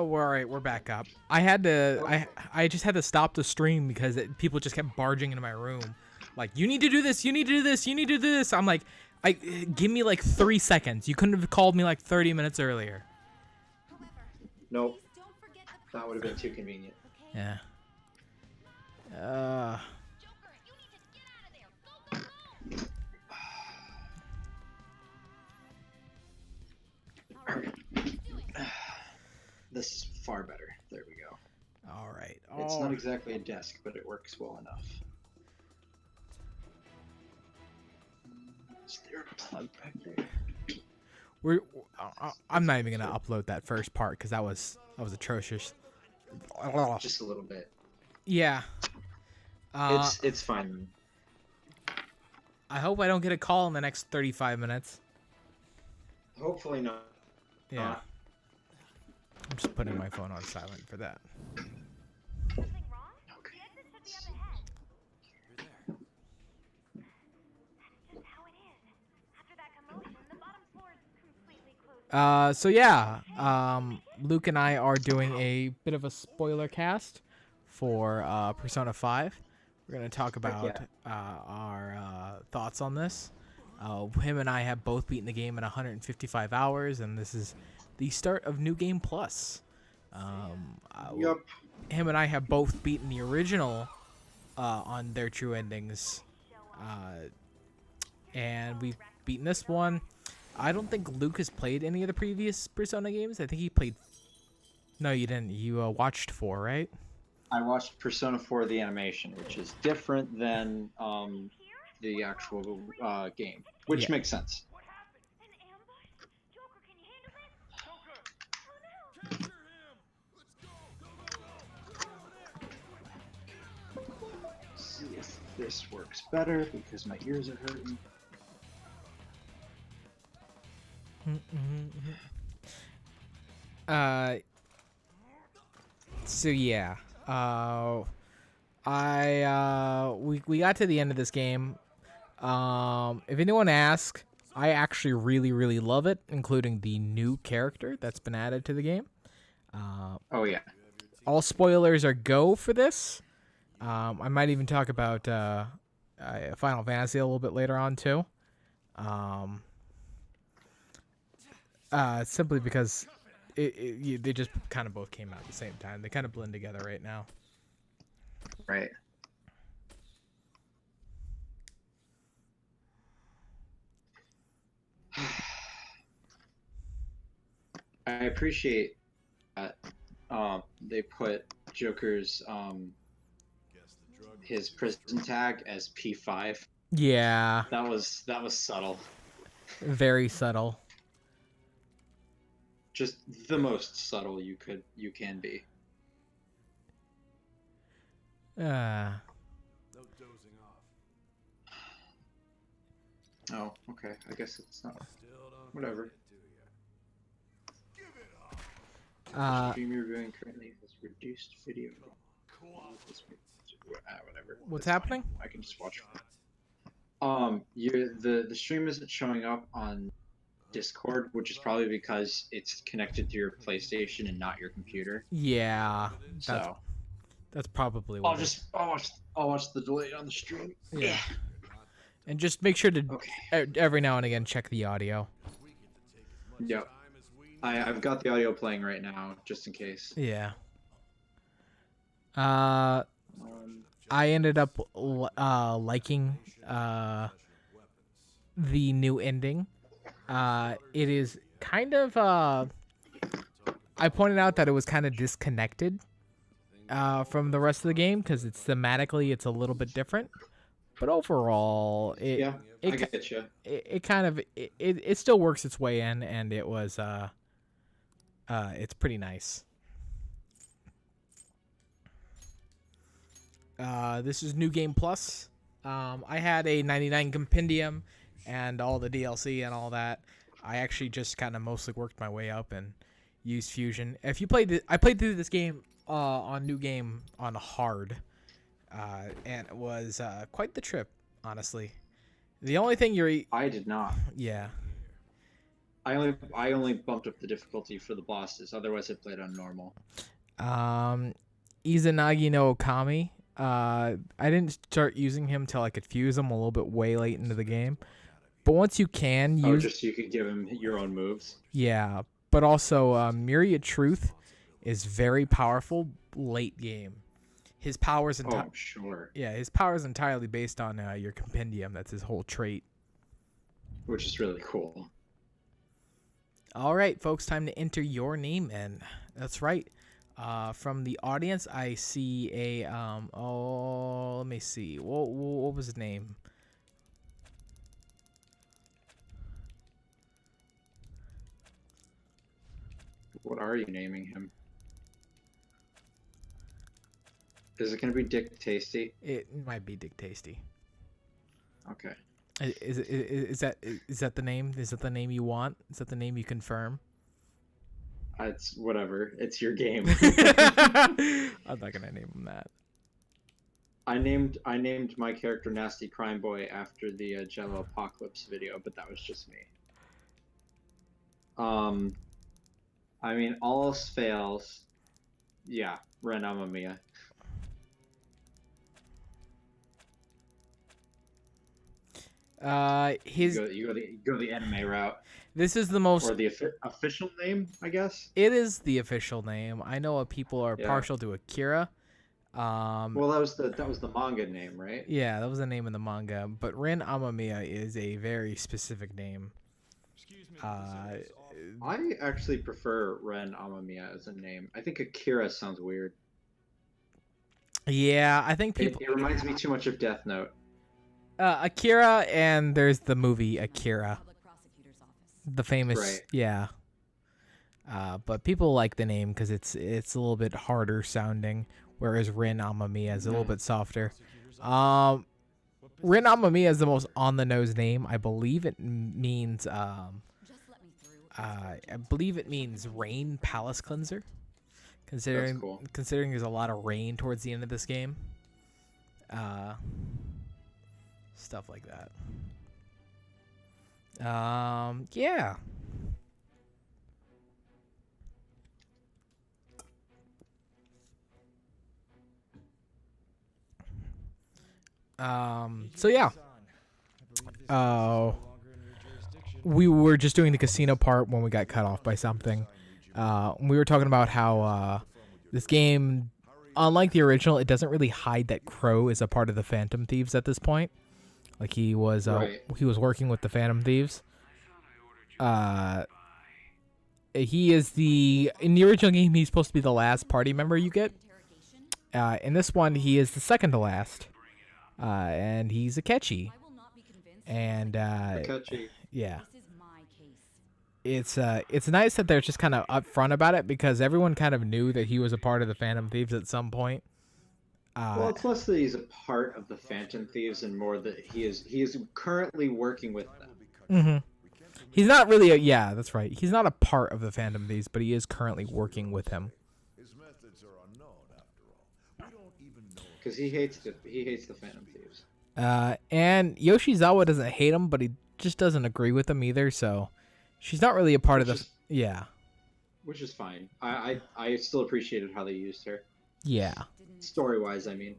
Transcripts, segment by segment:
we're all right. We're back up. I just had to stop the stream because people just kept barging into my room, like, you need to do this, you need to do this, you need to do this. I'm like, give me like 3 seconds. You couldn't have called me like 30 minutes earlier. Nope. That would have been too convenient. Yeah. This is far better. There we go. All right. It's not exactly a desk, but it works well enough. Is there a plug back there? I'm not even gonna upload that first part because that was atrocious. Just a little bit. Yeah. It's fine. I hope I don't get a call in the next 35 minutes. Hopefully not. Yeah. I'm just putting my phone on silent for that. So yeah, Luke and I are doing a bit of a spoiler cast for Persona 5. We're going to talk about our thoughts on this. Him and I have both beaten the game in 155 hours, and this is the start of New Game Plus. Yup. Him and I have both beaten the original on their true endings, and we've beaten this one. I don't think Luke has played any of the previous Persona games. I think he played... No, you didn't. You watched 4, right? I watched Persona 4 the animation, which is different than the actual game, which makes sense. See if this works better because my ears are hurting. So yeah, we got to the end of this game. If anyone asks, I actually really love it, including the new character that's been added to the game. Oh yeah. All spoilers are go for this. I might even talk about Final Fantasy a little bit later on too. Simply because they just kind of both came out at the same time. They kind of blend together right now. Right. I appreciate that they put Joker's his prison tag as P5. Yeah. That was subtle. Very subtle. Just the most subtle you can be. No dozing off. Oh, okay. I guess it's not. Whatever. Stream you're viewing currently has reduced video. Whatever. What's happening? Fine. I can just watch. The stream isn't showing up on Discord, which is probably because it's connected to your PlayStation and not your computer. Yeah. That's probably what. I'll watch the delay on the stream. Yeah. And just make sure to every now and again check the audio. Yep. I've got the audio playing right now, just in case. Yeah. I ended up liking the new ending. It is kind of I pointed out that it was kind of disconnected from the rest of the game because it's thematically it's a little bit different, but overall it get you. It kind of it still works its way in, and it was it's pretty nice. This is New Game Plus. I had a 99 compendium and all the DLC and all that. I actually just kind of mostly worked my way up and used Fusion. If you played I played through this game on New Game on hard, and it was quite the trip, honestly. The only thing I did not. Yeah. I only bumped up the difficulty for the bosses. Otherwise, I played on normal. Um, Izanagi no Okami. I didn't start using him till I could fuse him a little bit way late into the game. But once you can Oh, use, just so you could give him your own moves. yeah. But also, Myriad Truth is very powerful late game. His powers Oh, I'm sure. yeah, his power is entirely based on your compendium. That's his whole trait. Which is really cool. All right, folks, time to enter your name in. That's right. From the audience, I see a let me see. What was his name? What are you naming him? Is it going to be Dick Tasty? It might be Dick Tasty. Okay. Is that the name? Is that the name you want? Is that the name you confirm? It's whatever. It's your game. I'm not gonna name him that. I named my character Nasty Crime Boy after the Jello Apocalypse video, but that was just me. I mean, all else fails. Yeah, Ren Amamiya. You go the anime route. This is the most, or the official name, I guess. It is the official name. I know people are partial to Akira. Well, that was the manga name, right? Yeah, that was the name of the manga. But Rin Amamiya is a very specific name. I actually prefer Ren Amamiya as a name. I think Akira sounds weird. Yeah, I think people. It reminds me too much of Death Note. Akira, and there's the movie Akira, the famous, right. Yeah. But people like the name because it's a little bit harder sounding, whereas Rin Amamiya is a little bit softer. Rin Amamiya is the most on the nose name. I believe it means rain palace cleanser. Considering cool. Considering there's a lot of rain towards the end of this game. Stuff like that. Yeah. So yeah. We were just doing the casino part when we got cut off by something. We were talking about how this game, unlike the original, it doesn't really hide that Crow is a part of the Phantom Thieves at this point. Like he was working with the Phantom Thieves. He is in the original game, he's supposed to be the last party member you get. In this one, he is the second to last. And he's Akechi. And Akechi. Yeah. It's nice that they're just kind of upfront about it because everyone kind of knew that he was a part of the Phantom Thieves at some point. Well, it's less that he's a part of the Phantom Thieves and more that he is currently working with them. Mm-hmm. He's not really yeah, that's right. He's not a part of the Phantom Thieves, but he is currently working with him. Because he hates the Phantom Thieves. And Yoshizawa doesn't hate him, but he just doesn't agree with him either. So she's not really a part of the yeah. Which is fine. I still appreciated how they used her. Yeah. Story-wise, I mean.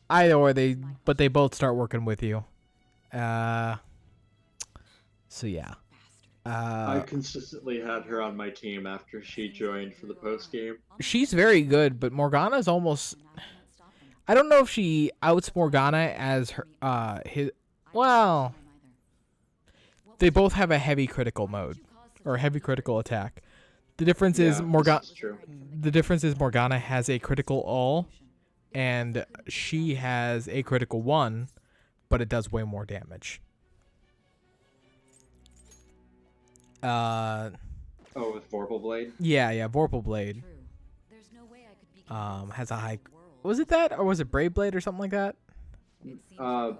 Either or they both start working with you. So yeah. I consistently had her on my team after she joined for the post game. She's very good, but Morgana's almost. I don't know if she outs Morgana as her. Well, they both have a heavy critical mode or a heavy critical attack. The difference is Morgana. The difference is Morgana has a critical all, and she has a critical 1, but it does way more damage. With Vorpal Blade? Yeah, Vorpal Blade. Has a high. Was it that, or was it Brave Blade or something like that? I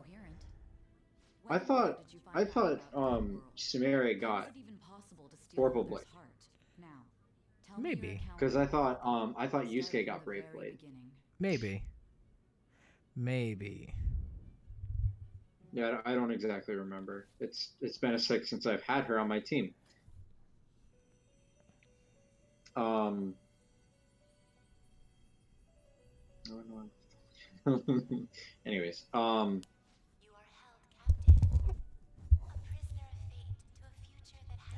thought Sumire got Vorpal Blade. Maybe. Because I thought Yusuke got Brave Blade. Maybe. Yeah, I don't exactly remember. It's been a sec since I've had her on my team. Um. Oh, no. Anyways,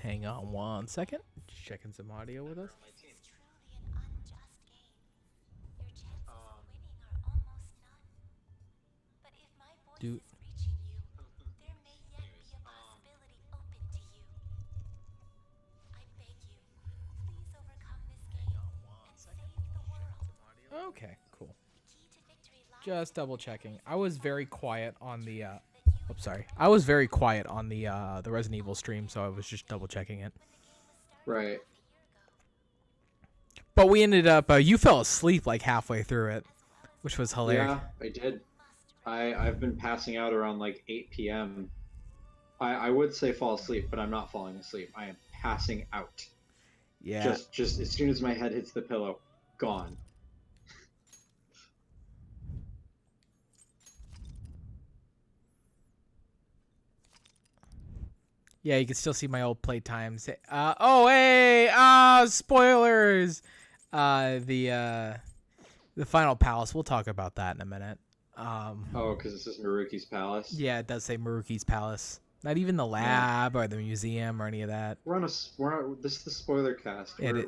Hang on one second. Just checking some audio with us. Do Okay, cool. Just double checking. I was very quiet on the oops, sorry. I was very quiet on the Resident Evil stream, so I was just double checking it. right. But we ended up you fell asleep like halfway through it, which was hilarious. Yeah, I did. I've been passing out around like 8 p.m. I would say fall asleep, but I'm not falling asleep. I am passing out. Yeah. Just as soon as my head hits the pillow, gone. Yeah, you can still see my old playtimes. Oh hey, spoilers. The final palace. We'll talk about that in a minute. Oh, because this is Maruki's palace. Yeah, it does say Maruki's palace. Not even the lab or the museum or any of that. This is the spoiler cast. It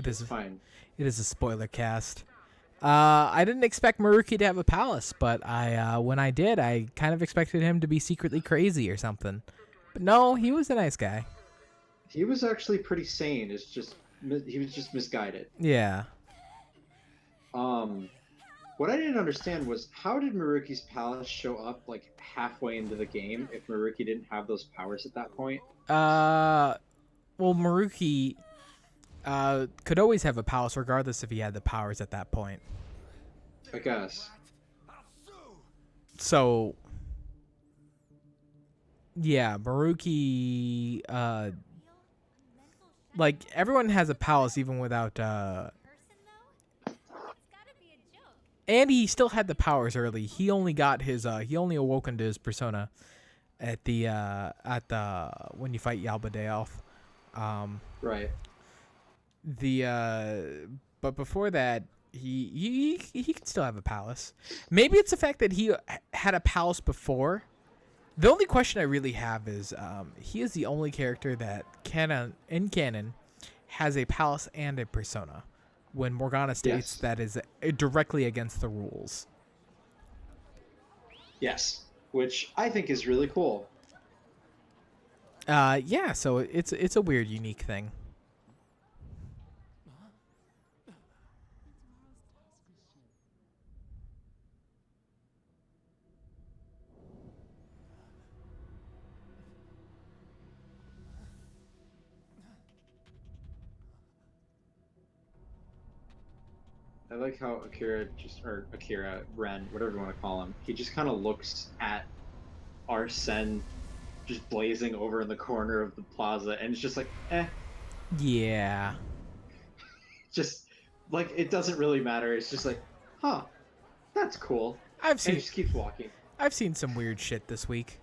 is fine. It is a spoiler cast. I didn't expect Maruki to have a palace, but when I did, I kind of expected him to be secretly crazy or something. But no, he was a nice guy. He was actually pretty sane. He was just misguided. Yeah. What I didn't understand was how did Maruki's palace show up like halfway into the game if Maruki didn't have those powers at that point? Well, Maruki could always have a palace regardless if he had the powers at that point. I guess. So, yeah, Maruki, like everyone has a palace even without, and he still had the powers early. He only got his, he only awoke into his persona at the when you fight Yalba Right. But before that, he could still have a palace. Maybe it's the fact that he had a palace before. The only question I really have is, he is the only character that canon has a palace and a persona. When Morgana states that is directly against the rules. Yes, which I think is really cool. Yeah. So it's a weird, unique thing. I like how Ren, whatever you want to call him, he just kind of looks at Arsene just blazing over in the corner of the plaza, and it's just like, eh. Yeah. Just like it doesn't really matter. It's just like, huh, that's cool. And he just keeps walking. I've seen some weird shit this week.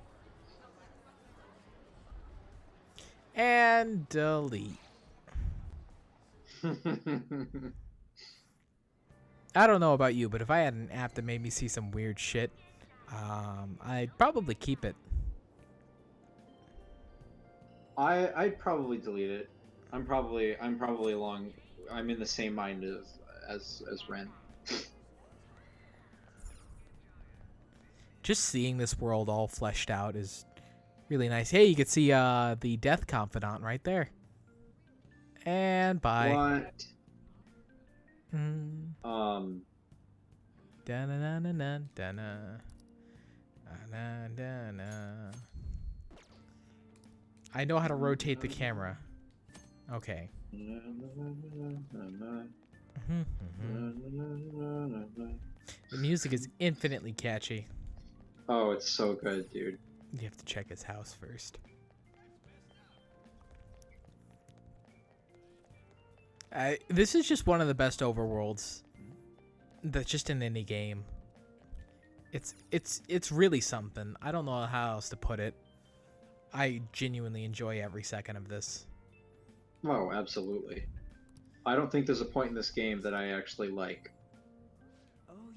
And delete. I don't know about you, but if I had an app that made me see some weird shit, I'd probably keep it. I'd probably delete it. I'm probably along. I'm in the same mind as Ren. Just seeing this world all fleshed out is really nice. Hey, you can see the Death Confidant right there. And bye. What? I know how to rotate the camera. Okay. The music is infinitely catchy. Oh, it's so good, dude. You have to check his house first. This is just one of the best overworlds that's just in any game. It's really something. I don't know how else to put it. I genuinely enjoy every second of this. Oh, absolutely. I don't think there's a point in this game that I actually like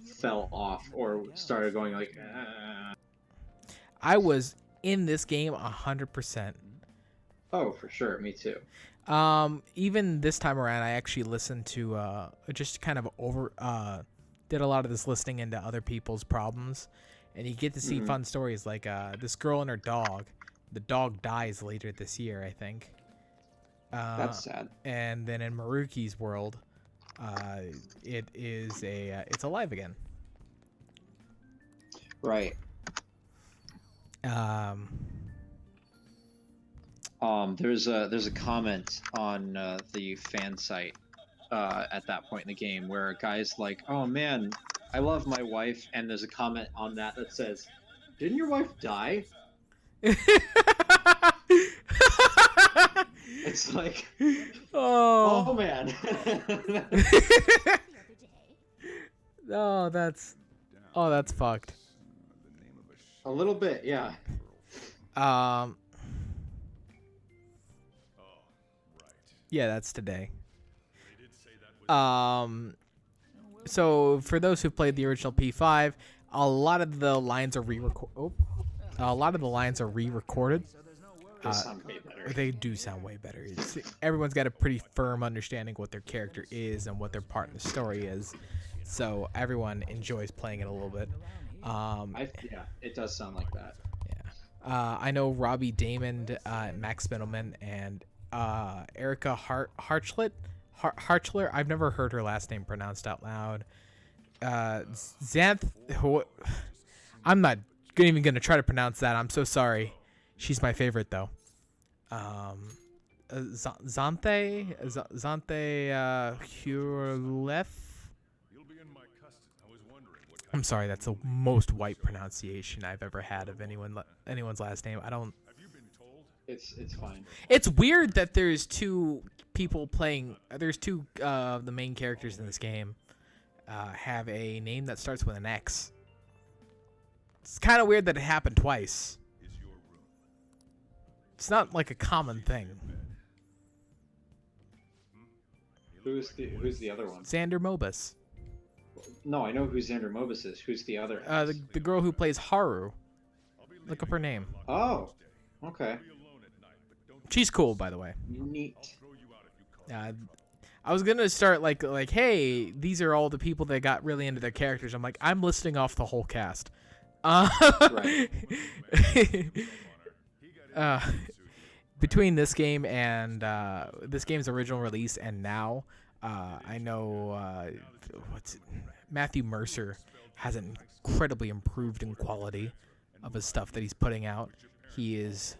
fell off or started going like. I was in this game 100%. Oh, for sure, me too. Even this time around, I actually listened to just kind of did a lot of this listening into other people's problems, and you get to see fun stories like this girl and her dog. The dog dies later this year, I think. That's sad. And then in Maruki's world, it's alive again. Right. There's a comment on the fan site at that point in the game where a guy's like, "Oh man, I love my wife," and there's a comment on that says, "Didn't your wife die?" It's like, oh man. that's fucked. A little bit, yeah. Yeah, that's today. So for those who played the original P5, a lot of the lines are re-recorded. They sound way better. They do sound way better. Everyone's got a pretty firm understanding what their character is and what their part in the story is, so everyone enjoys playing it a little bit. Yeah, it does sound like that. Yeah. I know Robbie Damon, Max Middleman, and Erica Harchler. I've never heard her last name pronounced out loud. Xanth. I'm not even gonna try to pronounce that. I'm so sorry. She's my favorite though. Zante Hurlef. I'm sorry, that's the most white pronunciation I've ever had of anyone's last name. I don't. It's fine. It's weird that there's two people playing. There's two the main characters in this game have a name that starts with an X. It's kind of weird that it happened twice. It's not like a common thing. Who's the other one? Xander Mobus. No, I know who Xander Mobus is. Who's the other? The girl who plays Haru. Look up her name. Oh, okay. She's cool, by the way. Neat. I was gonna start like, hey, these are all the people that got really into their characters. I'm like, I'm listing off the whole cast. Right. Between this game and this game's original release and now, I know Matthew Mercer has an incredibly improved in quality of his stuff that he's putting out. He is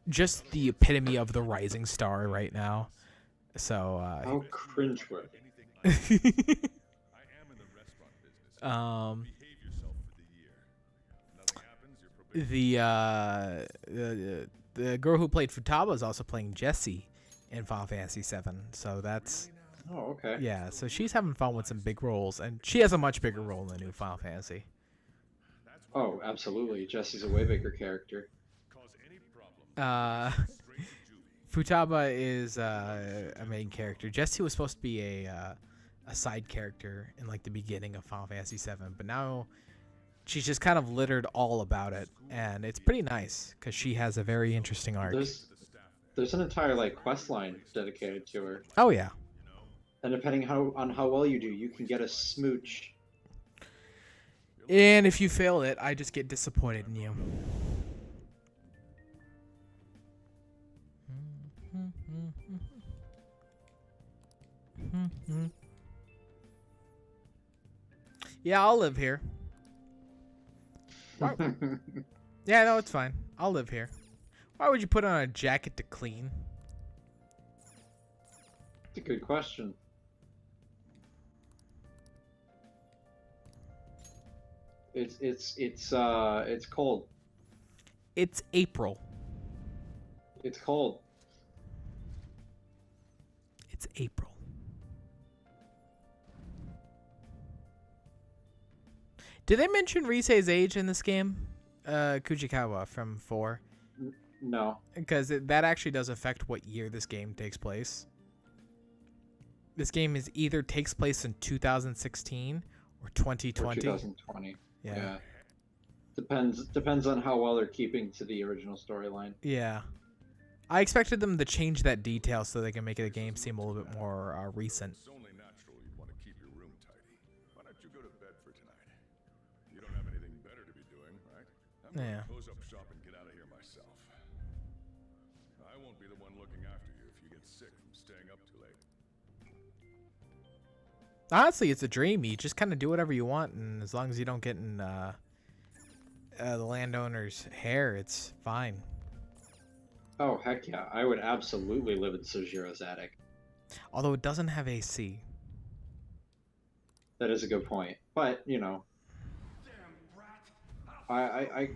just the epitome of the rising star right now. So how cringeworthy. The girl who played Futaba is also playing Jessie in Final Fantasy VII. So that's okay. Yeah, so she's having fun with some big roles, and she has a much bigger role in the new Final Fantasy. Oh, absolutely. Jessie's a way bigger character. Futaba is a main character. Jessie was supposed to be a side character in like the beginning of Final Fantasy VII, but now she's just kind of littered all about it, and it's pretty nice because she has a very interesting arc. There's an entire like quest line dedicated to her. Oh yeah. And depending on how well you do, you can get a smooch. And if you fail it, I just get disappointed in you. Yeah, I'll live here. Yeah, no, it's fine. I'll live here. Why would you put on a jacket to clean? That's a good question. It's cold. It's April. It's cold. It's April. Did they mention Risei's age in this game? Kujikawa from 4. No. Because that actually does affect what year this game takes place. This game is either takes place in 2016 or 2020. Or 2020. Yeah. Yeah. Depends on how well they're keeping to the original storyline. Yeah. I expected them to change that detail so they can make the game seem a little bit more recent. It's only natural you'd want to keep your room tidy. Why don't you go to bed for tonight? You don't have anything better to be doing, right? I'm going to close up shop and get out of here myself. I won't be the one looking after you if you get sick from staying up too late. Honestly, it's a dream. You just kind of do whatever you want, and as long as you don't get in the landowner's hair, it's fine. Oh, heck yeah. I would absolutely live in Sojiro's attic. Although it doesn't have AC. That is a good point. But, you know, I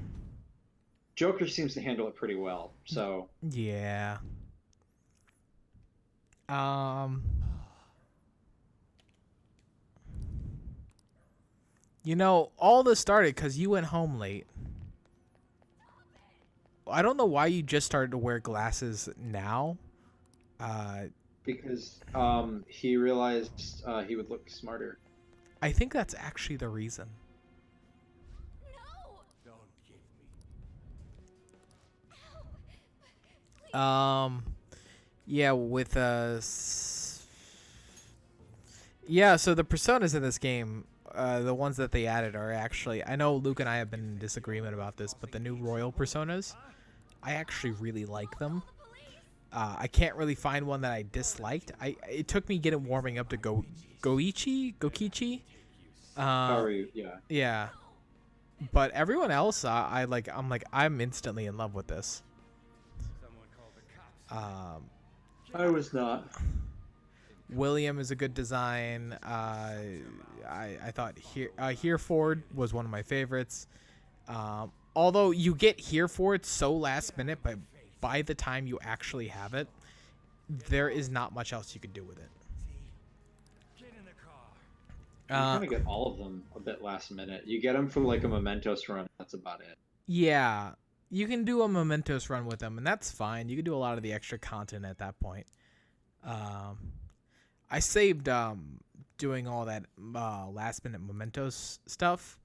Joker seems to handle it pretty well, so... Yeah. You know, all this started because you went home late. I don't know why you just started to wear glasses now. Because he realized he would look smarter. I think that's actually the reason. Yeah, with yeah, so the personas in this game, the ones that they added are actually, I know Luke and I have been in disagreement about this, but the new royal personas, I actually really like them. I can't really find one that I disliked. It took me getting warming up to Gokichi. Yeah. Yeah. But everyone else, I'm instantly in love with this. I was not. William is a good design. I thought Hereford was one of my favorites. Although you get Hereford so last minute, but by the time you actually have it, there is not much else you could do with it. You kind of get all of them a bit last minute. You get them from like a Mementos run. That's about it. Yeah, you can do a Mementos run with them, and that's fine. You can do a lot of the extra content at that point. I saved doing all that last minute Mementos stuff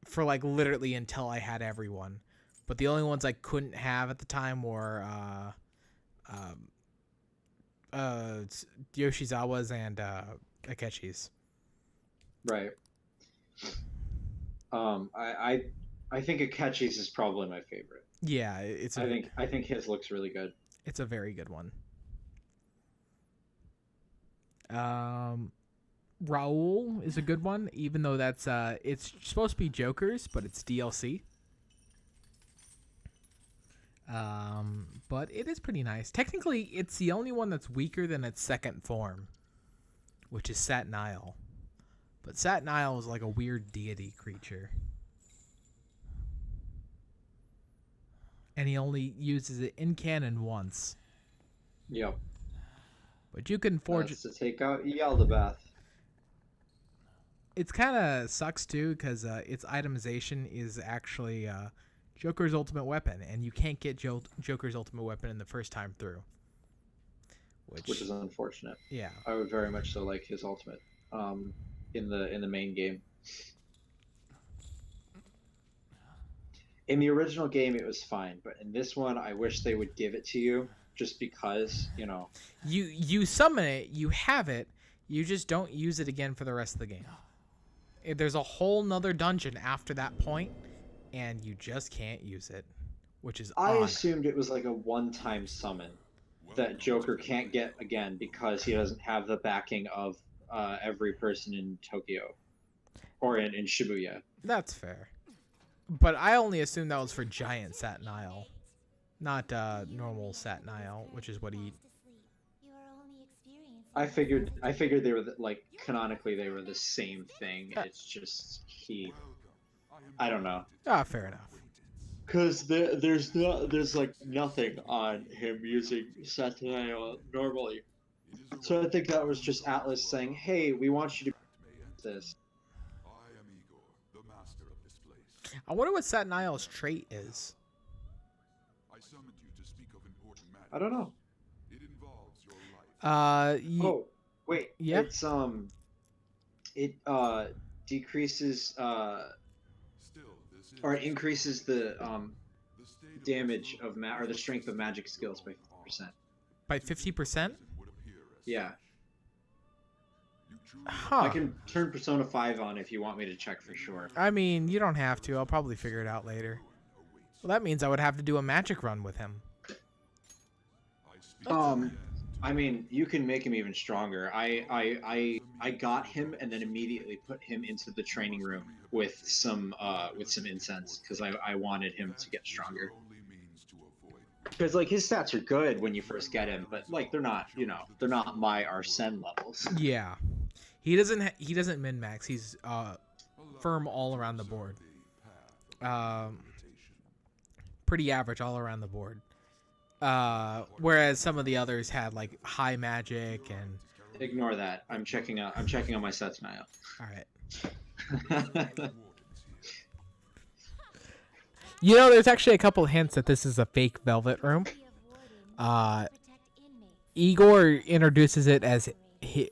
for like literally until I had everyone. But the only ones I couldn't have at the time were Yoshizawa's and Akechi's. Right. I think Akechi's is probably my favorite. Yeah, I think his looks really good. It's a very good one. Raoul is a good one, even though that's it's supposed to be Joker's, but it's DLC. But it is pretty nice. Technically, it's the only one that's weaker than its second form, which is Satin Isle. But Satin Isle is like a weird deity creature. And he only uses it in canon once. Yep. But you can forge That's to take out Yaldabaoth. It's kind of sucks too because its itemization is actually Joker's ultimate weapon, and you can't get Joker's ultimate weapon in the first time through. Which is unfortunate. Yeah. I would very much so like his ultimate in the main game. In the original game, it was fine, but in this one, I wish they would give it to you, just because, you know. You summon it, you have it, you just don't use it again for the rest of the game. There's a whole nother dungeon after that point, and you just can't use it, which is I odd. assumed it was like a one-time summon that Joker can't get again because he doesn't have the backing of every person in Tokyo or in Shibuya. That's fair. But I only assumed that was for giant Satin Isle, not normal Satin Isle, which is what he... I figured they were like canonically they were the same thing. It's just I don't know. Fair enough. Because there's like nothing on him using Satin Isle normally. So I think that was just Atlas saying, "Hey, we want you to do this." I wonder what Satin Isle's trait is. I don't know. Oh, wait. Yeah. It decreases Still, this is or it just increases the the state of damage of Persona or the strength of magic skills by 50%. By 50%? would appear as Yeah. such. You truly I Huh. can turn Persona 5 on if you want me to check for sure. I mean, you don't have to. I'll probably figure it out later. Well, that means I would have to do a magic run with him. I speak Um, I mean, you can make him even stronger. I got him and then immediately put him into the training room with some incense because I wanted him to get stronger. only means to avoid. Because like his stats are good when you first get him, but like they're not, they're not my Arsene levels. Yeah. He doesn't min max. He's firm all around the board. Pretty average all around the board. Whereas some of the others had like high magic and. Ignore that. I'm checking on my sets now. All right. You know, there's actually a couple hints that this is a fake Velvet Room. Igor introduces it as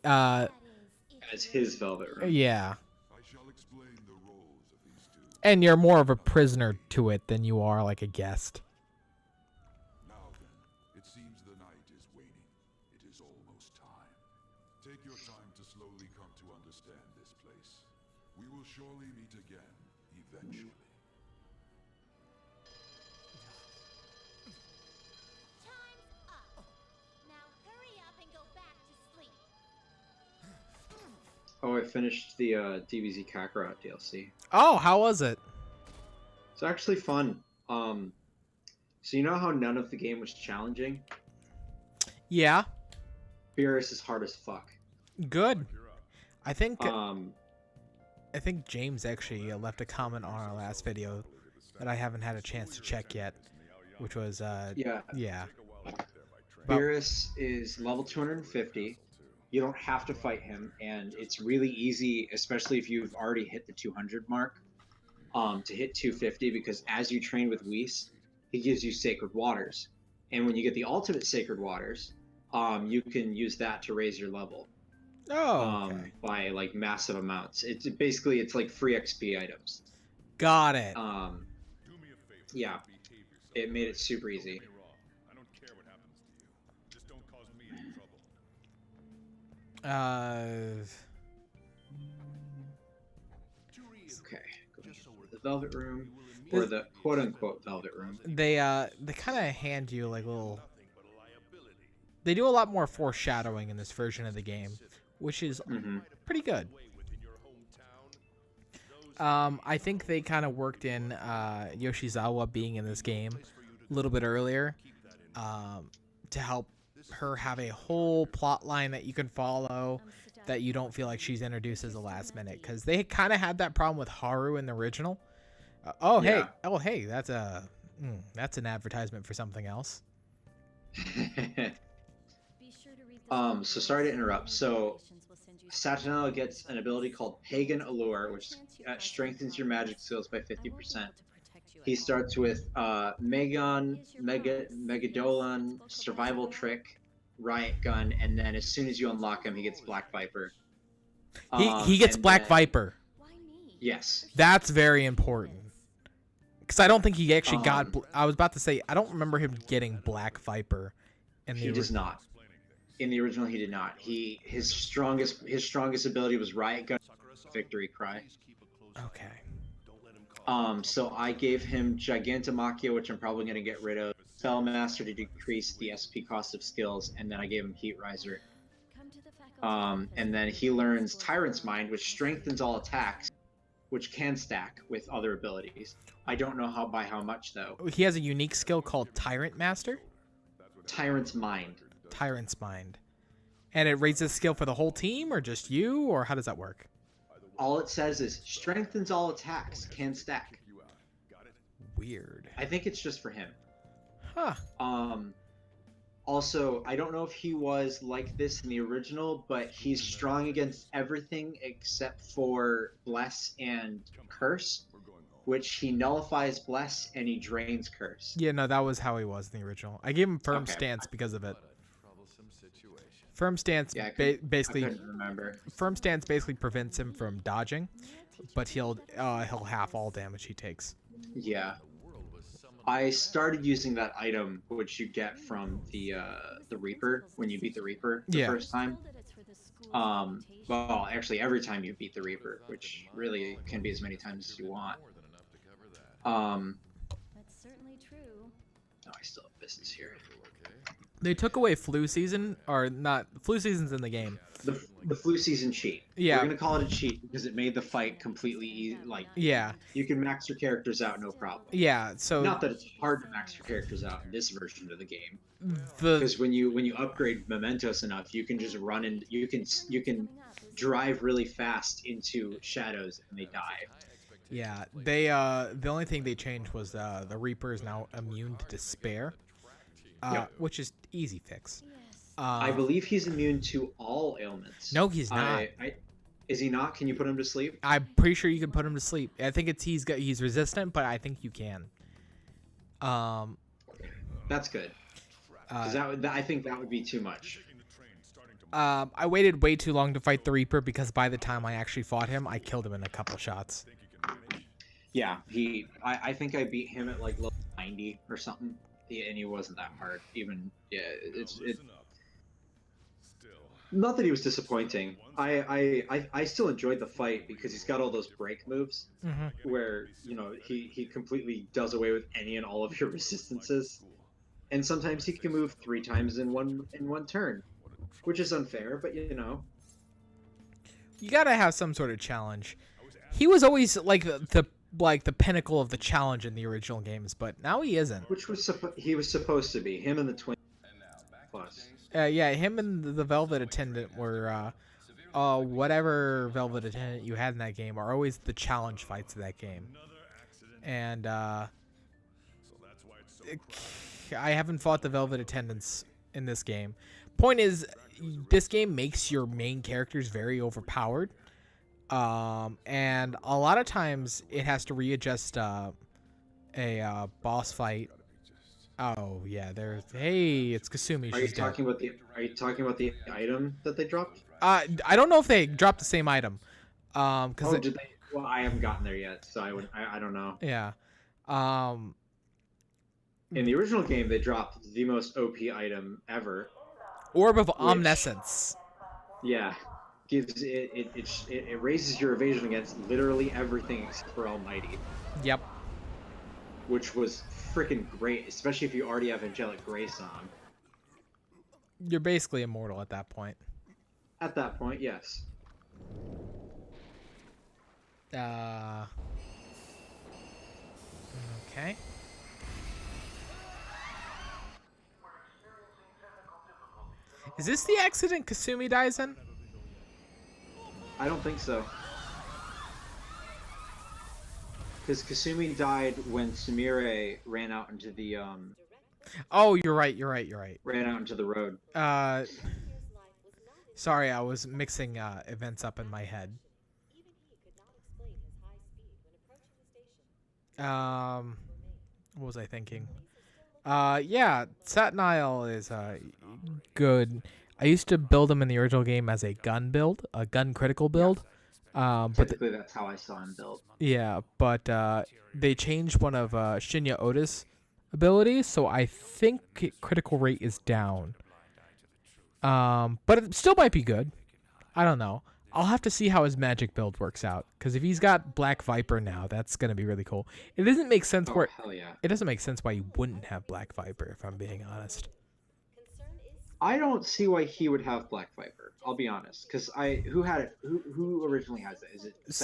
As his Velvet Room. yeah. I shall explain the roles of these two. And you're more of a prisoner to it than you are like a guest. Now then, it seems the night is waning. It is almost time. Take your time to slowly come to understand this place. We will surely meet again, eventually. Time's up. Now hurry up and go back to sleep. Oh, I finished the DBZ Kakarot DLC. Oh, how was it? It's actually fun. So you know how none of the game was challenging? Yeah, Beerus is hard as fuck. good. I think Um, James actually left a comment on our last video that I haven't had a chance to check yet, which was yeah. yeah. Beerus is level 250. You don't have to fight him, and it's really easy, especially if you've already hit the 200 mark, to hit 250, because as you train with Whis, he gives you Sacred Waters. And when you get the ultimate Sacred Waters, you can use that to raise your level Oh, okay. by like massive amounts. It's basically, it's like free XP items. Got it. Yeah, it made it super easy. I don't care what happens to you. Just don't cause me any trouble. Okay, going to the Velvet Room, or the quote-unquote Velvet Room. They kind of hand you like little. They do a lot more foreshadowing in this version of the game, which is pretty good. I think they kind of worked in Yoshizawa being in this game a little bit earlier to help her have a whole plot line that you can follow, that you don't feel like she's introduced as a last minute, because they kind of had that problem with Haru in the original. Hey, that's an advertisement for something else. So sorry to interrupt. So Satinella gets an ability called Pagan Allure, which strengthens your magic skills by 50%. He starts with Megadolan, Survival Trick, Riot Gun, and then as soon as you unlock him, he gets Black Viper. He gets Black Viper. Yes. That's very important. Because I don't think he actually got... I was about to say, I don't remember him getting Black Viper. He does not. In the original, he did not. His strongest ability was Riot Gun, Victory Cry. Okay. So I gave him Gigantomachia, which I'm probably going to get rid of. Spellmaster to decrease the SP cost of skills, and then I gave him Heat Riser. And then he learns Tyrant's Mind, which strengthens all attacks, which can stack with other abilities. I don't know by how much though. He has a unique skill called Tyrant Master? Tyrant's Mind. Tyrant's Mind. And it raises skill for the whole team, or just you, or how does that work? All it says is strengthens all attacks, can stack. Weird. I think it's just for him. Huh. Also, I don't know if he was like this in the original, but he's strong against everything except for Bless and Curse, which he nullifies Bless and he drains Curse. Yeah, no, that was how he was in the original. I gave him Firm Stance because of it. Firm stance Yeah, basically I couldn't remember. firm stance basically prevents him from dodging, but he'll half all damage he takes. Yeah. I started using that item, which you get from the Reaper when you beat the Reaper the Yeah. first time. Well, actually, every time you beat the Reaper, which really can be as many times as you want. That's certainly true. Oh, I still have business here. They took away flu season, or not? Flu season's in the game. The flu season cheat. Yeah. We're gonna call it a cheat because it made the fight completely easy. Like, Yeah. you can max your characters out no problem. Yeah. So Not that it's hard to max your characters out in this version of the game, the because when you upgrade mementos enough, you can just run and you can drive really fast into shadows and they die. yeah they the only thing they changed was the Reaper is now immune to despair, Yep. which is easy fix. I believe he's immune to all ailments. No, he's not. Is he not? Can you put him to sleep? I'm pretty sure you can put him to sleep. I think he's resistant, but I think you can. That's good. Because I think that would be too much. I waited way too long to fight the Reaper because by the time I actually fought him, I killed him in a couple shots. Yeah, I think I beat him at like level 90 or something, and he wasn't that hard. Even not that he was disappointing. I still enjoyed the fight because he's got all those break moves where he completely does away with any and all of your resistances, and sometimes he can move 3 times in one turn, which is unfair, but you gotta have some sort of challenge. He was always like the pinnacle of the challenge in the original games, but now he isn't. Which he was supposed to be. Him and the twin plus. Yeah, him and the Velvet Attendant were whatever Velvet Attendant you had in that game are always the challenge fights of that game. And I haven't fought the Velvet Attendants in this game. Point is, this game makes your main characters very overpowered. And a lot of times it has to readjust a boss fight. Oh yeah, hey, it's Kasumi. Are you talking about the item that they dropped? I don't know if they dropped the same item. Did they? Well, I haven't gotten there yet, so I don't know. Yeah. In the original game, they dropped the most OP item ever. Orb of Omniscience. Yeah. Gives it raises your evasion against literally everything except for Almighty. Yep. Which was freaking great, especially if you already have Angelic Grace on. You're basically immortal at that point. At that point, yes. Okay. Is this the accident Kasumi dies in? I don't think so. Because Kasumi died when Sumire ran out into the Oh, you're right. ran out into the road. Sorry, I was mixing events up in my head. What was I thinking? Yeah, Satin Isle is good. I used to build him in the original game as a gun build, a gun critical build. Typically, that's how I saw him build. Yeah, but they changed one of Shinya Oda's abilities, so I think critical rate is down. But it still might be good. I don't know. I'll have to see how his magic build works out, because if he's got Black Viper now, that's gonna be really cool. It doesn't make sense Hell yeah. It doesn't make sense why you wouldn't have Black Viper, if I'm being honest. I don't see why he would have Black Viper. I'll be honest, because who had it? Who originally has it? Is it It's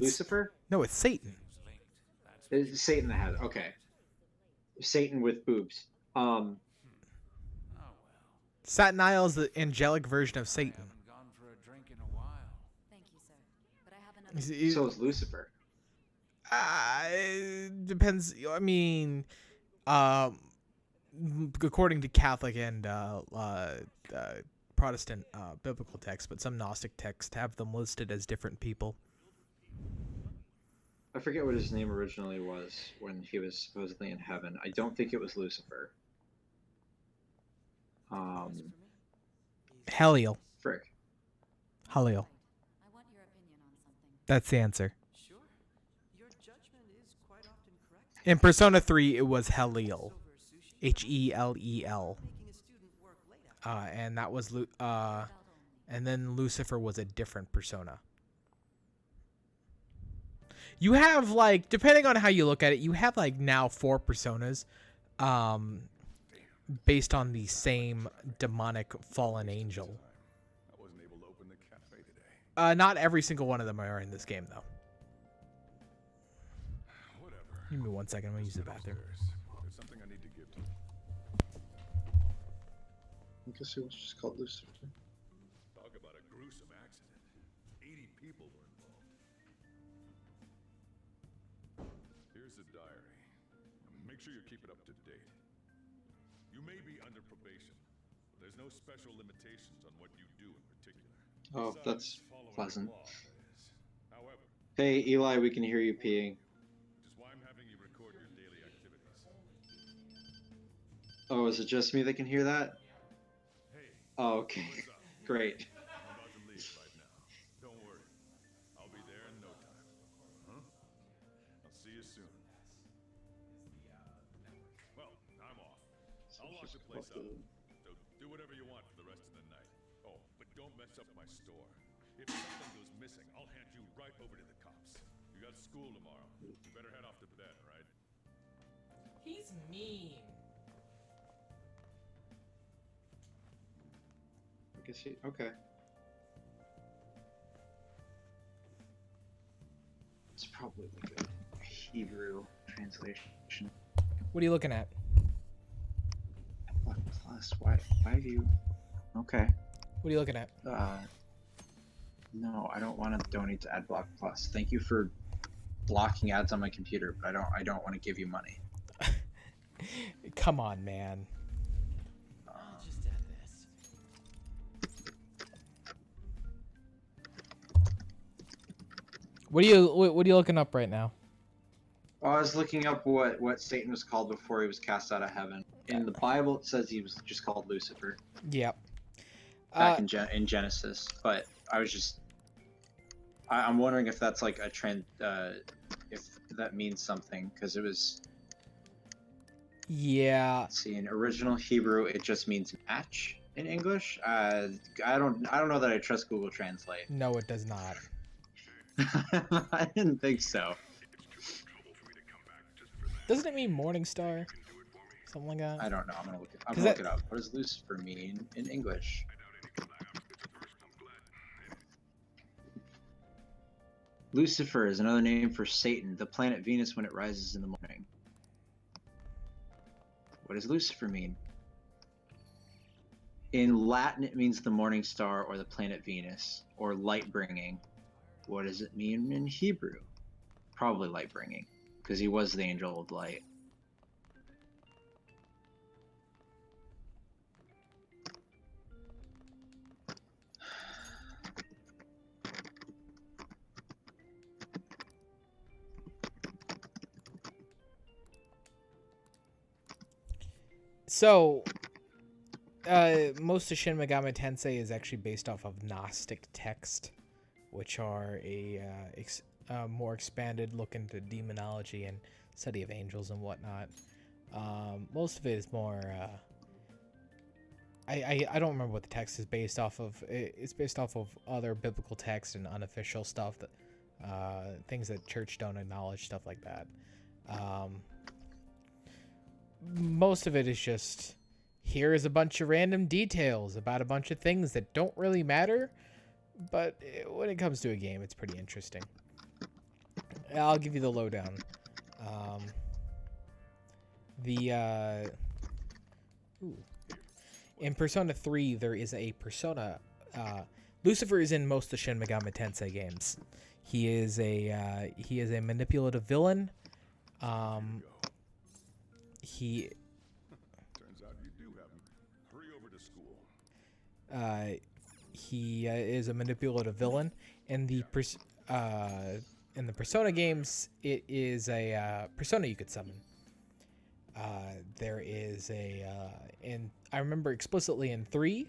Lucifer? No, it's Satan. It's Satan that has it. Okay. Satan with boobs. Satin Isle is the angelic version of Satan. Thank you, sir. But I have another. So is Lucifer. It depends. I mean, according to Catholic and Protestant biblical texts, but some Gnostic texts have them listed as different people. I forget what his name originally was when he was supposedly in heaven. I don't think it was Lucifer. Heliel. Frick. Heliel. I want your opinion on something. That's the answer. Sure. Your judgment is quite often correct. In Persona 3, it was Heliel. Over sushi. H-E-L-E-L. Making a student work late after. And that was Adult only. and then Lucifer was a different persona. You have like, depending on how you look at it, you have like now 4 personas based on the same demonic fallen angel. I wasn't able to open the cafe today. Not every single one of them are in this game though. Whatever. Give me 1 second, I'm gonna use the bathroom. There's something I need to give to you. I guess it was just called Lucifer. Talk about a gruesome accident. 80 people were involved. Here's the diary. Make sure you keep it up to date. You may be under probation, but there's no special limitations on what you do in particular. Oh, Besides that's following the pleasant. law, that is. However, Hey, Eli, we can hear you peeing. which is why I'm having you record your daily activities. Oh, is it just me that can hear that? Hey, Oh, okay. what's up? Great. I'm about to leave right now. Don't worry. I'll be there in no time. Huh? I'll see you soon. Well, I'm off. I'll lock the place up. So do whatever you want for the rest of the night. Oh, but don't mess up my store. If something goes missing, I'll hand you right over to the cops. You got school tomorrow. You better head off to bed, all right? He's mean. I guess you. Okay. It's probably like a Hebrew translation. What are you looking at? Block Plus. Why do you? Okay. What are you looking at? No, I don't want to donate to AdBlock Plus. Thank you for blocking ads on my computer, but I don't want to give you money. Come on, man. I'll just add this. What are you looking up right now? Oh, I was looking up what Satan was called before he was cast out of heaven. In the Bible, it says he was just called Lucifer Yep. back in Genesis. But I was just, I'm wondering if that's like a trend, if that means something, because it was. Yeah. Let's see, in original Hebrew, it just means match in English. I don't know that I trust Google Translate. No, it does not. I didn't think so. Doesn't it mean Morning Star? Something like that? I don't know. I'm gonna look Does look it up. What does Lucifer mean in English? Lucifer is another name for Satan, the planet Venus when it rises in the morning. What does Lucifer mean? In Latin, it means the morning star or the planet Venus, or light bringing. What does it mean in Hebrew? Probably light bringing, because he was the angel of light. So, most of Shin Megami Tensei is actually based off of Gnostic text, which are a more expanded look into demonology and study of angels and whatnot. Most of it is more. I don't remember what the text is based off of. It's based off of other biblical text and unofficial stuff that things that church don't acknowledge, stuff like that. Most of it is just, here is a bunch of random details about a bunch of things that don't really matter, but when it comes to a game, it's pretty interesting. I'll give you the lowdown. In Persona 3, there is a persona. Lucifer is in most of Shin Megami Tensei games. He is a manipulative villain. Turns out you do have him. Hurry over to school. He is a manipulative villain. In the Persona games, it is a persona you could summon. There is and I remember explicitly in 3,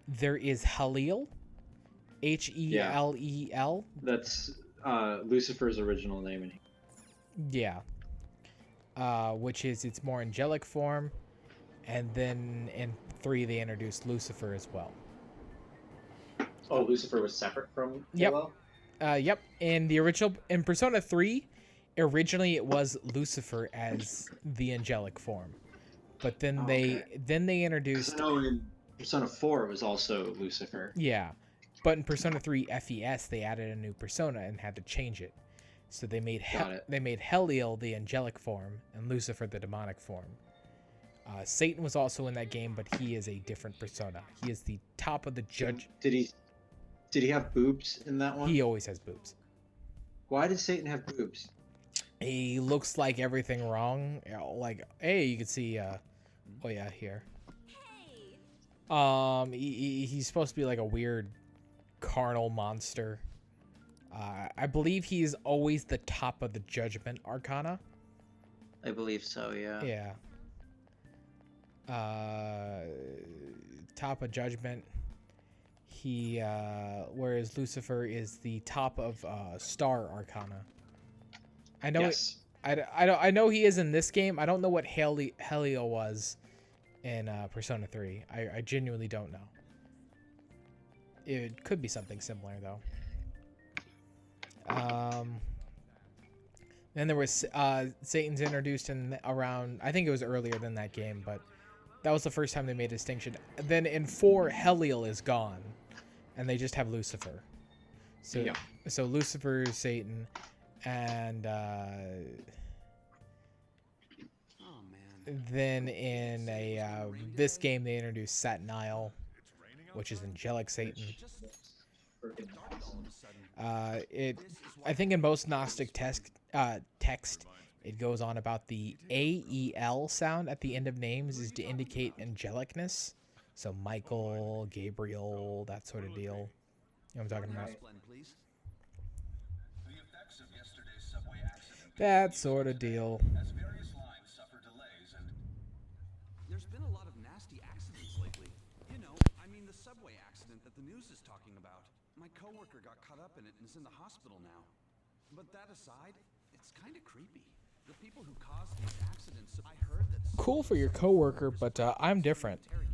there is Halil, Helel. That's Lucifer's original name. Yeah. Which is its more angelic form, and then in 3 they introduced Lucifer as well. Oh, Lucifer was separate from Yep. Halo? Yep. In Persona 3, originally it was Lucifer as the angelic form, but then Oh, they okay. introduced. I know in Persona 4 it was also Lucifer. Yeah, but in Persona 3 FES they added a new persona and had to change it. So they made Helil the angelic form and Lucifer the demonic form. Satan was also in that game, but he is a different persona. He is the top of the judge. Did he have boobs in that one? He always has boobs. Why did Satan have boobs? He looks like everything wrong. Like, hey, you can see. Oh yeah, here. He's supposed to be like a weird carnal monster. I believe he's always the top of the Judgment Arcana. I believe so, yeah. Yeah. Top of Judgment. He, whereas Lucifer is the top of Star Arcana. I know. Yes. I know he is in this game. I don't know what Helio was in Persona 3. I genuinely don't know. It could be something similar though. Then there was Satan's introduced in around, I think it was earlier than that game, but that was the first time they made a distinction. Then in 4, Helio is gone, and they just have Lucifer. So Yeah. So Lucifer is Satan, and then in this game they introduced Sataniel, which is angelic Satan. I think in most Gnostic text, it goes on about the AEL sound at the end of names is to indicate angelicness. So Michael, Gabriel, that sort of deal. You know what I'm talking about? That sort of deal. There's been a lot of nasty accidents lately. You know, I mean the subway accident that the news is talking about. My coworker got caught up in it and is in the hospital now. But that aside, it's kind of creepy. The people who caused these accidents, I heard that Cool for your coworker, but I'm different. interrogation.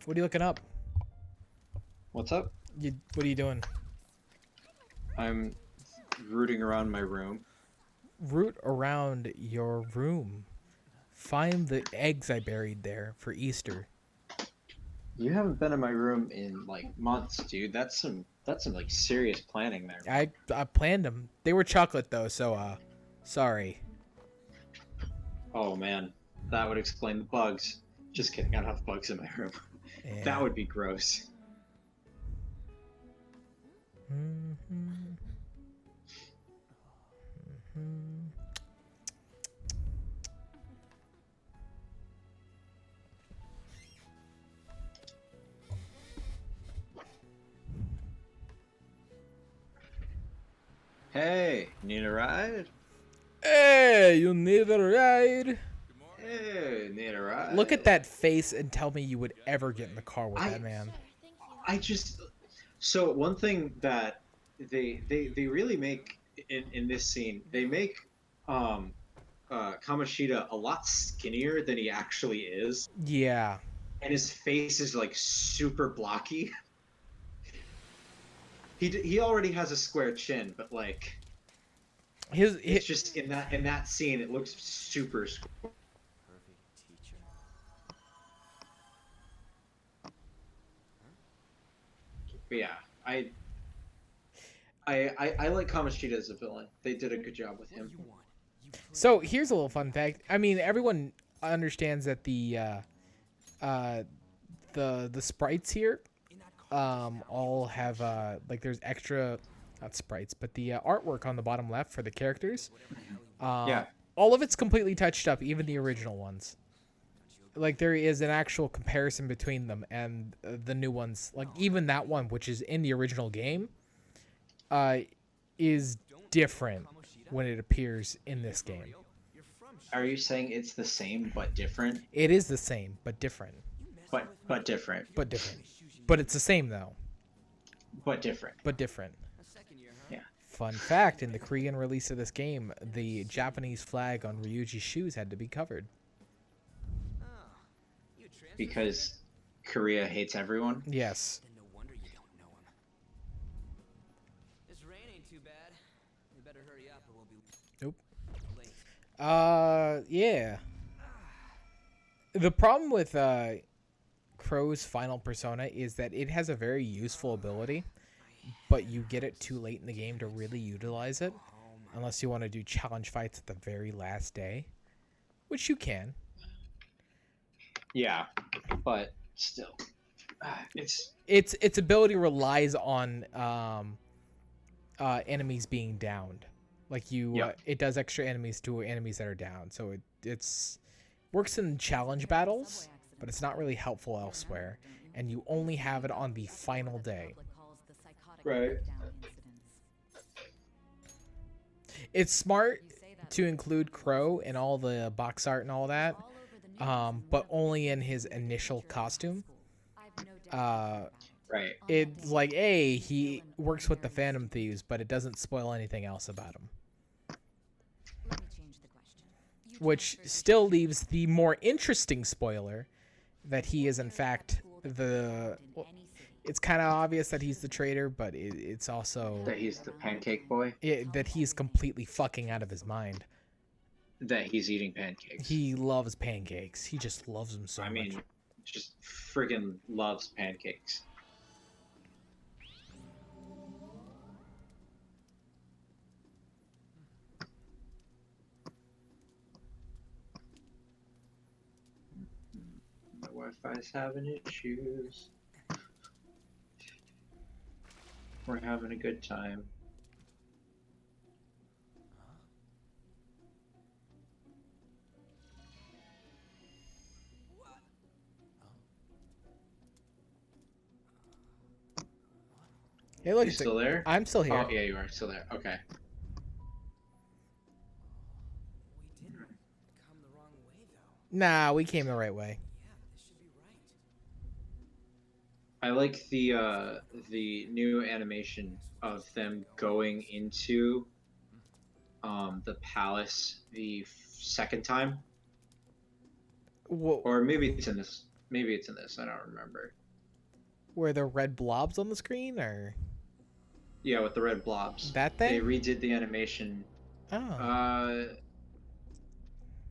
What are you looking up? What's up? What are you doing? I'm rooting around my room. Root around your room. Find the eggs I buried there for Easter. You haven't been in my room in like months, dude. That's some like serious planning there. I planned them. They were chocolate though, so sorry. Oh man, that would explain the bugs. Just kidding, I don't have bugs in my room. Yeah. That would be gross. Hey, need a ride? Hey, you need a ride? Hey, need a ride? Look at that face and tell me you would ever get in the car with that man. So one thing that they really make in this scene, they make Kamoshida a lot skinnier than he actually is, Yeah. and his face is like super blocky. He already has a square chin, but like it's just in that scene it looks super square. But yeah, I like Kamoshida as a villain. They did a good job with him. So here's a little fun fact. I mean, everyone understands that the sprites here all have like there's extra not sprites, but the artwork on the bottom left for the characters. Yeah. All of it's completely touched up, even the original ones. Like, there is an actual comparison between them and the new ones. Like, even that one, which is in the original game, is different when it appears in this game. Are you saying it's the same but different? It is the same, but different. But different. But different. But it's the same, though. But different. But different. Yeah. Fun fact, in the Korean release of this game, the Japanese flag on Ryuji's shoes had to be covered. Because Korea hates everyone? Yes. Then no wonder you don't know him. This rain ain't too bad. We better hurry up or we'll be Nope. late. Yeah. The problem with Crow's final persona is that it has a very useful ability, but you get it too late in the game to really utilize it, unless you want to do challenge fights at the very last day, which you can. Yeah, but still, it's Its ability relies on enemies being downed. Like it does extra enemies to enemies that are down. So it's works in challenge battles, but it's not really helpful elsewhere. And you only have it on the final day. Right. It's smart to include Crow in all the box art and all that, but only in his initial costume. right. It's like, hey, he works with the Phantom Thieves, but it doesn't spoil anything else about him. Which still leaves the more interesting spoiler that he is, in fact, it's kind of obvious that he's the traitor, but it's also... That he's the pancake boy? that he's completely fucking out of his mind. That he's eating pancakes. He loves pancakes. He just loves them so much. I mean, just friggin' loves pancakes. My Wi-Fi's having issues. We're having a good time. Hey, look, You still there? I'm still here. Oh, yeah, you are still there. Okay. We didn't come the wrong way though. Nah, we came the right way. Yeah, this should be right. I like the new animation of them going into the palace the second time, Whoa, or maybe it's in this. Maybe it's in this. I don't remember. were there red blobs on the screen, or Yeah, with the red blobs. that They thing? redid the animation. Oh,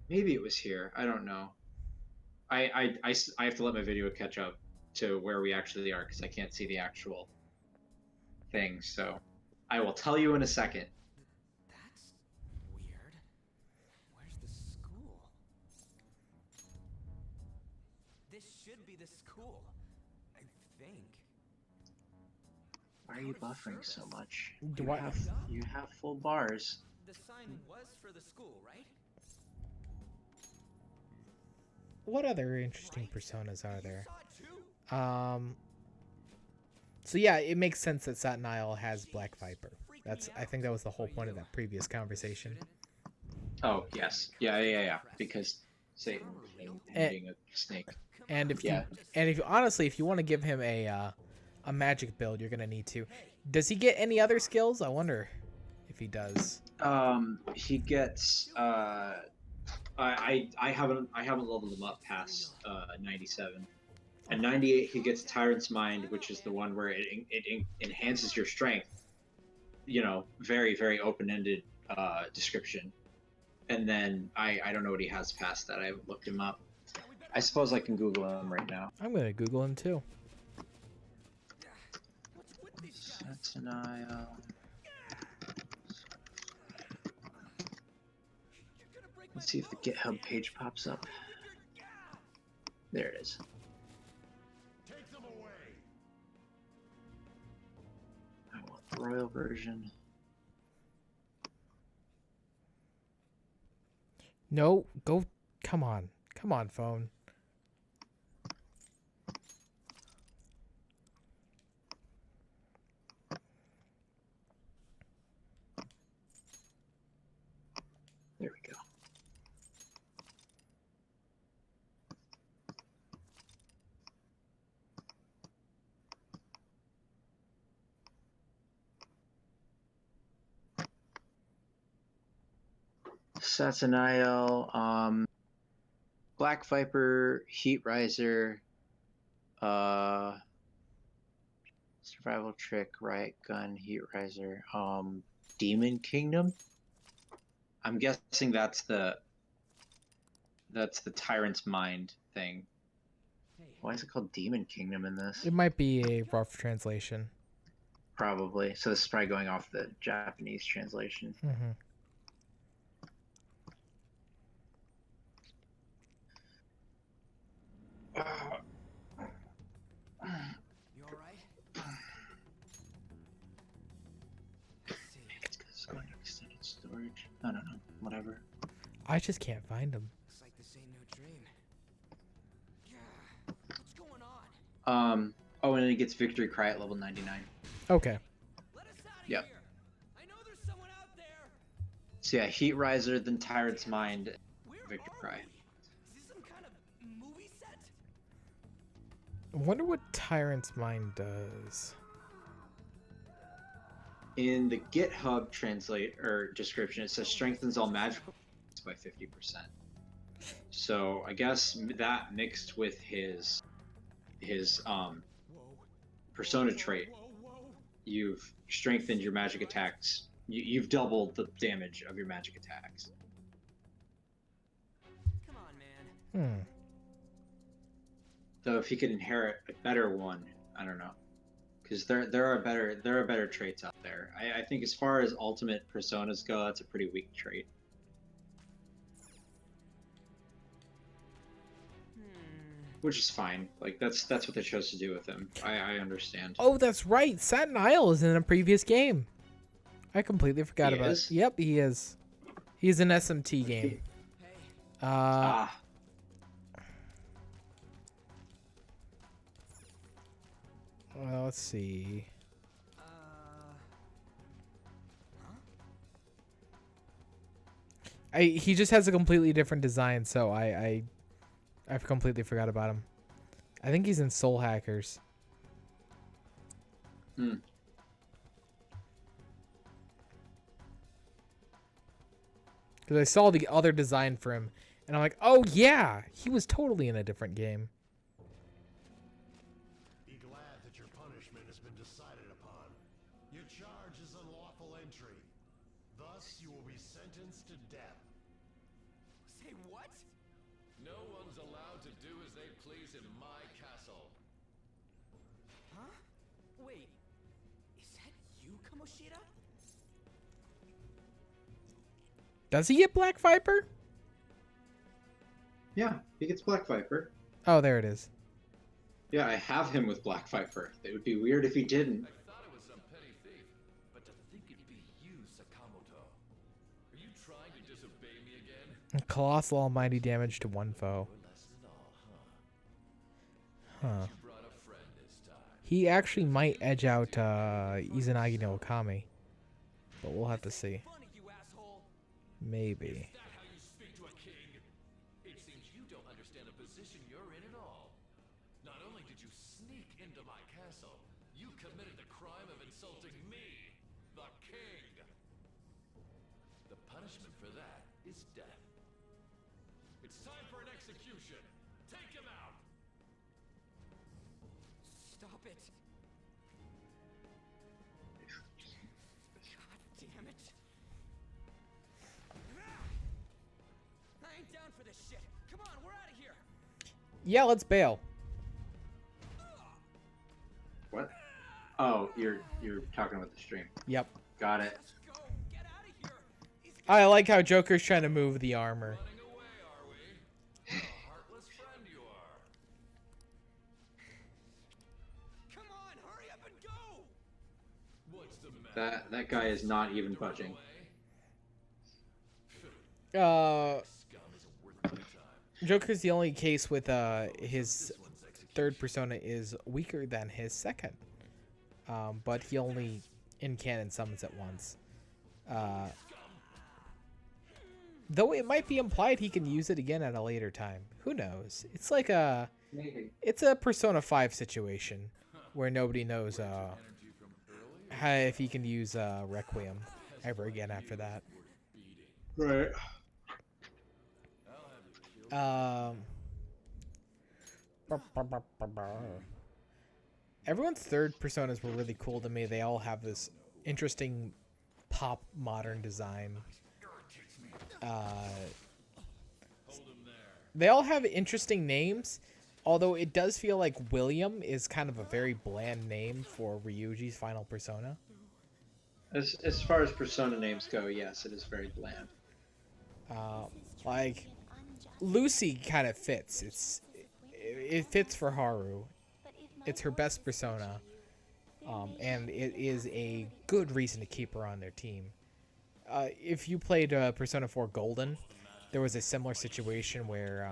Maybe it was here. I don't know. I have to let my video catch up to where we actually are because I can't see the actual thing. So I will tell you in a second. That's weird. Where's the school? This should be the school, I think. Why are you buffering so much? Do You I- have full bars. The sign was for the school, right? what other interesting personas are You there? saw it too? So yeah, it makes sense that Satin Isle has Black Viper. I think that was the whole point of that previous conversation. Oh yes, yeah. Because Satan being a snake. And if Yeah. you honestly, if you want to give him a magic build, you're gonna need to. Does he get any other skills? I wonder if he does. He gets I haven't leveled him up past 97. At 98 he gets Tyrant's Mind, which is the one where it enhances your strength. You know, very very open-ended description. And then I don't know what he has past that. I haven't looked him up. I suppose I can Google him right now. I'm gonna Google him too. Satin Isle. Let's see if the GitHub page pops up. There it is. Take them away. I want Royal version. No, go. Come on, phone. There we go. Satanael, Black Viper, Heat Riser, Survival Trick, Riot Gun, Heat Riser, Demon Kingdom. I'm guessing that's the Tyrant's Mind thing. Why is it called Demon Kingdom in this? It might be a rough translation. Probably. So this is probably going off the Japanese translation. Mm-hmm. You alright? It's because it's going to extended storage. I don't know. Whatever. I just can't find him. Looks like this ain't no dream. Yeah. What's going on? Oh, and it gets Victory Cry at level 99. Okay. Let us out of Yep. here. I know there's someone out there. So yeah, Heat Riser, then Tyrant's Mind, Where Victory are Cry. we? Is this some kind of movie set? I wonder what Tyrant's Mind does. In the GitHub translate or description, it says strengthens all magical by 50%. So I guess that mixed with his persona trait, you've strengthened your magic attacks. You've doubled the damage of your magic attacks. Come on, man. So if he could inherit a better one, I don't know, because there are better traits out there. I think as far as ultimate personas go, that's a pretty weak trait. Which is fine. Like that's what they chose to do with him. I understand. Oh, that's right. Satin Isle is in a previous game. I completely forgot He about is? it. Yep, he is. He's an SMT game. Ah, Well, let's see. He just has a completely different design, so I've completely forgot about him. I think he's in Soul Hackers. Because I saw the other design for him, and I'm like, oh yeah, he was totally in a different game. Be glad that your punishment has been decided upon. Your charge is unlawful entry. Thus, you will be sentenced to death. Say what? No one's allowed to do as they please in my castle. Huh? Wait. Is that you, Kamoshida? Does he get Black Viper? yeah, he gets Black Viper. Oh, there it is. Yeah, I have him with Black Viper. It would be weird if he didn't. I thought it was some petty thief, but to think it'd be you, Sakamoto. Are you trying to disobey me again? Colossal almighty damage to one foe. You're less than all, huh? Huh. You brought a friend this time. He actually might edge out Izanagi no Okami. But we'll have to see. Funny, you asshole. Maybe. Is that how you speak to a king? It seems you don't understand the position you're in at all. Not only did you sneak into my castle, you committed the crime of insulting me, the king. The punishment for that is death. It's time for an execution. Take him out. Stop it. God damn it. I ain't down for this shit. Come on, we're out of here. Yeah, let's bail. What? Oh, you're talking about the stream. Yep. Got it. Let's go. Get out of here. He's I like how Joker's trying to move the armor. Running away, are we? What a heartless friend you are. Come on, hurry up and go. What's the matter? That guy is not even budging. Joker's the only case with his third persona is weaker than his second. But he only in canon summons it once. Though it might be implied he can use it again at a later time. Who knows? It's like it's a Persona 5 situation where nobody knows if he can use Requiem ever again after that. Right. Everyone's third personas were really cool to me. They all have this interesting pop modern design. They all have interesting names, although it does feel like William is kind of a very bland name for Ryuji's final persona. As far as persona names go, yes, it is very bland. Like Lucy kind of fits. It fits for Haru. It's her best persona, and it is a good reason to keep her on their team. If you played Persona 4 Golden, there was a similar situation where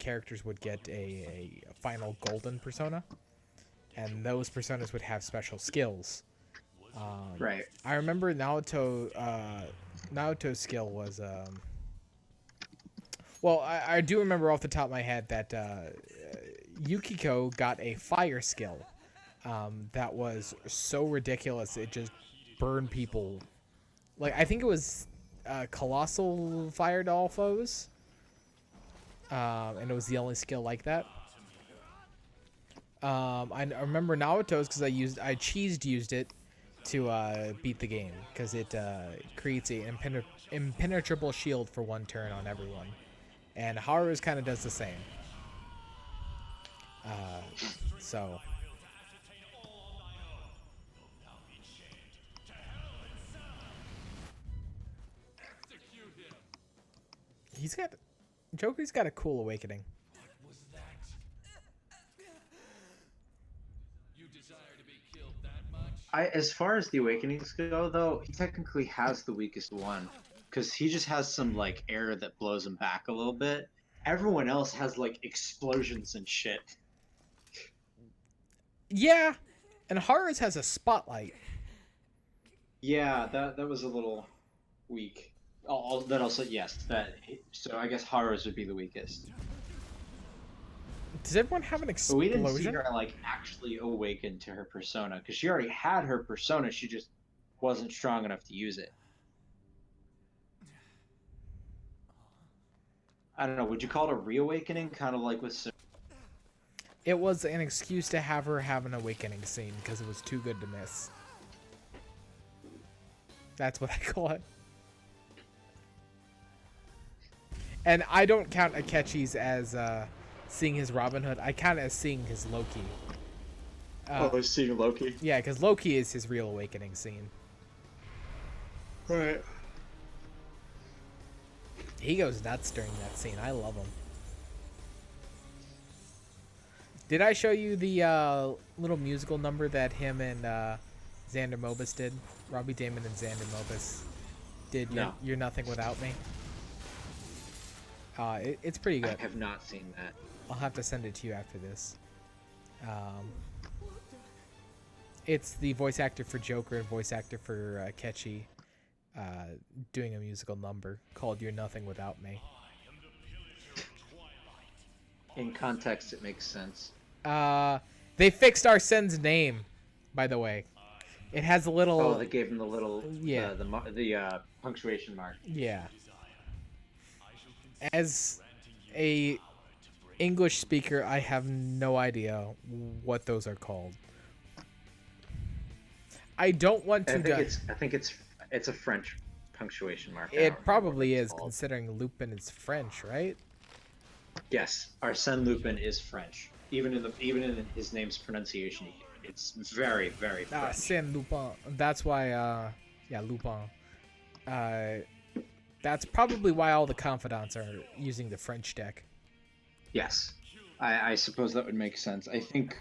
characters would get a final Golden persona, and those personas would have special skills. Right. I remember Naoto's skill was... well, I do remember off the top of my head that Yukiko got a fire skill that was so ridiculous it just burned people. Like, I think it was Colossal Fire Doll foes. And it was the only skill like that. I remember Naoto's because I used it to beat the game. Because it creates an impenetrable shield for one turn on everyone. And Haru's kind of does the same. So... Joker's got a cool awakening. What was that? You desire to be killed that much? As far as the awakenings go, though, he technically has the weakest one, because he just has some like air that blows him back a little bit. Everyone else has like explosions and shit. Yeah, and Haru's has a spotlight. Yeah, that was a little weak. That also, yes, so I guess Haru's would be the weakest. Does everyone have an But explosion? we didn't see her like actually awaken to her persona, because she already had her persona. She just wasn't strong enough to use it. I don't know. Would you call it a reawakening? Kind of like with. It was an excuse to have her have an awakening scene because it was too good to miss. That's what I call it. And I don't count Akechi's as seeing his Robin Hood. I count it as seeing his Loki. Seeing Loki. Yeah, because Loki is his real awakening scene. Right. He goes nuts during that scene. I love him. Did I show you the little musical number that him and Xander Mobus did? Robbie Damon and Xander Mobus did No. You're Nothing Without Me. It's pretty good. I have not seen that. I'll have to send it to you after this. It's the voice actor for Joker and voice actor for Akechi doing a musical number called You're Nothing Without Me. In context, it makes sense. They fixed Arsene's name, by the way. It has a little... Oh, they gave him the little... Yeah. The punctuation mark. Yeah. As a English speaker, I have no idea what those are called. I don't want to... I think it's a French punctuation mark. It probably is, considering Lupin is French, right? Yes, Arsène Lupin is French. Even in his name's pronunciation, it's very, very French. Arsène Lupin. That's why, Lupin. That's probably why all the confidants are using the French deck. Yes, I suppose that would make sense. I think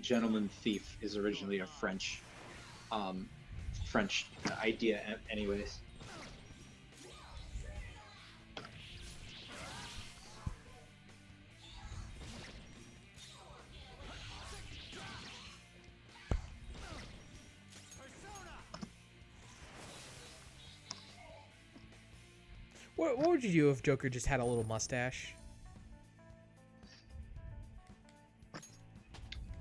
Gentleman Thief is originally a French French idea, anyways. What would you do if Joker just had a little mustache?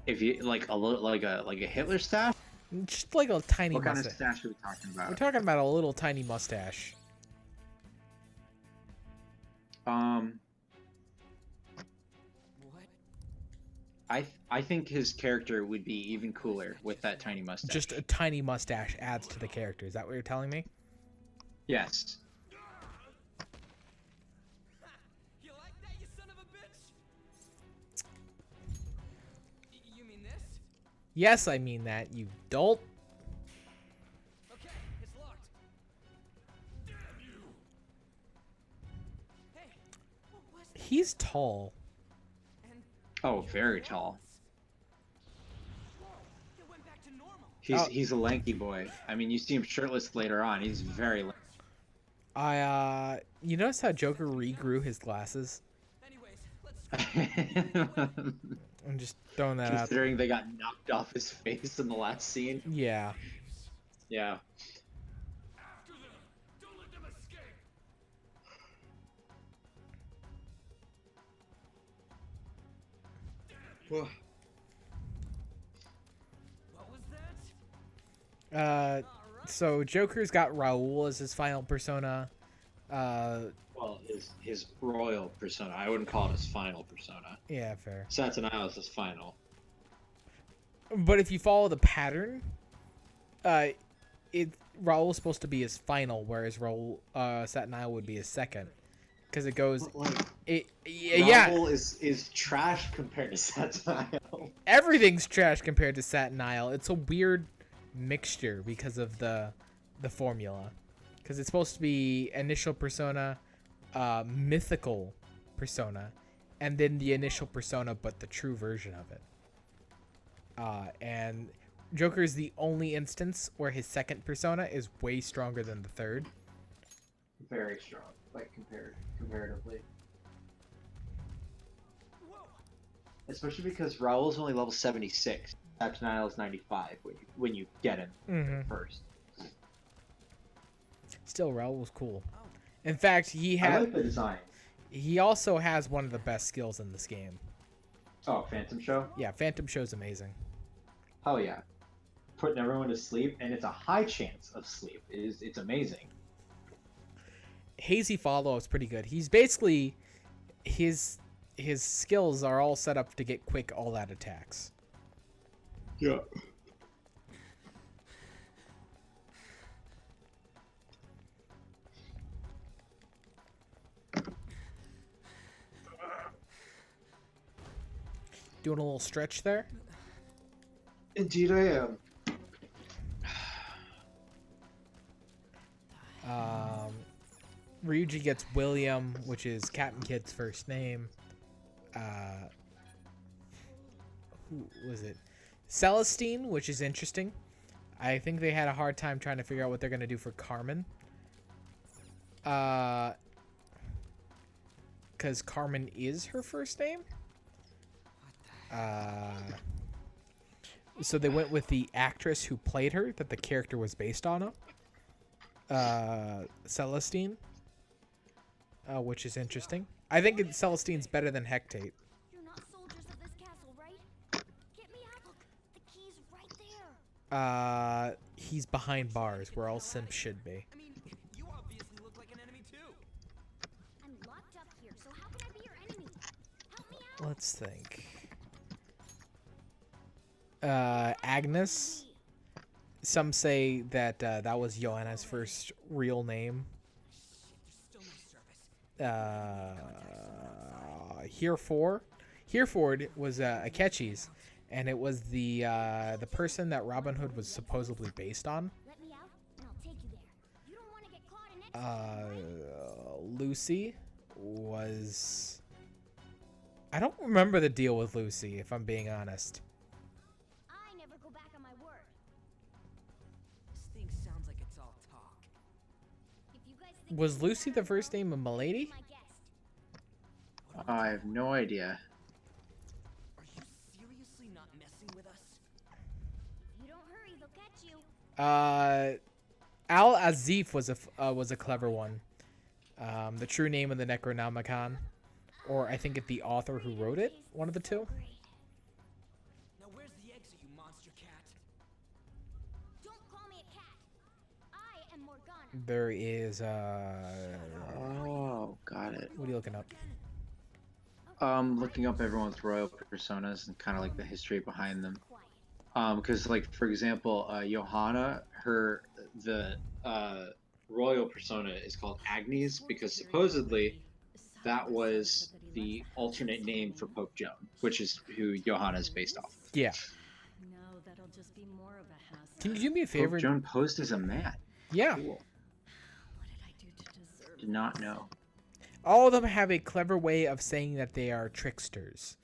If you like a little like a Hitler stash. Just like a tiny What kind of mustache. stash are we talking We're about? talking about a little tiny mustache. I think his character would be even cooler with that tiny mustache. Just a tiny mustache adds to the character. Is that what you're telling me? Yes. You like that, you son of a bitch? You mean this? Yes, I mean that, you dolt. Okay, it's locked. Damn you! Hey, what was that? He's tall. And Oh, very tall. whoa, it went back to normal. He's a lanky boy. I mean, you see him shirtless later on. He's very lanky. You notice how Joker regrew his glasses? Anyways, let's I'm just throwing that out. Considering they got knocked off his face in the last scene. Yeah. Yeah. After them! Don't let them escape! what was that? So Joker's got Raoul as his final persona. Well, his royal persona. I wouldn't call it his final persona. Yeah, fair. Saturnine is his final. But if you follow the pattern, Raoul's supposed to be his final, whereas Satin Isle would be his second, because it goes. Raoul is trash compared to Saturnine. Everything's trash compared to Satin Isle. It's a weird mixture because of the formula, because it's supposed to be initial persona, mythical persona, and then the initial persona, but the true version of it. And Joker is the only instance where his second persona is way stronger than the third. Very strong, like comparatively. Whoa! Especially because Raoul's only level 76. Saturnine is 95 when you get him first. Still, Raoul was cool. In fact, I like the design. he also has one of the best skills in this game. Oh, Phantom Show? Yeah, Phantom Show's amazing. Oh yeah. Putting everyone to sleep, and it's a high chance of sleep. It's amazing. Hazy follow-up's pretty good. He's basically his skills are all set up to get quick all-out attacks. Yeah. Doing a little stretch there. Indeed, I am. Ryuji gets William, which is Captain Kid's first name. Who was it? Celestine, which is interesting. I think they had a hard time trying to figure out what they're going to do for Carmen. Because Carmen is her first name. So they went with the actress who played her, that the character was based on, Celestine, which is interesting. I think Celestine's better than Hectate. You're not soldiers of this castle, right? Get me out. Look, the key's right there. He's behind bars, where all simps should be. I mean, you obviously look like an enemy too. I'm locked up here, so how can I be your enemy? Help me out. Let's think. Agnes. Some say that that was Joanna's first real name. Shit, there's still no service. Hereford was Akechi's, and it was the person that Robin Hood was supposedly based on. Let me out, and I'll take you there. You don't want to get caught in exile, right? Lucy was... I don't remember the deal with Lucy, if I'm being honest. I never go back on my word. This thing Was Lucy the first name of Milady? My guest. I have no idea. Are you seriously not messing with us? If you don't hurry, they'll catch you. Al Azif was a clever one. The true name of the Necronomicon, or I think it's the author who wrote it. One of the two. Now where's the exit, you monster cat? Don't call me a cat. I am Morgana. There is Oh, got it. what are you looking up? Looking up everyone's royal personas and kind of like the history behind them. Because like for example, Johanna, the royal persona is called Agnes because supposedly that was the alternate name for Pope Joan, which is who Johanna is based off of. Yeah. No, that'll just be more of a hassle. Can you do me a favor? Pope Joan posed as a man. Yeah. Cool. What did I do to deserve Did not know. All of them have a clever way of saying that they are tricksters.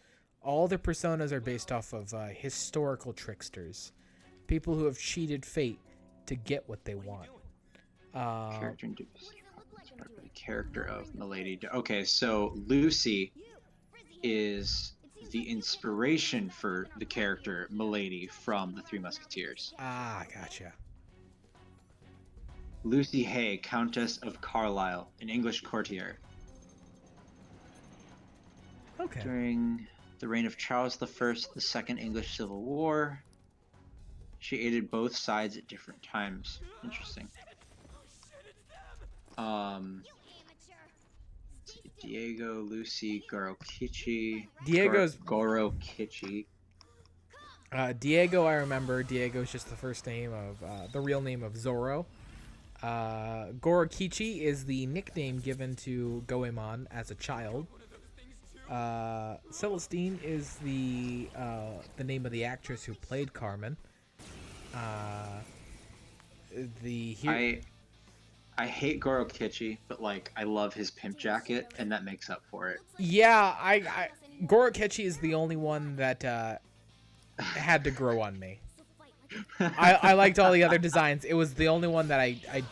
All their personas are based off of historical tricksters, people who have cheated fate to get what they want. Character and the character of Milady. Okay, so Lucy is the inspiration for the character Milady from the Three Musketeers. Ah, gotcha. Lucy Hay, Countess of Carlisle, an English courtier. Okay. During the reign of Charles I, the Second English Civil War, she aided both sides at different times. Interesting. You amateur. Diego, Lucy, Goro Kichi. Diego's- Kichi. Diego, I remember. Diego's just the first name of the real name of Zoro. Gorokichi is the nickname given to Goemon as a child. Celestine is the name of the actress who played Carmen. I hate Goro Kichi, but like I love his pimp jacket, and that makes up for it. Yeah, Gorokichi is the only one that had to grow on me. I liked all the other designs. It was the only one that I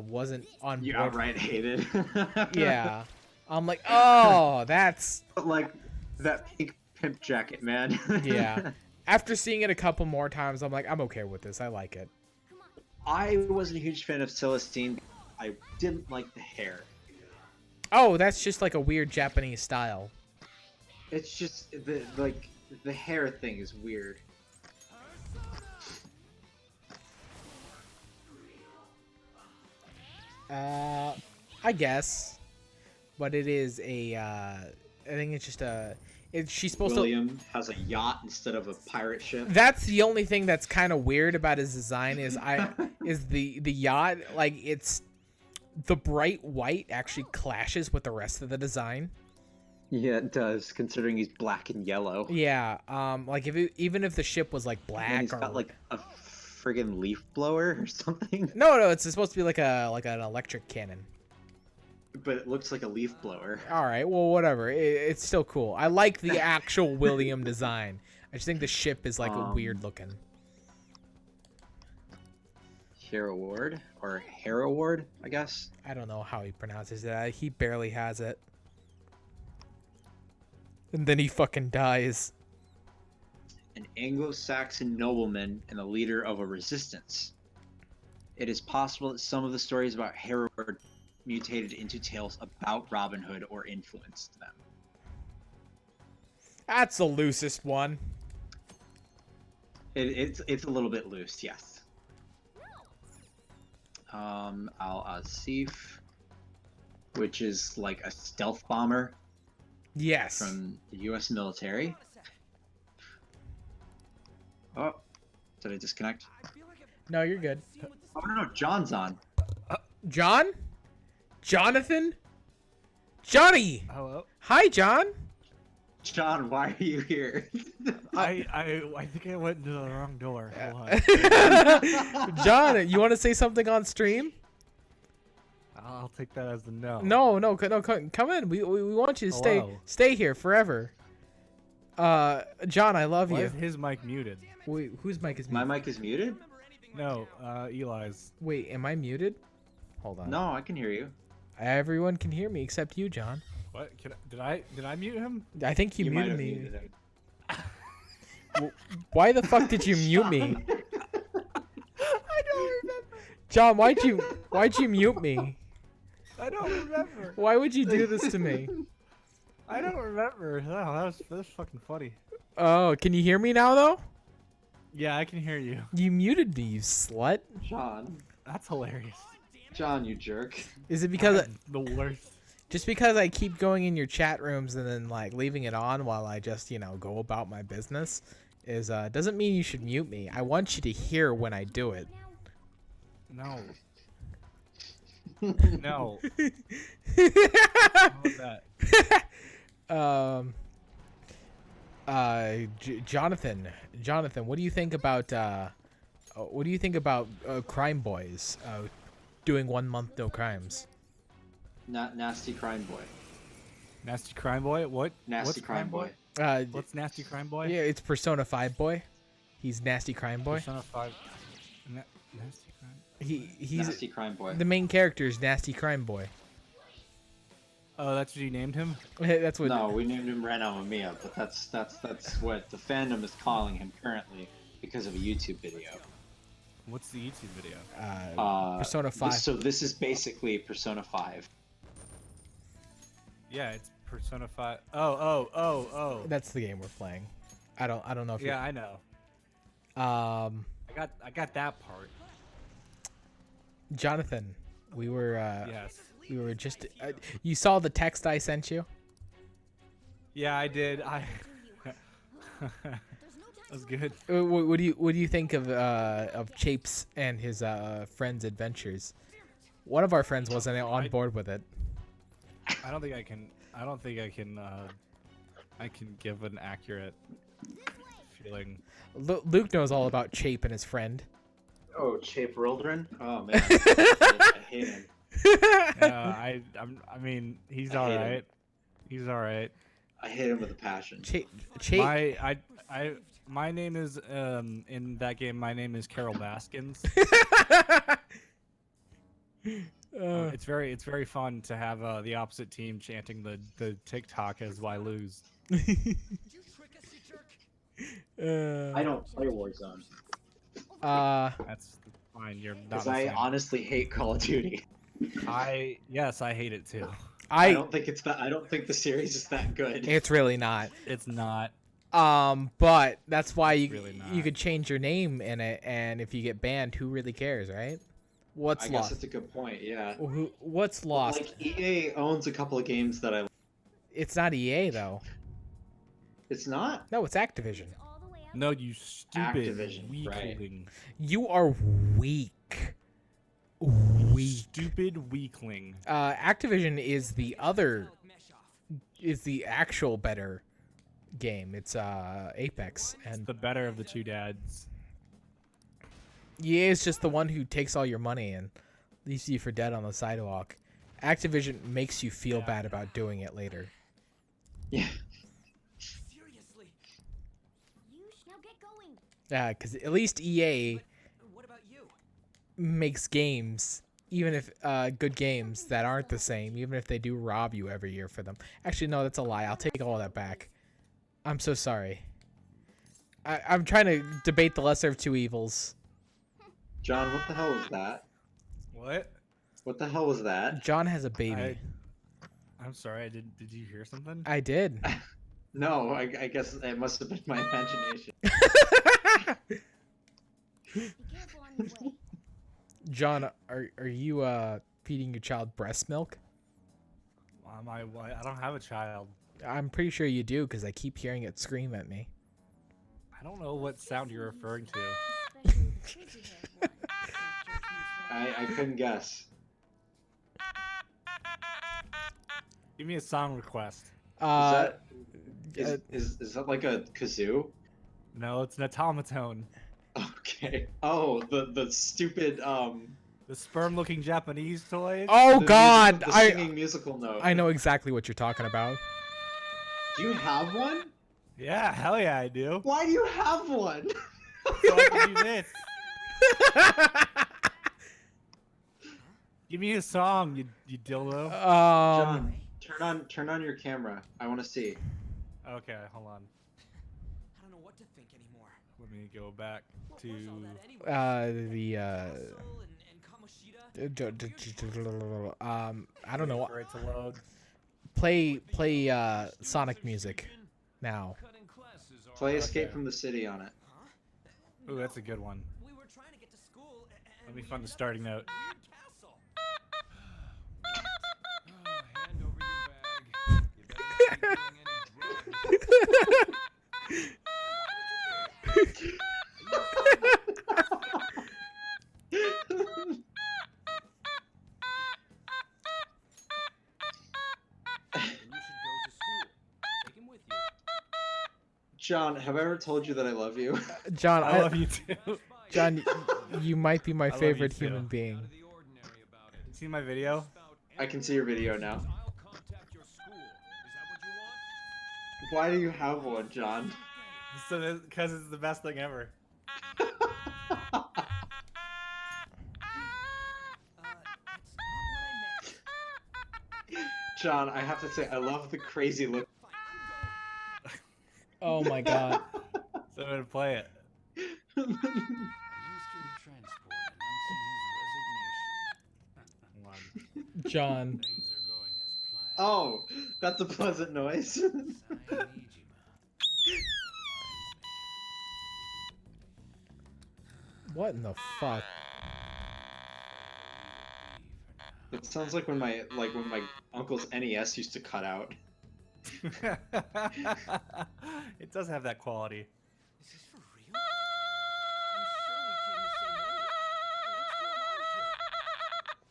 wasn't on board. You outright hated. Yeah. I'm like, oh, that's... But like that pink pimp jacket, man. Yeah. After seeing it a couple more times, I'm like, I'm okay with this. I like it. I wasn't a huge fan of Celestine. I didn't like the hair. Oh, that's just like a weird Japanese style. It's just the hair thing is weird. I guess. But it is a, I think it's just she's supposed William has a yacht instead of a pirate ship. That's the only thing that's kind of weird about his design is the yacht. Like, it's the bright white actually clashes with the rest of the design. Yeah, it does, considering he's black and yellow. Yeah, like even if the ship was like black, And he's or got like a friggin' leaf blower or something. no, it's supposed to be like an electric cannon. But it looks like a leaf blower. All right, well, whatever. It's still cool. I like the actual William design. I just think the ship is like weird looking. Hero Ward or Hero Ward, I guess. I don't know how he pronounces that. He barely has it. And then he fucking dies. An Anglo-Saxon nobleman and the leader of a resistance. It is possible that some of the stories about Hero Ward mutated into tales about Robin Hood or influenced them. That's the loosest one. It's a little bit loose, yes. Al-Asif, which is like a stealth bomber. Yes. From the U.S. military. Oh, did I disconnect? No, you're good. Oh no, John's on. John? Jonathan? Johnny! Hello? Hi, John! John, why are you here? I think I went into the wrong door. Hold on. John, you want to say something on stream? I'll take that as the no. No, come in. We want you to Hello. stay here forever. John, I love Why you. is his mic muted? Wait, whose mic is My muted? mic is muted? No, Eli's. Wait, am I muted? Hold on. No, I can hear you. Everyone can hear me except you, John. What? Did I mute him? I think you might muted have me. muted him. Why the fuck did you mute me? I don't remember. John, why'd you mute me? I don't remember. Why would you do this to me? I don't remember. Oh, that was fucking funny. Oh, can you hear me now though? Yeah, I can hear you. You muted me, you slut. John. That's hilarious. John, you jerk. Is it because I'm the worst? just because I keep going in your chat rooms and then like leaving it on while I just, go about my business is doesn't mean you should mute me. I want you to hear when I do it. No. No. How was that? Jonathan, what do you think about Crime Boys doing 1 month no crimes? Nasty crime boy. Nasty Crime Boy? What? Nasty What's crime boy. What's Nasty Crime Boy? Yeah, it's Persona 5 boy. He's Nasty Crime Boy. Persona 5. Nasty Crime. He's Nasty crime boy. the main character is Nasty Crime Boy. Oh, that's what you named him? That's what. No, we named him Ren Amamiya, but that's what the fandom is calling him currently because of a YouTube video. What's the YouTube video? Persona 5. So this is basically Persona 5. Yeah, it's Persona 5. Oh. That's the game we're playing. I don't know if. Yeah, I know. I got that part. Jonathan, we were. Yes. We were just. You saw the text I sent you. Yeah, I did. That was good. What do you think of Chapes and his friends' adventures? One of our friends wasn't on board with it. I don't think I can. I can give an accurate feeling. Luke knows all about Chape and his friend. Oh, Chape Rildren? Oh man, I hate him. I mean, he's all right. He's all right. I hate him with a passion. Chape. My name is in that game. My name is Carol Baskins. It's very fun to have the opposite team chanting the TikTok as I lose. I don't play Warzone. That's fine. You're not. Because I honestly hate Call of Duty. I hate it too. I don't think it's that. I don't think the series is that good. It's really not. It's not. But that's why you really not. you could change your name in it, and if you get banned, who really cares, right? What's I lost? guess that's a good point. Yeah. What's lost? Like EA owns a couple of games that I. It's not EA though. It's not. No, it's Activision. No, you stupid Activision, weakling. You are weak. Weak. Stupid weakling. Activision is the actual better game. It's Apex, It's and the better of the two dads. EA is just the one who takes all your money and leaves you for dead on the sidewalk. Activision makes you feel bad about doing it later. Yeah. Seriously. Now get going. Because at least EA What about you? makes games, even if good games that aren't the same, even if they do rob you every year for them. Actually, no, that's a lie. I'll take all that back. I'm so sorry. I'm trying to debate the lesser of two evils. John, what the hell was that? What? What the hell was that? John has a baby. I'm sorry. Did you hear something? I did. No, I guess it must have been my imagination. Be careful on your way. John, are you feeding your child breast milk? I don't have a child. I'm pretty sure you do because I keep hearing it scream at me. I don't know what sound you're referring to. Especially the kids you have one. I couldn't guess. Give me a song request. Is that like a kazoo? No, it's an automaton. Okay. Oh, the stupid The sperm-looking Japanese toy. Oh God! the singing musical note. I know exactly what you're talking about. Do you have one? Yeah, hell yeah, I do. Why do you have one? So I can do this. Give me a song, you dildo. John, turn on your camera. I want to see. Okay, hold on. I don't know what to think anymore. Let me go back to. What's all that anyway? Uh, Castle and Kamoshida? I don't know. For it to load. Play Sonic music now. Play Escape from the City on it. Huh? Ooh, that's a good one. We were trying to get to school and Let me we find the ended up starting in this note. weird castle. Hand over your bag. You better not be doing any drugs. And you should go to school. Take him with you. John, have I ever told you that I love you? John, I love you too. John, you might be my love you favorite too. human being. Out of the ordinary about it. You seen my video? I can see your video now. I'll contact your school. Is that what you want? Why do you have one, John? So because it's the best thing ever. That's not what I meant. John, I have to say, I love the crazy look. Fine, I'm going. Oh my god. So I'm gonna play it. Minister of Transport announcing his resignation. Hold on. John. Things are going as planned. Oh, that's a pleasant noise. Saimijima. What in the fuck? It sounds like when my uncle's NES used to cut out. It does have that quality. Is this for real? I'm sure we came the same way. What's going on here?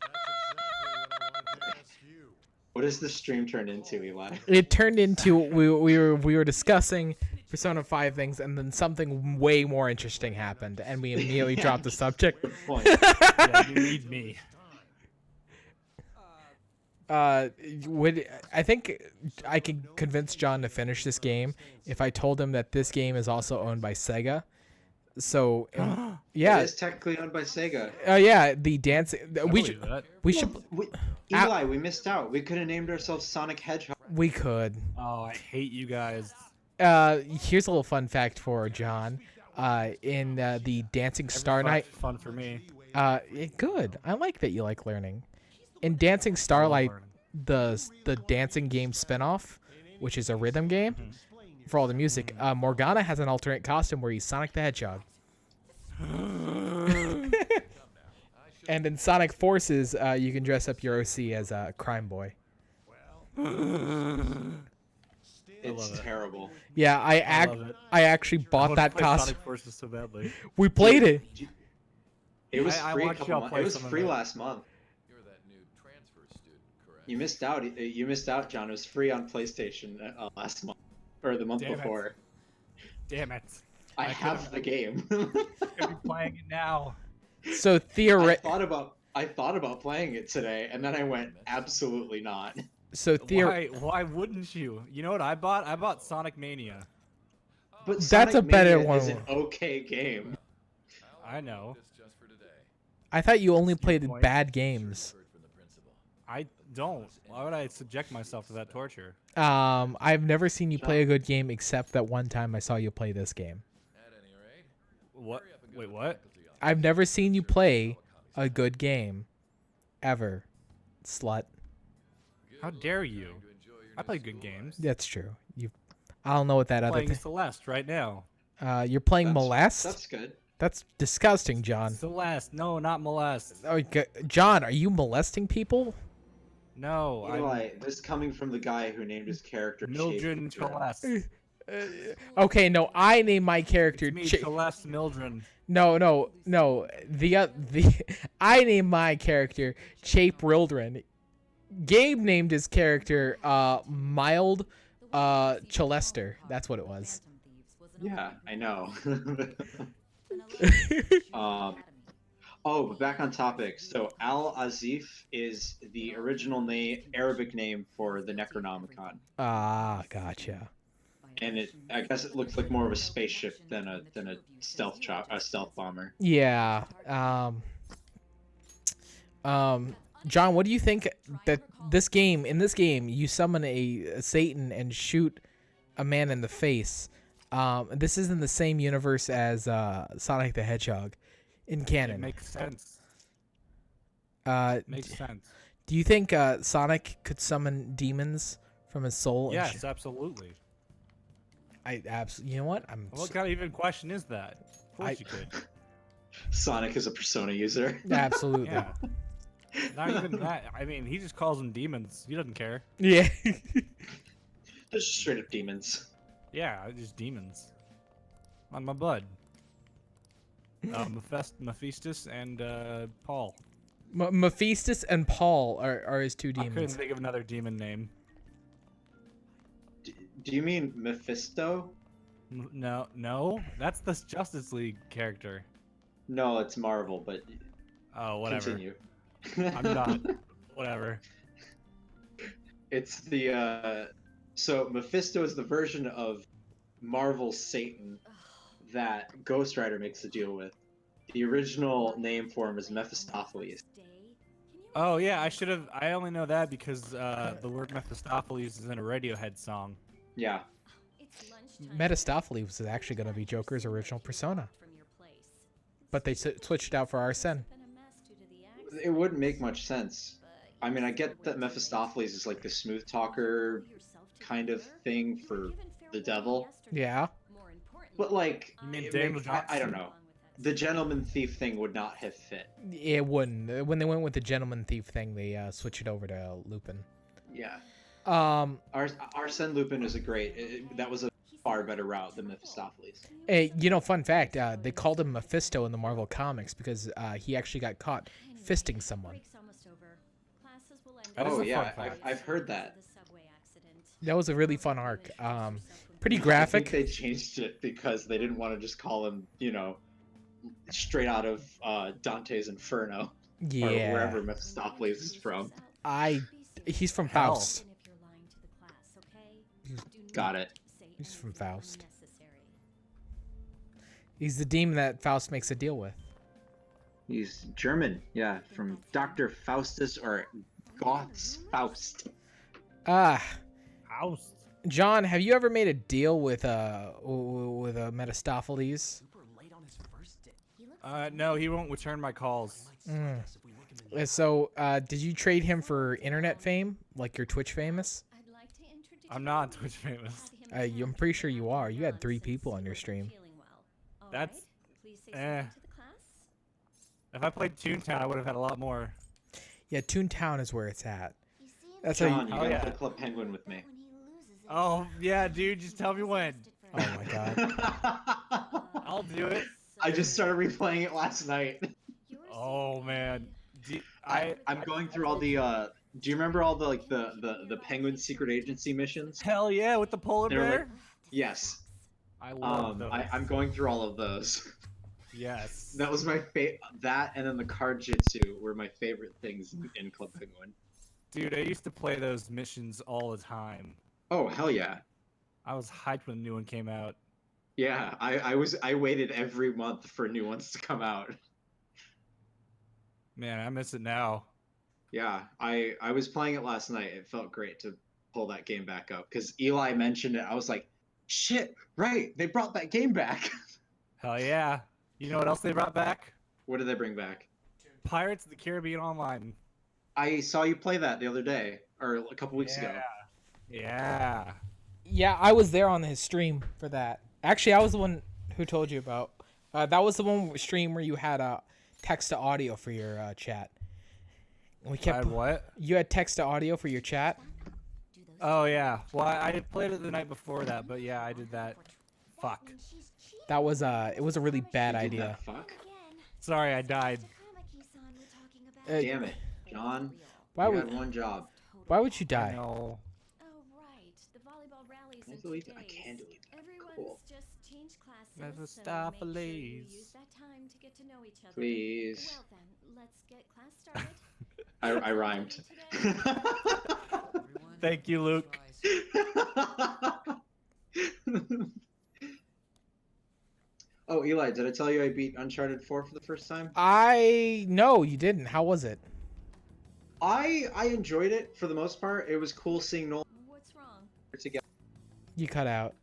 That's exactly what I wanted to ask you. What does the stream turn into, Eli? It turned into we were discussing Persona 5 things, and then something way more interesting happened, and we immediately dropped the subject. Good point. Yeah, you need me. I think I could convince John to finish this game if I told him that this game is also owned by Sega. So yeah, It is technically owned by Sega. yeah, the dancing. I We believe should that. we should Eli, we missed out. We could have named ourselves Sonic Hedgehog. we could. Oh, I hate you guys. Here's a little fun fact for John. In the Dancing Star Every Night. fun for me. Good. I like that you like learning. In Dancing Starlight, learning. the dancing game spinoff, which is a rhythm game for all the music, Morgana has an alternate costume where he's Sonic the Hedgehog. And in Sonic Forces, you can dress up your OC as a crime boy. It's love it. terrible. Yeah, love it. I actually I bought wanna that play costume. Sonic Forces so badly. We played it. It was I free a watched couple y'all months. play It was some of free it. last month. You're that new transfer student, correct? You missed out. You missed out, John. It was free on PlayStation last month or the month Damn it. before. Damn it. I I have the game. I'm gonna be playing it now. So I theoretically, thought about playing it today, and then I went, absolutely not. Why wouldn't you? You know what I bought? I bought Sonic Mania. But That's Sonic a better Mania one. is an okay game. I know. This just for today. I thought you only played point. bad games. Heard from the principal. I don't. Why would I subject myself to that torture? I've never seen you play a good game except that one time I saw you play this game. At any rate, What? Wait, what? I've never seen you play a good game, ever, slut. How dare you? I play good games. That's true. I don't know what that other Playing thing. Celeste right now. You're playing That's- Molest. That's good. That's disgusting, John. Celeste, no, not molest. Oh, John, are you molesting people? No, Eli, this coming from the guy who named his character I'm Mildred Chase. Celeste. Okay, no, I named my character. It's me, Celeste Mildred. No. The I named my character Chape Rildren. Gabe named his character Mild Chelester. That's what it was. Yeah, I know. But back on topic. So Al-Azif is the original Arabic name for the Necronomicon, Ah, gotcha. and I guess it looks like more of a spaceship than a stealth bomber. Yeah. John, what do you think that in this game, you summon a Satan and shoot a man in the face? This is in the same universe as Sonic the Hedgehog in canon. It makes sense. Makes sense. Do you think Sonic could summon demons from his soul? Yes, absolutely. I absolutely. You know what? What kind of even question is that? Of course you could. Sonic is a Persona user. Absolutely. Yeah. Not even that. I mean, he just calls them demons. He doesn't care. Yeah. Just straight up demons. Yeah, just demons. On my blood. Mephistus and Paul. Mephistus and Paul are his two I couldn't demons. think of another demon name. Do you mean Mephisto? No, that's the Justice League character. No, it's Marvel, but Oh, whatever. continue. I'm not. Whatever. It's the so Mephisto is the version of Marvel's Satan that Ghost Rider makes a deal with. The original name for him is Mephistopheles. Oh yeah, I only know that because the word Mephistopheles is in a Radiohead song. Yeah. Mephistopheles was actually going to be Joker's original persona, but they switched it out for Arsene. It wouldn't make much sense. I mean, I get that Mephistopheles is like the smooth talker kind of thing for the devil. Yeah. But like, You mean it Daniel makes- I don't know. The gentleman thief thing would not have fit. It wouldn't. When they went with the gentleman thief thing, they switched it over to Lupin. Yeah. Um, Arsene Lupin is a great. That was a far better route than Mephistopheles. Hey, fun fact, they called him Mephisto in the Marvel comics because he actually got caught fisting someone. That is Oh a yeah, fun fact. I've heard that. That was a really fun arc. Pretty I think graphic. they changed it because they didn't want to just call him, straight out of Dante's Inferno or Yeah. wherever Mephistopheles is from. He's from Hell. Faust. Got it. He's from Faust. He's the demon that Faust makes a deal with. He's German, yeah, from Dr. Faustus or Goth's Faust. House. John, have you ever made a deal with Mephistopheles? No, he won't return my calls. So, did you trade him for internet fame, like your Twitch famous? I'm not Twitch famous. I'm pretty sure you are. You had 3 people on your stream. That's If I played Toontown, I would have had a lot more. Yeah, Toontown is where it's at. That's John, how you you. gotta yeah. play Club Penguin with me. Oh yeah, dude, just tell me when. Oh my god. I'll do it. I just started replaying it last night. Oh man, I'm going through all the. Do you remember all the the Penguin Secret Agency missions? hell yeah, with the polar They're bear. like- Yes. I love those. I'm going through all of those. Yes. That was my that and then the card jitsu were my favorite things in Club Penguin. Dude, I used to play those missions all the time. Oh hell yeah. I was hyped when the new one came out. Yeah, I waited every month for new ones to come out. Man, I miss it now. Yeah, I was playing it last night. It felt great to pull that game back up because Eli mentioned it. I was like, shit, right? They brought that game back. Hell yeah. You know what else they brought back? What did they bring back? Pirates of the Caribbean Online. I saw you play that the other day or a couple weeks ago. Yeah. Yeah, I was there on his stream for that. Actually, I was the one who told you about. That was the one stream where you had text to audio for your chat. And we kept. What? You had text to audio for your chat. Oh yeah. Well, I played it the night before that, but yeah, I did that. Fuck. That was it was a really bad You did idea. that, fuck. Sorry, I died. Damn it, John. Why you would had one job. Why would you die? No. Can I delete that? I can delete that. Cool. Mephistopheles. Please. Well then, let's get class started. I rhymed. Thank you, Luke. Oh, Eli, did I tell you I beat Uncharted 4 for the first time? No, you didn't. How was it? I enjoyed it for the most part. It was cool seeing Nolan What's wrong? together. You cut out.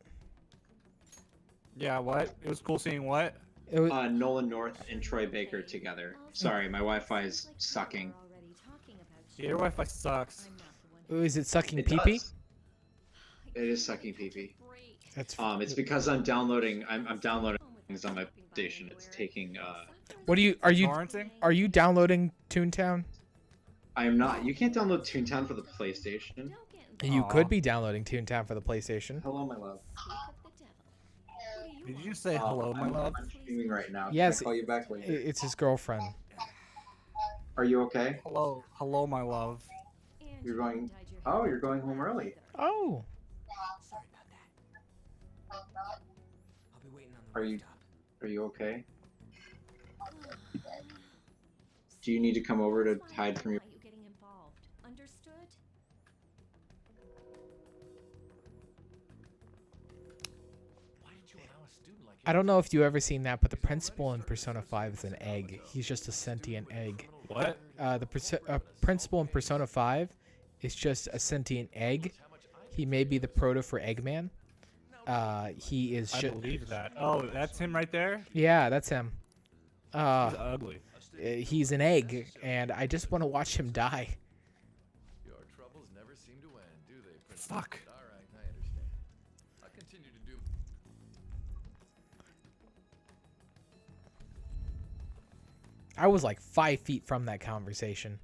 Yeah, what? It was cool seeing what? It was, Nolan North and Troy Baker together. Sorry, my Wi-Fi is sucking. Yeah, your Wi-Fi sucks. is it sucking It pee-pee? does. It is sucking pee-pee. That's It's because I'm downloading things on my station. It's taking What are you Torrenting? downloading Toontown? I am not. You can't download Toontown for the PlayStation. You Aw. could be downloading Toontown for the PlayStation. Hello, my love. Did you say hello, my love? I'm streaming right now. Yes. Can I call you back later? It's his girlfriend. Are you okay? Hello, my love. You're going. Oh, you're going home early. Oh. Sorry about that. I'll be waiting on the Are you? rooftop. Are you okay? Do you need to come over to hide from your? You getting involved. Understood? Why did you allow a student like I don't know if you ever seen that, but the principal in Persona 5 is an egg. He's just a sentient egg. What? The principal in Persona 5 is just a sentient egg. He may be the proto for Eggman. He is. I believe that. Oh, that's him right there? Yeah, that's him. He's ugly. He's an egg, and I just want to watch him die. Your troubles never seem to end, do they, Princess? Fuck. All right, I understand. I'll continue to do. I was like 5 feet from that conversation.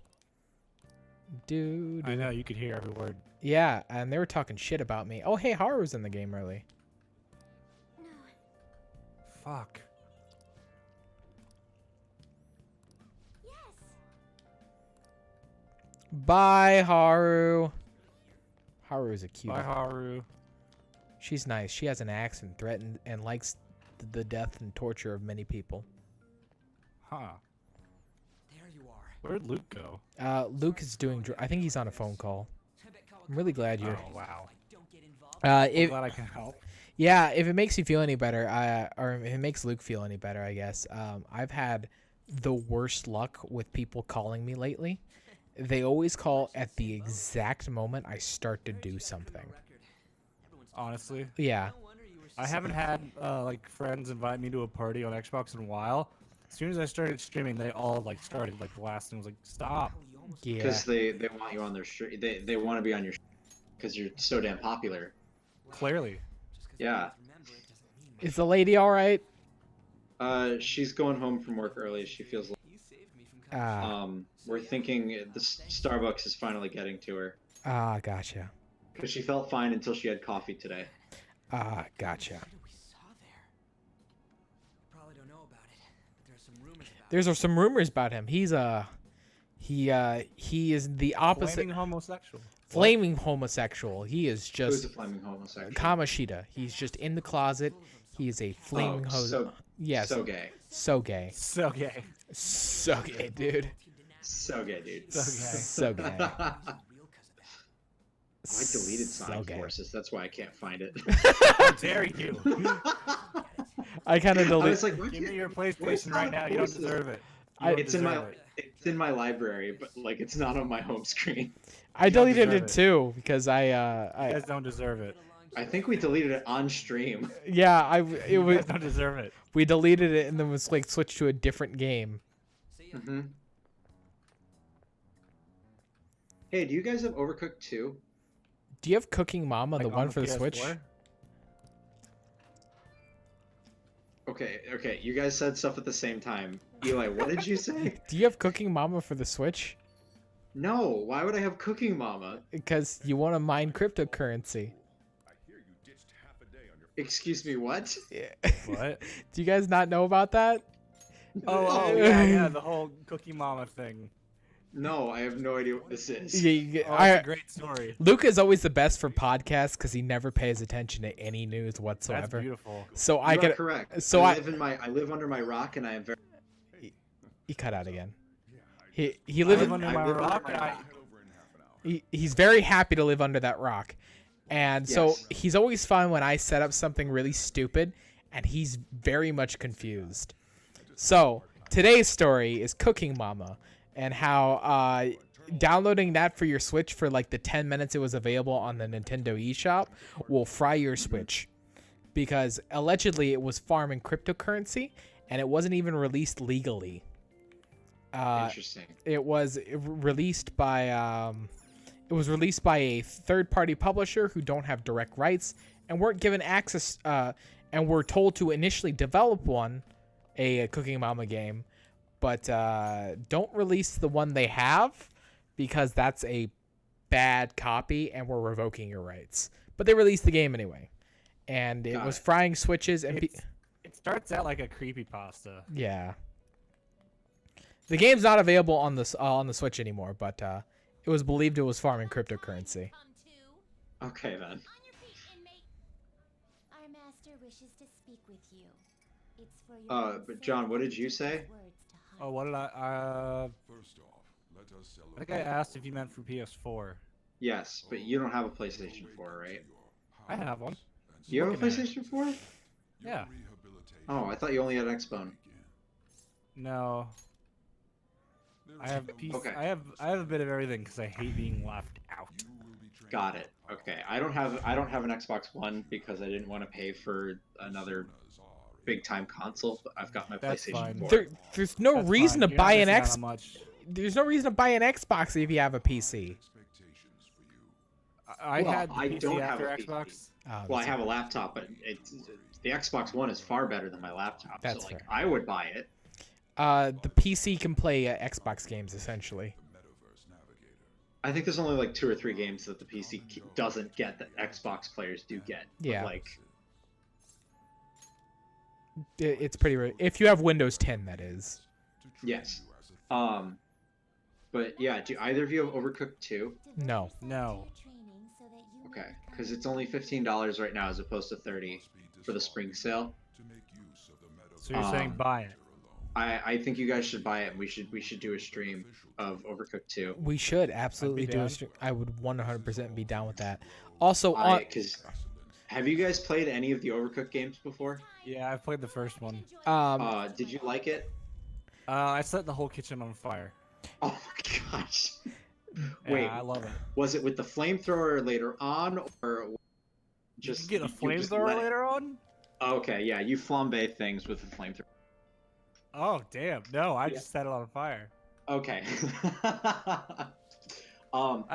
Dude. I know, you could hear every word. Yeah, and they were talking shit about me. Oh, hey, Haru's in the game early. Fuck. Bye, Haru. Haru is a cute. Bye, Haru. She's nice. She has an axe and threatens and likes the death and torture of many people. Huh. There you are. Where'd Luke go? Luke is doing. I think he's on a phone call. I'm really glad you're. Oh, wow. Don't get involved. I'm If glad I can help. yeah, if it makes you feel any better, or if it makes Luke feel any better, I guess. I've had the worst luck with people calling me lately. They always call at the exact moment I start to do something. Honestly. Yeah. I haven't had like friends invite me to a party on Xbox in a while. As soon as I started streaming, they all like started like blasting. I was like, stop. Yeah. Because they want you on their stream. They want to be on your because you're so damn popular. Clearly. Yeah. Is the lady all right? She's going home from work early. She feels. We're thinking the Starbucks is finally getting to her. Gotcha. Because she felt fine until she had coffee today. Gotcha. We saw there. You probably don't know about it, but there are some rumors about There's some rumors about him. He is the opposite. Flaming homosexual. Flaming homosexual. He is Who's just a flaming homosexual? Kamoshida. He's just in the closet. He is a flaming yes. So gay. So gay. So gay. So gay, dude. So gay, dude. So gay. I deleted So Sonic gay. Forces. That's why I can't find it. How dare you? I kind of I deleted. was like, why Give me can't- your where's PlayStation right Sonic now. You don't Forces? deserve it. It's in my library, but like it's not on my home screen. I don't deleted deserve it it. too because You I guys don't deserve it. I think we deleted it on stream. yeah it You was guys don't deserve it. we deleted it and then was like switched to a different game. Mm-hmm. Hey, do you guys have Overcooked 2? Do you have Cooking Mama, Like the on one for the Switch? PS4? Okay. You guys said stuff at the same time. Eli, what did you say? Do you have Cooking Mama for the Switch? No, why would I have Cooking Mama? Because you want to mine cryptocurrency. I hear you ditched half a day on your. Excuse me, what? Yeah. What? Do you guys not know about that? Oh, yeah, the whole Cookie Mama thing. No, I have no idea what this is. Yeah, you get- Oh, that's a great story. Luke is always the best for podcasts because he never pays attention to any news That's whatsoever. beautiful. So You I are get correct. so I live under my rock, and I am very. he cut out again. Yeah, He I lives live in, under I my live under rock. my and I, rock. head over in half an hour. he's very happy to live under that rock, and so Yes. he's always fine when I set up something really stupid, and he's very much confused. So today's story is Cooking Mama, and how downloading that for your Switch for like the 10 minutes it was available on the Nintendo eShop will fry your Switch, because allegedly it was farming cryptocurrency and it wasn't even released legally. Interesting. It was released by a third-party publisher who don't have direct rights and weren't given access, and were told to initially develop a Cooking Mama game, but don't release the one they have because that's a bad copy and we're revoking your rights. But they released the game anyway, and it was frying Switches and. It starts out like a creepypasta. Yeah. The game's not available on the Switch anymore, but it was believed it was farming cryptocurrency. Okay then. On your feet, inmate. Our master wishes to speak with you. It's for your But John, what did you say? Oh, what did I? First off, let us I think I asked if you meant for PS4. Yes, but you don't have a PlayStation 4, right? I have one. You have a Looking at it. PlayStation 4? Yeah. Oh, I thought you only had Xbone. No. I have PC. Okay. I have a bit of everything because I hate being left out. Got it. Okay. I don't have an Xbox One because I didn't want to pay for another big time console, but I've got my That's PlayStation fine. 4. There's no That's reason fine. to You're not buy an missing out X. on much. There's no reason to buy an Xbox if you have a PC. I Well, had the I PC don't have after a PC. Xbox. Well, I have a laptop, but the Xbox One is far better than my laptop. That's so like fair. I would buy it. The PC can play Xbox games essentially. I think there's only like 2 or 3 games that the PC doesn't get that Xbox players do get. Yeah. But, like It's pretty rare. If you have Windows 10, that is. yes. But yeah, do either of you have Overcooked 2? No. No. Okay, because it's only $15 right now as opposed to $30 for the spring sale. So you're saying buy it? I think you guys should buy it, and we should do a stream of Overcooked 2. We should absolutely do a down. stream. I would 100% be down with that. Also, Because have you guys played any of the Overcooked games before? Yeah, I've played the first one. Did you like it? I set the whole kitchen on fire. Oh my gosh! Yeah, Wait, I love it. was it with the flamethrower later on, or You just can get a you just flamethrower let it- later on? Okay, yeah, you flambe things with the flamethrower. Oh damn! No, I just set it on fire. Okay. I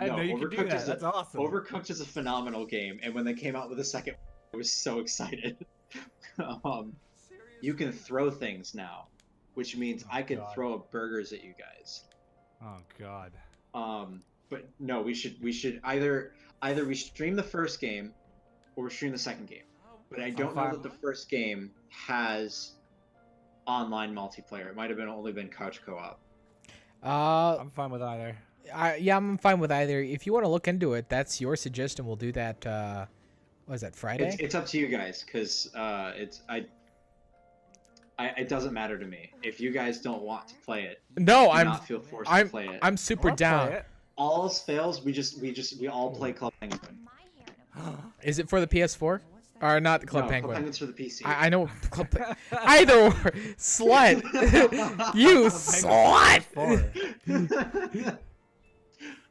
didn't know you could do Overcooked that. That's awesome. Overcooked is a phenomenal game, and when they came out with the second, I was so excited. You can throw things now, which means I can God. throw burgers at you guys. Oh god. But no, we should either we stream the first game, or we stream the second game. But I don't know fine. that the first game has online multiplayer. It might have only been couch co-op. I'm fine with either. I'm fine with either. If you want to look into it, that's your suggestion. We'll do that. What is that, Friday? It's up to you guys, because it doesn't matter to me. If you guys don't want to play it, No, do not feel forced to play it. I'm super I'll play down. it. All else fails, we all play Club Penguin. Is it for the PS4? Or not Club No, Penguin? Club Penguin's for the PC. I know Club Either or. Slut. You slut.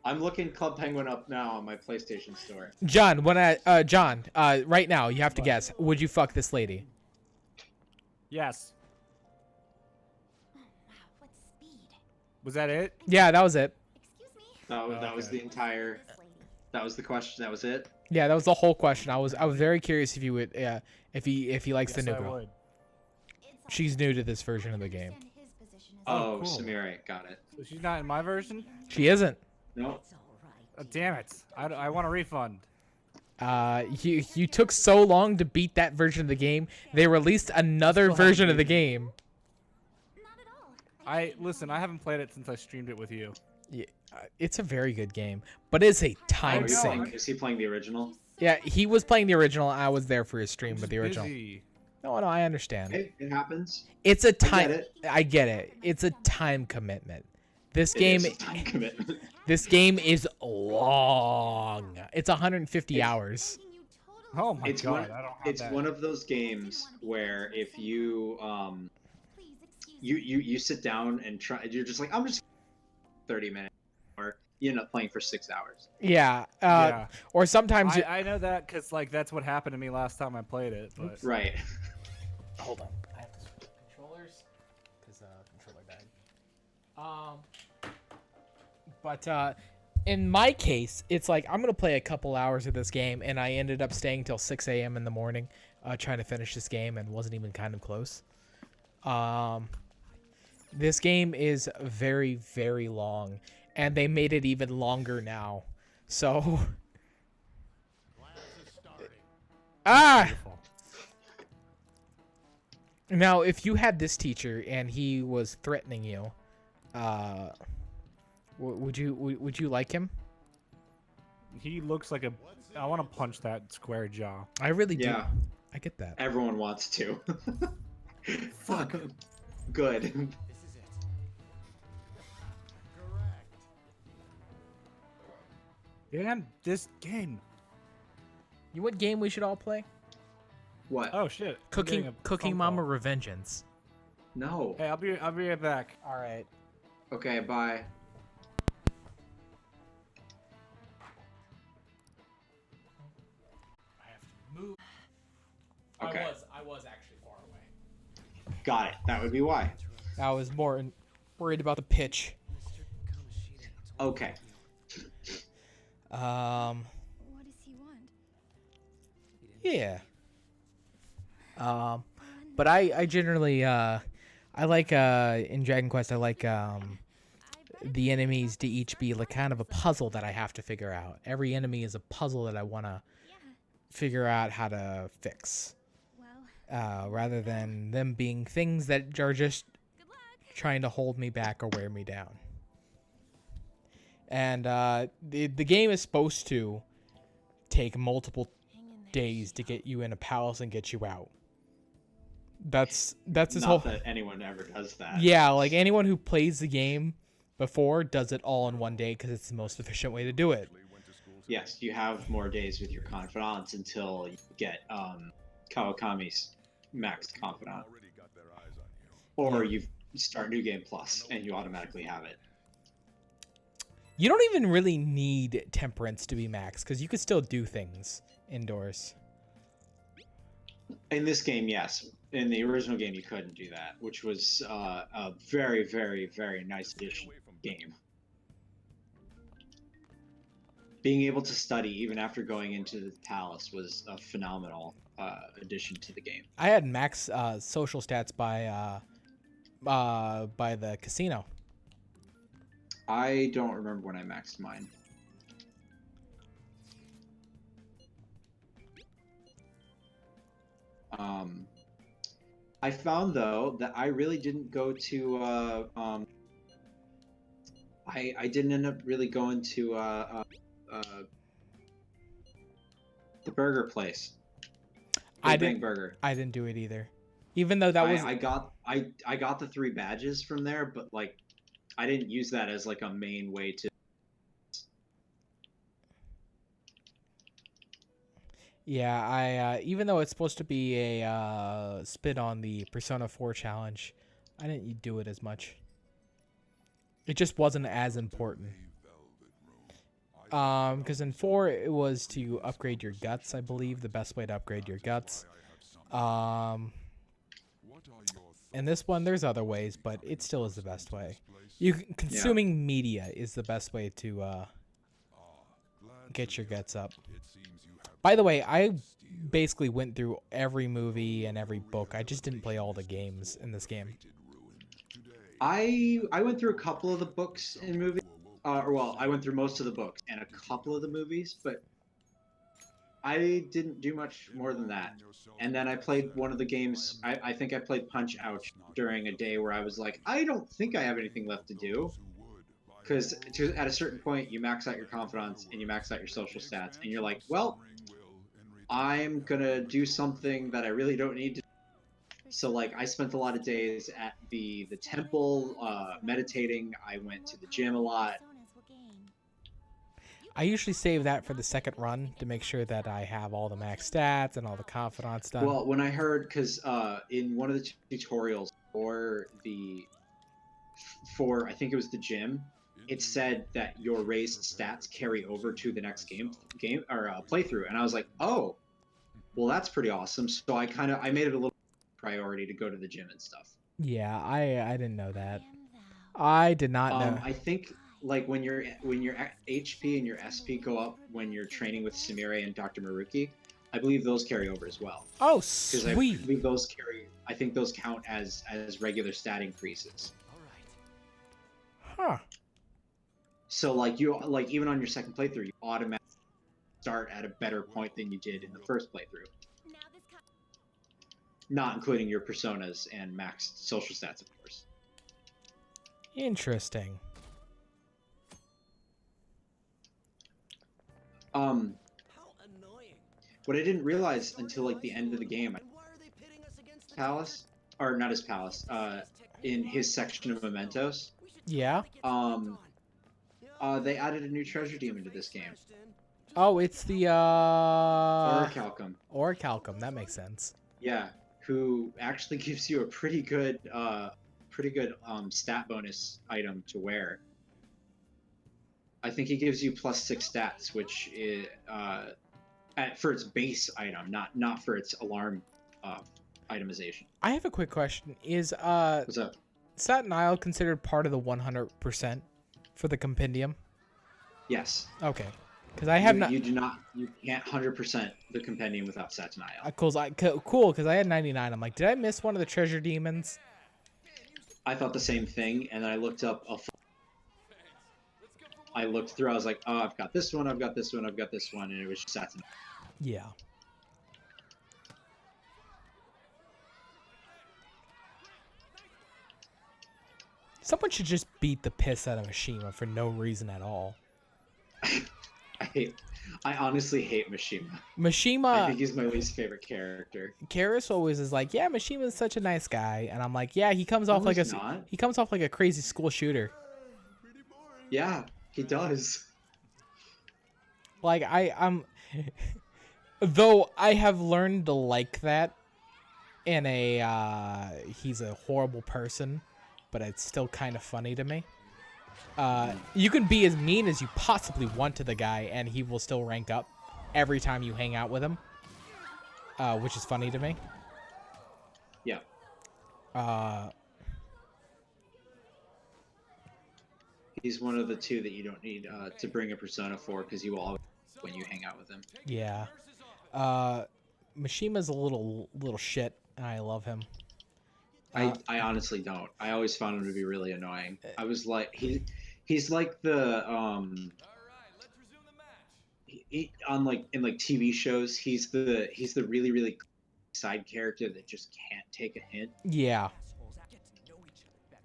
I'm looking Club Penguin up now on my PlayStation Store. John, right now, you have to guess. Would you fuck this lady? Yes. Oh, wow, what speed. Was that it? Yeah, that was it. Excuse me. That was okay. the entire. This lady. That was the question. That was it. Yeah, that was the whole question. I was very curious if you would, if he likes Yes, the new I girl. would. It's She's new to this version of the game. understand his position as Oh, cool. Samiri, got it. So she's not in my version? She isn't. No. Damn it! I want a refund. You took so long to beat that version of the game. They released another Still haven't version of the beaten it. game. Not at all. Listen. I haven't played it since I streamed it with you. Yeah, it's a very good game, but it's a time Are you playing- sink. Is he playing the original? Yeah, he was playing the original. I was there for his stream with the Just original. busy. No, I understand. Hey, it happens. It's a time. it. I get it. It's a time commitment. This It game. is a time commitment. This game is long. It's 150 hours. Thinking you totally Oh my It's god! one. I don't have It's that. one of those games where if you Please excuse me. you sit down and try, you're just like, I'm just 30 minutes, or you end up playing for 6 hours. Yeah. Yeah. Or sometimes. I know that because like that's what happened to me last time I played it. But Right. Hold on. I have to switch controllers because controller died. But in my case, it's like I'm gonna play a couple hours of this game, and I ended up staying till 6 a.m. in the morning, trying to finish this game, and wasn't even kind of close. This game is very, very long, and they made it even longer now. So. Class is starting. Ah. beautiful. Now, if you had this teacher and he was threatening you, would you like him? He looks like a. I want to punch that square jaw. I really do. Yeah. I get that. Everyone wants to. Fuck. Good. This is it. Correct. Damn this game. You know what game we should all play? What? Oh shit. I'm Cooking getting a phone Mama call. Revengeance. No. Hey, I'll be right back. All right. Okay, bye. I have to move. Okay. I was actually far away. Got it. That would be why. I was more worried about the pitch. Okay. What does he want? Yeah. But I generally I like in Dragon Quest I like the enemies to each be like kind of a puzzle that I have to figure out. Every enemy is a puzzle that I want to Yeah. figure out how to fix. Well, Rather than them being things that are just good luck. trying to hold me back or wear me down. And the game is supposed to take multiple Hang in there. days to get you in a palace and get you out. That's his Not whole. that anyone ever does that. Yeah, like anyone who plays the game before does it all in one day because it's the most efficient way to do it. Yes, you have more days with your confidants until you get Kawakami's max confidant. Already got their eyes on you. Or you start New Game Plus and you automatically have it. You don't even really need temperance to be max because you could still do things indoors. In this game, yes. In the original game, you couldn't do that, which was a very, very, very nice addition to the game. Being able to study even after going into the palace was a phenomenal addition to the game. I had max social stats by the casino. I don't remember when I maxed mine. I found though that I really didn't go to. I didn't end up really going to the burger place. I Big Bang didn't. Burger. I didn't do it either. Even though that was. I got the 3 badges from there, but like I didn't use that as like a main way to. Yeah, I even though it's supposed to be a spin on the Persona 4 challenge, I didn't do it as much. It just wasn't as important. Because in 4 it was to upgrade your guts, I believe, the best way to upgrade your guts. In this one, there's other ways, but it still is the best way. Consuming media is the best way to get your guts up. By the way, I basically went through every movie and every book. I just didn't play all the games in this game. I went through a couple of the books and movies. I went through most of the books and a couple of the movies, but I didn't do much more than that. And then I played one of the games. I think I played Punch Out during a day where I was like, I don't think I have anything left to do. Because at a certain point, you max out your confidence and you max out your social stats, and you're like, well, I'm gonna do something that I really don't need to. So like, I spent a lot of days at the temple, meditating. I went to the gym a lot. I usually save that for the second run to make sure that I have all the max stats and all the confidence done. Well, when I heard, because in one of the tutorials for I think it was the gym, it said that your raised stats carry over to the next game or playthrough, and I was like, oh, well, that's pretty awesome. So I made it a little priority to go to the gym and stuff. Yeah, I didn't know that. I did not know. I think like when your HP and your SP go up when you're training with Samire and Dr. Maruki, I believe those carry over as well. Oh, Because I sweet. believe those carry. I think those count as regular stat increases. Huh. So like even on your second playthrough, you automatically start at a better point than you did in the first playthrough. Now this Not including your personas and maxed social stats, of course. Interesting. How annoying. What I didn't realize until like the end of the game, And why are they pitting us against Palace, or not his palace, in his section of mementos, Yeah. they added a new treasure demon to this game. Oh, it's the Orichalcum. Orichalcum. That makes sense. Yeah, who actually gives you a pretty good stat bonus item to wear. I think he gives you +6 stats, which is for its base item, not for its alarm itemization. I have a quick question. Is What's up? Satin Isle considered part of the 100% for the compendium? Yes. Okay. Because I have You can't 100% the compendium without Satin Isle. Cool, because I had 99. I'm like, did I miss one of the treasure demons? I thought the same thing, and then I looked up I looked through, I was like, oh, I've got this one, I've got this one, I've got this one, and it was Satin Isle. Yeah. Someone should just beat the piss out of Mishima for no reason at all. I honestly hate Mishima. I Mishima, think he's my least favorite character. Karis always is like, yeah, Mishima's such a nice guy, and I'm like, yeah, he comes off like he's not. he comes off like a crazy school shooter. Yeah, he does. Like I'm, though I have learned to like that. In a he's a horrible person, but it's still kind of funny to me. You can be as mean as you possibly want to the guy, and he will still rank up every time you hang out with him, which is funny to me. Yeah. He's one of the two that you don't need to bring a persona for, because you will always when you hang out with him. Yeah. Mishima's a little shit, and I love him. I honestly don't. I always found him to be really annoying. I was like, he's like the on like in like TV shows, he's the really really side character that just can't take a hint. Yeah.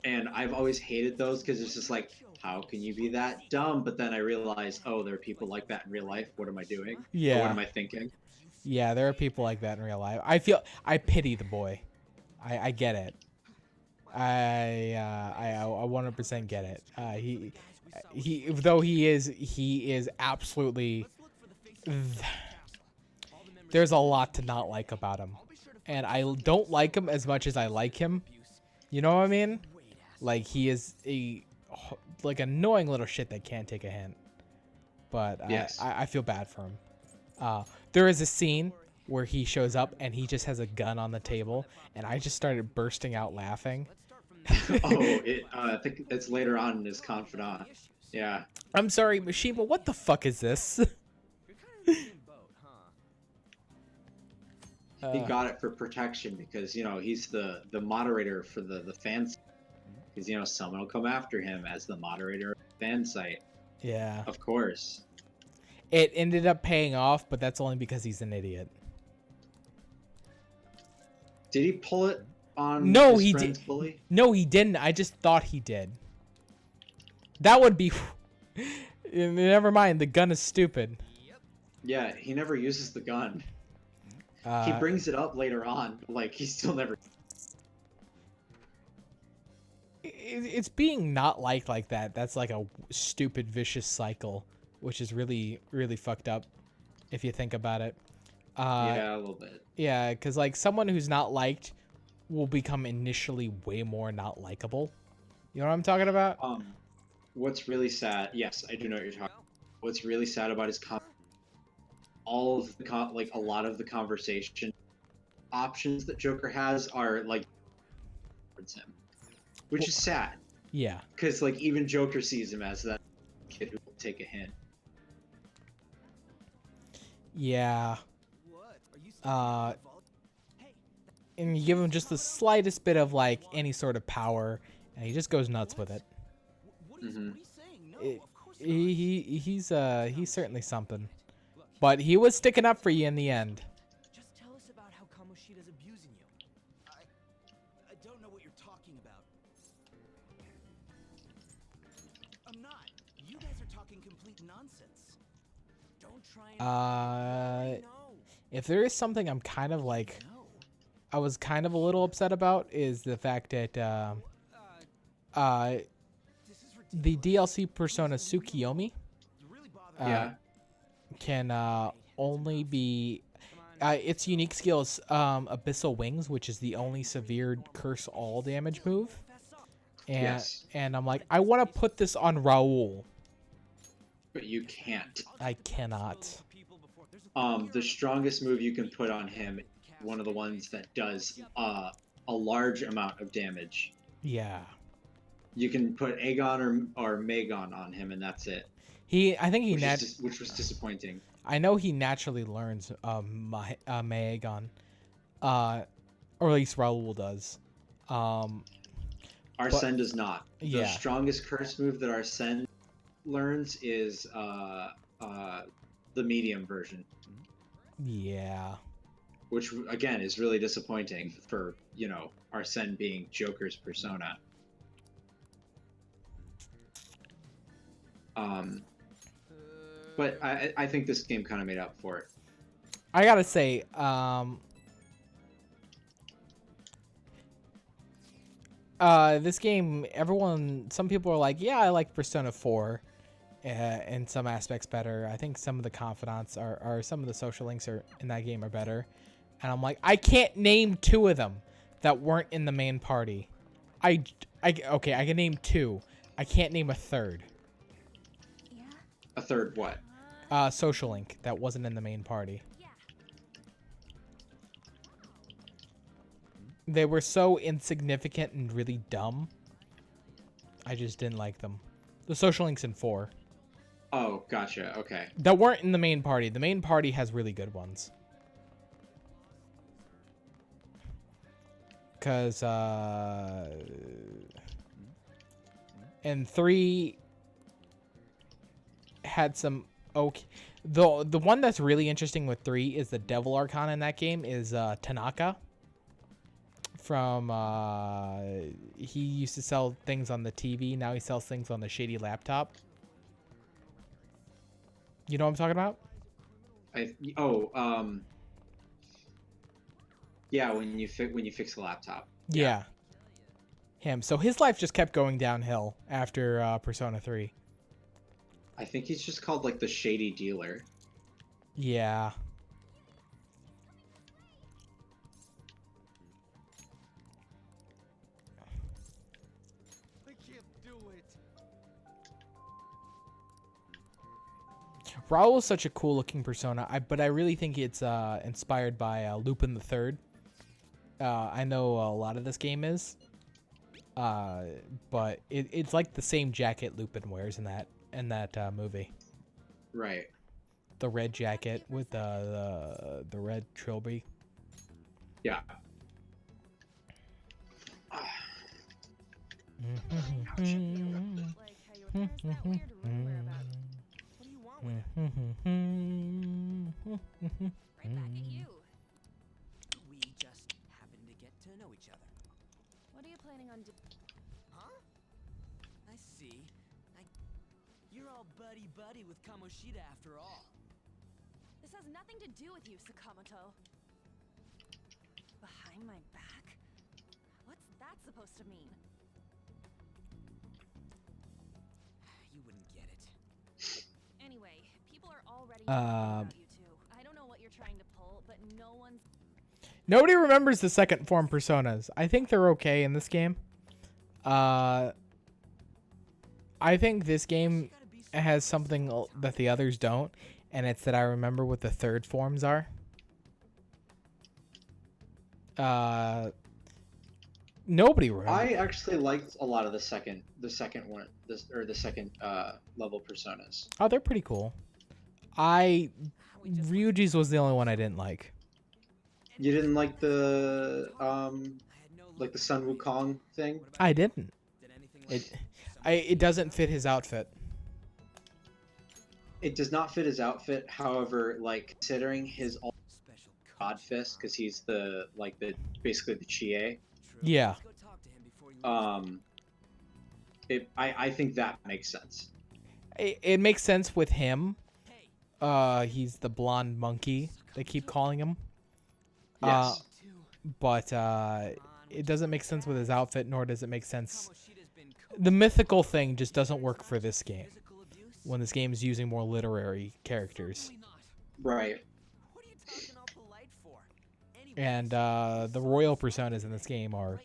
And I've always hated those because it's just like, how can you be that dumb? But then I realized, oh, there are people like that in real life. What am I doing? Yeah. Or what am I thinking? Yeah, there are people like that in real life. I pity the boy. I get it. I 100% get it. Though he is absolutely. There's a lot to not like about him, and I don't like him as much as I like him. You know what I mean? Like he is a annoying little shit that can't take a hint. But yes. I feel bad for him. There is a scene where he shows up and he just has a gun on the table, and I just started bursting out laughing. I think it's later on in his confidant. Yeah. I'm sorry, Mishima, what the fuck is this? He got it for protection because, he's the moderator for the fans. Because, someone will come after him as the moderator of the fan site. Yeah. Of course. It ended up paying off, but that's only because he's an idiot. Did he pull it on his friend's bully? No, he didn't. I just thought he did. That would be... Never mind, the gun is stupid. Yeah, he never uses the gun. He brings it up later on, like he still never... It's being not liked like that. That's like a stupid, vicious cycle, which is really, really fucked up if you think about it. Yeah, a little bit. Yeah, because like someone who's not liked will become initially way more not likable. You know what I'm talking about? what's really sad. Yes, I do know what you're talking. What's really sad about his all of the like a lot of the conversation options that Joker has are like towards him, which is sad. Yeah. Because like even Joker sees him as that kid who will take a hint. Yeah. What? Are you still And you give him just the slightest bit of like any sort of power, and he just goes nuts with it. What are you saying? No, It- of course not. he's certainly something, but he was sticking up for you in the end. Just tell us about how Kamoshida's abusing you. I don't know what you're talking about. I'm not. You guys are talking complete nonsense. Don't try and no. If there is something I'm kind of like, No. I was kind of a little upset about is the fact that This is the ridiculous. DLC persona Tsukiyomi You really bother me. Yeah. can only be its unique skill is Abyssal Wings, which is the only severe curse all damage move. And Yes. and I'm like, I want to put this on Raul. But you can't. I cannot. The strongest move you can put on him, one of the ones that does a large amount of damage. Yeah. You can put Aegon or Magon on him, and that's it. I think he Which was disappointing. I know he naturally learns Maegon, or at least Raul does. Arsene does not. Yeah. The strongest curse move that Arsene learns is the medium version, Yeah. which again is really disappointing for Arsene being Joker's persona. But I think this game kind of made up for it. I gotta say, this game, some people are like, yeah, I like Persona 4 in some aspects better. I think some of the confidants are some of the social links in that game are better. And I'm like, I can't name 2 of them that weren't in the main party. Okay, I can name 2. I can't name a third. Yeah? A third what? Social link that wasn't in the main party. Yeah. They were so insignificant and really dumb. I just didn't like them. The social links in 4. Oh, gotcha. Okay. That weren't in the main party. The main party has really good ones. Because, and 3 had some okay. The one that's really interesting with 3 is the Devil Archon in that game is Tanaka. From he used to sell things on the TV. Now he sells things on the shady laptop. You know what I'm talking about? Yeah, when you fix the laptop. Yeah. Him. So his life just kept going downhill after Persona 3. I think he's just called like the shady dealer. Yeah. I can't do it. Raul is such a cool looking persona, but I really think it's inspired by Lupin the Third. I know a lot of this game is, but it's like the same jacket Lupin wears in that movie. Right. The red jacket with the red trilby. Yeah. Like how your hair's that weird rumor about. What do you want with it? Right back at you. We just happen to get to know each other. What are you planning on doing? Huh? I see. You're all buddy-buddy with Kamoshida after all. This has nothing to do with you, Sakamoto. Behind my back? What's that supposed to mean? You wouldn't get it. Anyway, people are already talking about you two. I don't know what you're trying to pull, but no one's... Nobody remembers the second form personas. I think they're okay in this game. I think this game has something that the others don't, and it's that I remember what the third forms are. Nobody remembers. I actually liked a lot of the second one, the second level personas. Oh, they're pretty cool. Ryuji's was the only one I didn't like. You didn't like the Sun Wukong thing? I didn't. It doesn't fit his outfit. It does not fit his outfit. However, like considering his God Fist, because he's basically the Chie. Yeah. I think that makes sense. It makes sense with him. He's the blonde monkey. They keep calling him. Yes. But it doesn't make sense with his outfit, nor does it make sense. The mythical thing just doesn't work for this game. When this game is using more literary characters. Right. And the royal personas in this game are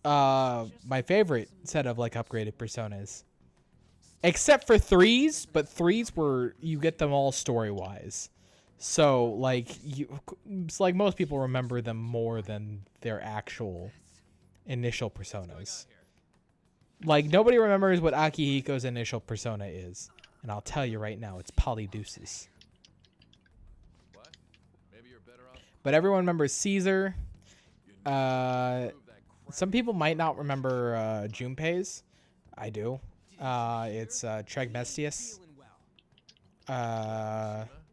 my favorite set of like upgraded personas. Except for threes, but threes you get them all story-wise. So like it's like most people remember them more than their actual initial personas. Like nobody remembers what Akihiko's initial persona is, and I'll tell you right now, it's Polydeuces. But everyone remembers Caesar. Some people might not remember Junpei's. I do. It's Tregmestius.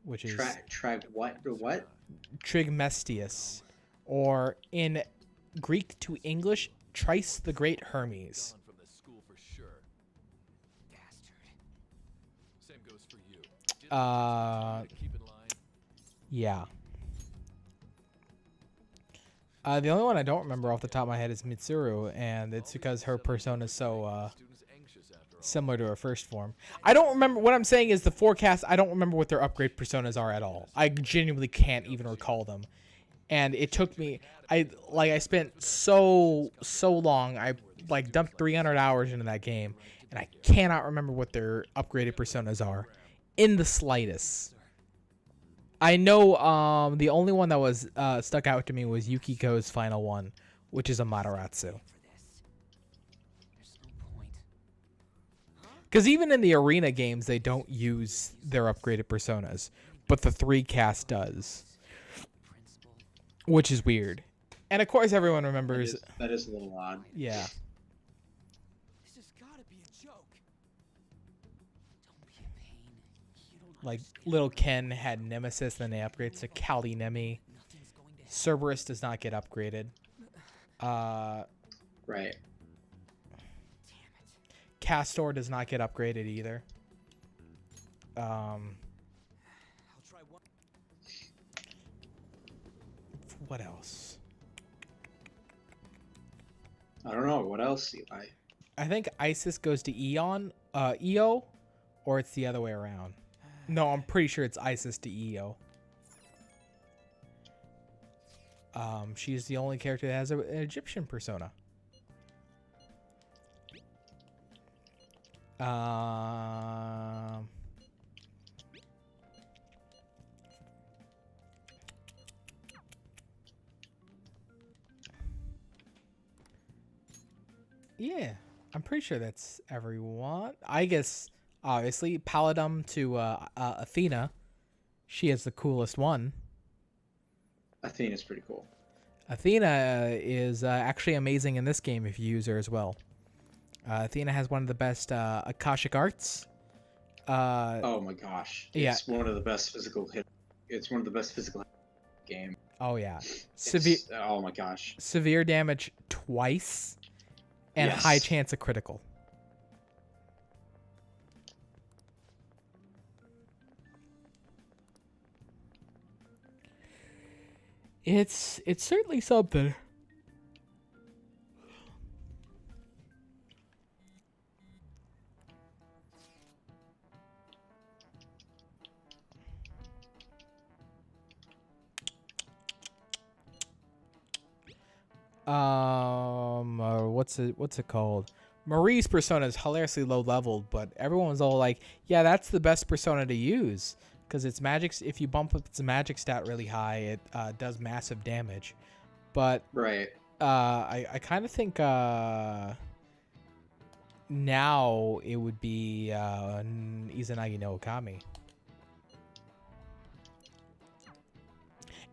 Which is what? Tregmestius, or in Greek to English, Trice the Great Hermes. Yeah. The only one I don't remember off the top of my head is Mitsuru, and it's because her persona is so similar to her first form. I don't remember. What I'm saying is the forecast, I don't remember what their upgrade personas are at all. I genuinely can't even recall them. And it took me, I spent so long, I dumped 300 hours into that game, and I cannot remember what their upgraded personas are in the slightest. I know the only one that was stuck out to me was Yukiko's final one, which is a Mataratsu. Because even in the arena games, they don't use their upgraded personas, but the 3 cast does, which is weird. And of course, everyone remembers. That is a little odd. Yeah. This has gotta be a joke. Don't be in pain. Like little Ken had Nemesis, then they upgrades to Kali Nemi. Cerberus does not get upgraded. Right. Castor does not get upgraded either. What else? I don't know. What else, Eli? I think Isis goes to Eo, or it's the other way around. No, I'm pretty sure it's Isis to Eo. She's the only character that has an Egyptian persona. Yeah, I'm pretty sure that's everyone. I guess, obviously, Paladum to Athena. She is the coolest one. Athena's pretty cool. Athena is actually amazing in this game if you use her as well. Athena has one of the best Akashic arts. Oh my gosh! It's one of the best physical hit. It's one of the best physical game. Oh yeah, oh my gosh! Severe damage twice, and high chance of critical. It's certainly something. What's it called? Marie's persona is hilariously low leveled, but everyone was all like, "Yeah, that's the best persona to use because its magic. If you bump up its magic stat really high, it does massive damage." But Right. I kind of think now it would be Izanagi no Okami.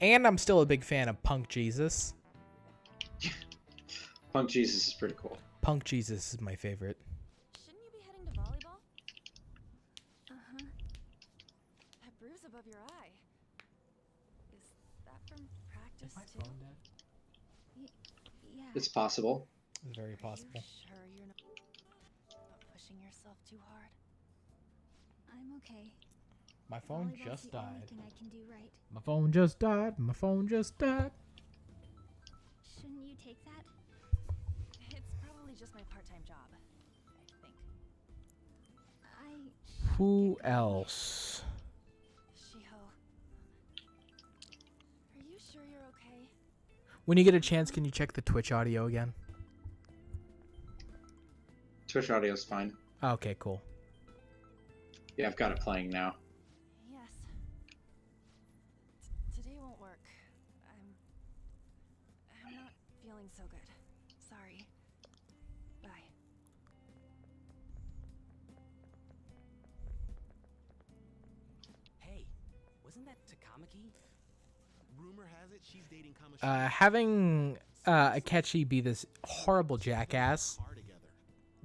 And I'm still a big fan of Punk Jesus. Punk Jesus is pretty cool. Punk Jesus is my favorite. Shouldn't you be heading to volleyball? Uh-huh. That bruise above your eye. Is that from practice too? Yeah. It's possible. It's very Are possible. you sure you're not pushing yourself too hard? I'm okay. My phone Volleyball's just the only died. thing I can do right. My phone just died. My phone just died. Shouldn't you take that? It's probably just my part-time job, I think. Who else? Shiho. Are you sure you're okay? When you get a chance, can you check the Twitch audio again? Twitch audio's fine. Okay, cool. Yeah, I've got it playing now. Yes. Today won't work. I'm not feeling so good. Sorry. Bye. Hey, wasn't that Takamaki? Rumor has it she's dating Kamoshida. Having Akechi be this horrible jackass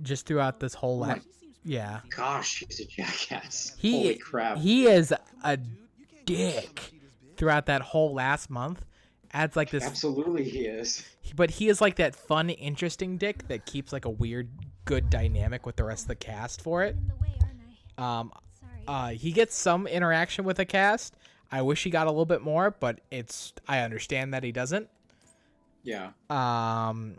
just throughout this whole Oh my- life. Yeah. Gosh, he's a jackass. He Holy crap. he is a dick throughout that whole last month. Adds like this, Absolutely he is. but he is like that fun, interesting dick that keeps like a weird, good dynamic with the rest of the cast for it. I'm in the way, aren't I? Sorry. He gets some interaction with the cast. I wish he got a little bit more, but I understand that he doesn't. Yeah. Oh no,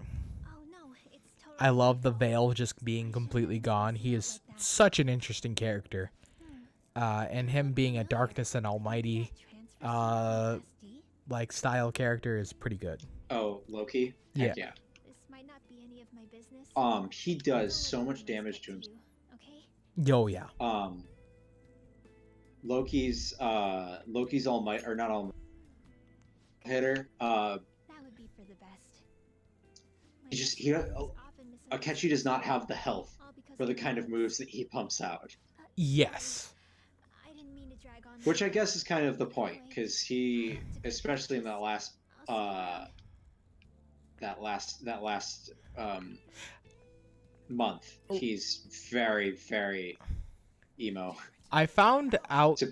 it's totally I love the my fault. veil just being completely gone. He is such an interesting character. And him being a darkness and almighty like style character is pretty good. Oh, Loki? Yeah. Heck yeah. This might not be any of my business. He does so much damage to him. Okay? Yo, yeah. Loki's almighty, or not almighty hitter, That would be for the best. he just, Akechi does not have the health for the kind of moves that he pumps out. Yes. I didn't mean to drag on. Which I guess is kind of the point, because he, especially in that last month, he's very, very emo. I found out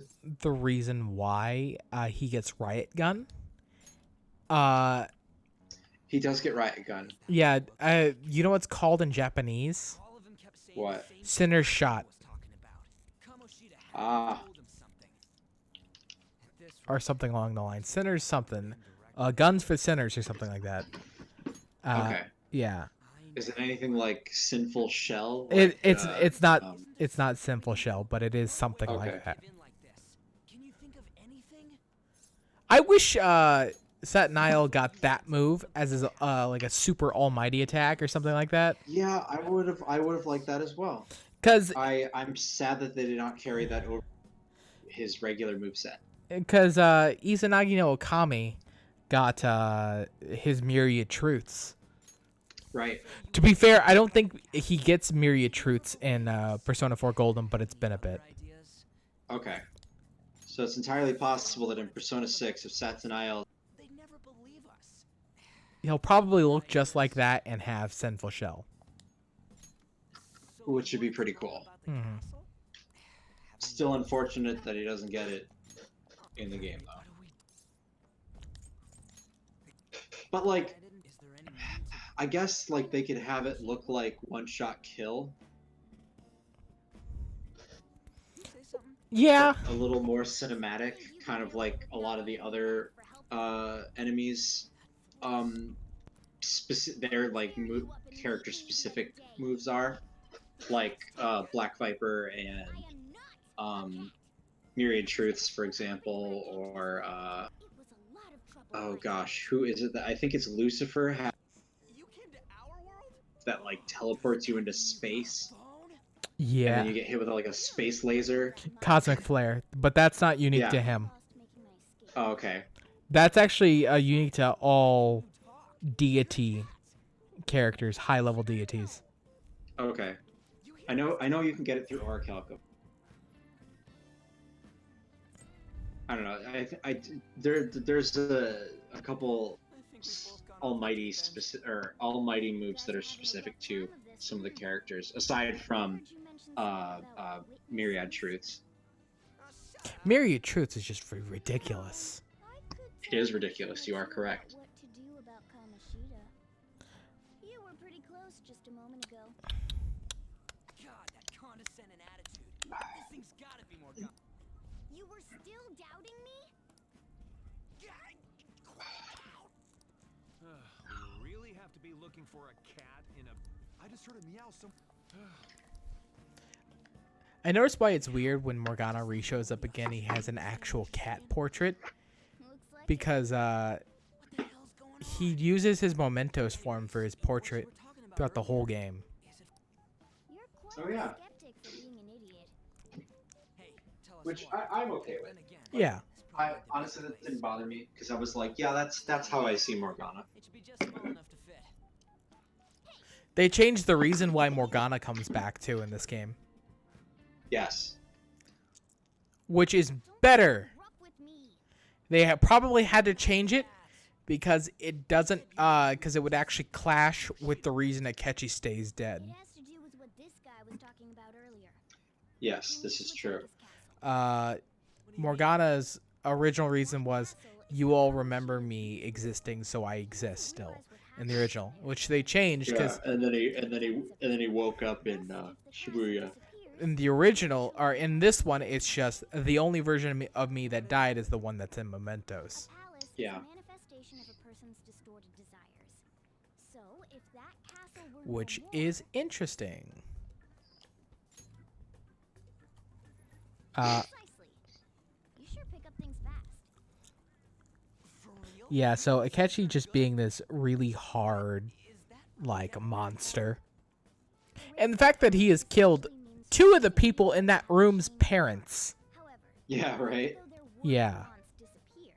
the reason why he gets riot gun. He does get riot gun. Yeah, you know what's called in Japanese? All of them kept saying What? the same Sinner's thing shot. was talking about. Kamoshida had Ah. told him something. This Or something along the line. Sinners something. Guns for sinners or something like that. Okay. Yeah. Is it anything like Sinful Shell? It's not Sinful Shell, but it is something Okay. like that. give in like this. Can you think of anything? I wish Satnile got that move as his like a super almighty attack or something like that. Yeah, I would have liked that as well. Cause I'm sad that they did not carry that over his regular moveset. Izanagi no Okami got his Myriad Truths. Right. To be fair, I don't think he gets Myriad Truths in Persona 4 Golden, but it's been a bit. Ideas? Okay. So it's entirely possible that in Persona 6, if Saturnile, They never believe us. He'll probably look just like that and have Sinful Shell. which should be pretty cool. Mhm. Still unfortunate that he doesn't get it in the game, though. But like, Is there any means of I guess like they could have it look like one-shot kill, say something? Yeah. a little more cinematic, kind of like a lot of the other enemies. Their like character-specific moves are, like Black Viper and Myriad Truths, for example, or oh gosh, who is it? That I think it's Lucifer. You came to our world? that like teleports you into space. And Yeah, then you get hit with like a space laser. cosmic flare, but that's not unique Yeah. to him. Oh, okay. That's actually unique to all deity characters, high level deities. Okay. I know you can get it through Orichalcum. I don't know. There's a couple almighty moves that are specific to some of the characters, aside from Myriad Truths. Myriad Truths is just ridiculous. It is ridiculous. You are correct. What to do about Kamoshida? You were pretty close just a moment ago. God, that condescending attitude. This thing's gotta be more. You were still doubting me? You really have to be looking for a cat in a. I just heard a meow. I noticed why it's weird when Morgana re-shows up again. He has an actual cat portrait because he uses his mementos form for his portrait throughout the whole game. You're quite Oh, yeah. a skeptic for being an idiot. Hey, tell us Which why. I'm okay with. Then again, Yeah, I honestly, that didn't bother me because I was like, yeah, that's how I see Morgana. it should be just small enough to fit. they changed the reason why Morgana comes back too in this game, Yes. which is better. Rough with me. They have probably had to change it because it doesn't, because it would actually clash with the reason Akechi stays It dead. has to do with what this guy was talking about earlier. Yes, this is true. Morgana's original reason was, you all remember me existing, so I exist still. In the original, which they changed Yeah, because and then he woke up in Shibuya. in the original, or in this one, it's just the only version of me that died is the one that's in Mementos. Palace Yeah. is a manifestation of a person's distorted desires. So, if that castle were no Which more, is interesting. precisely. You sure pick up things fast. For real? Yeah, so Akechi just being this really hard, like, monster. And the fact that he has killed two of the people in that room's parents. However, Yeah, right. though their war Yeah. bonds disappear,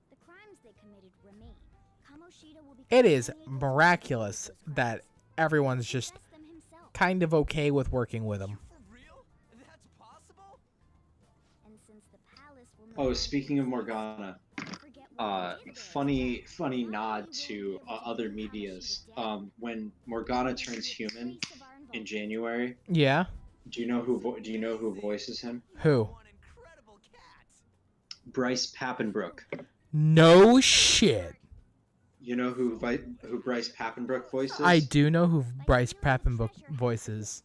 the crimes they committed remain. Kamoshida will be It is continually miraculous those crimes. that everyone's just Confess them himself. kind of okay with working with him. For real? That's possible? And since the palace will no Oh, longer speaking of exist, Morgana, forget what we did there. funny nod to other medias. When Morgana turns human in January, Yeah? do you know who voices him? Who? One incredible cat. Bryce Papenbrook. No shit. You know who Bryce Papenbrook voices? I do know who Bryce Papenbrook voices.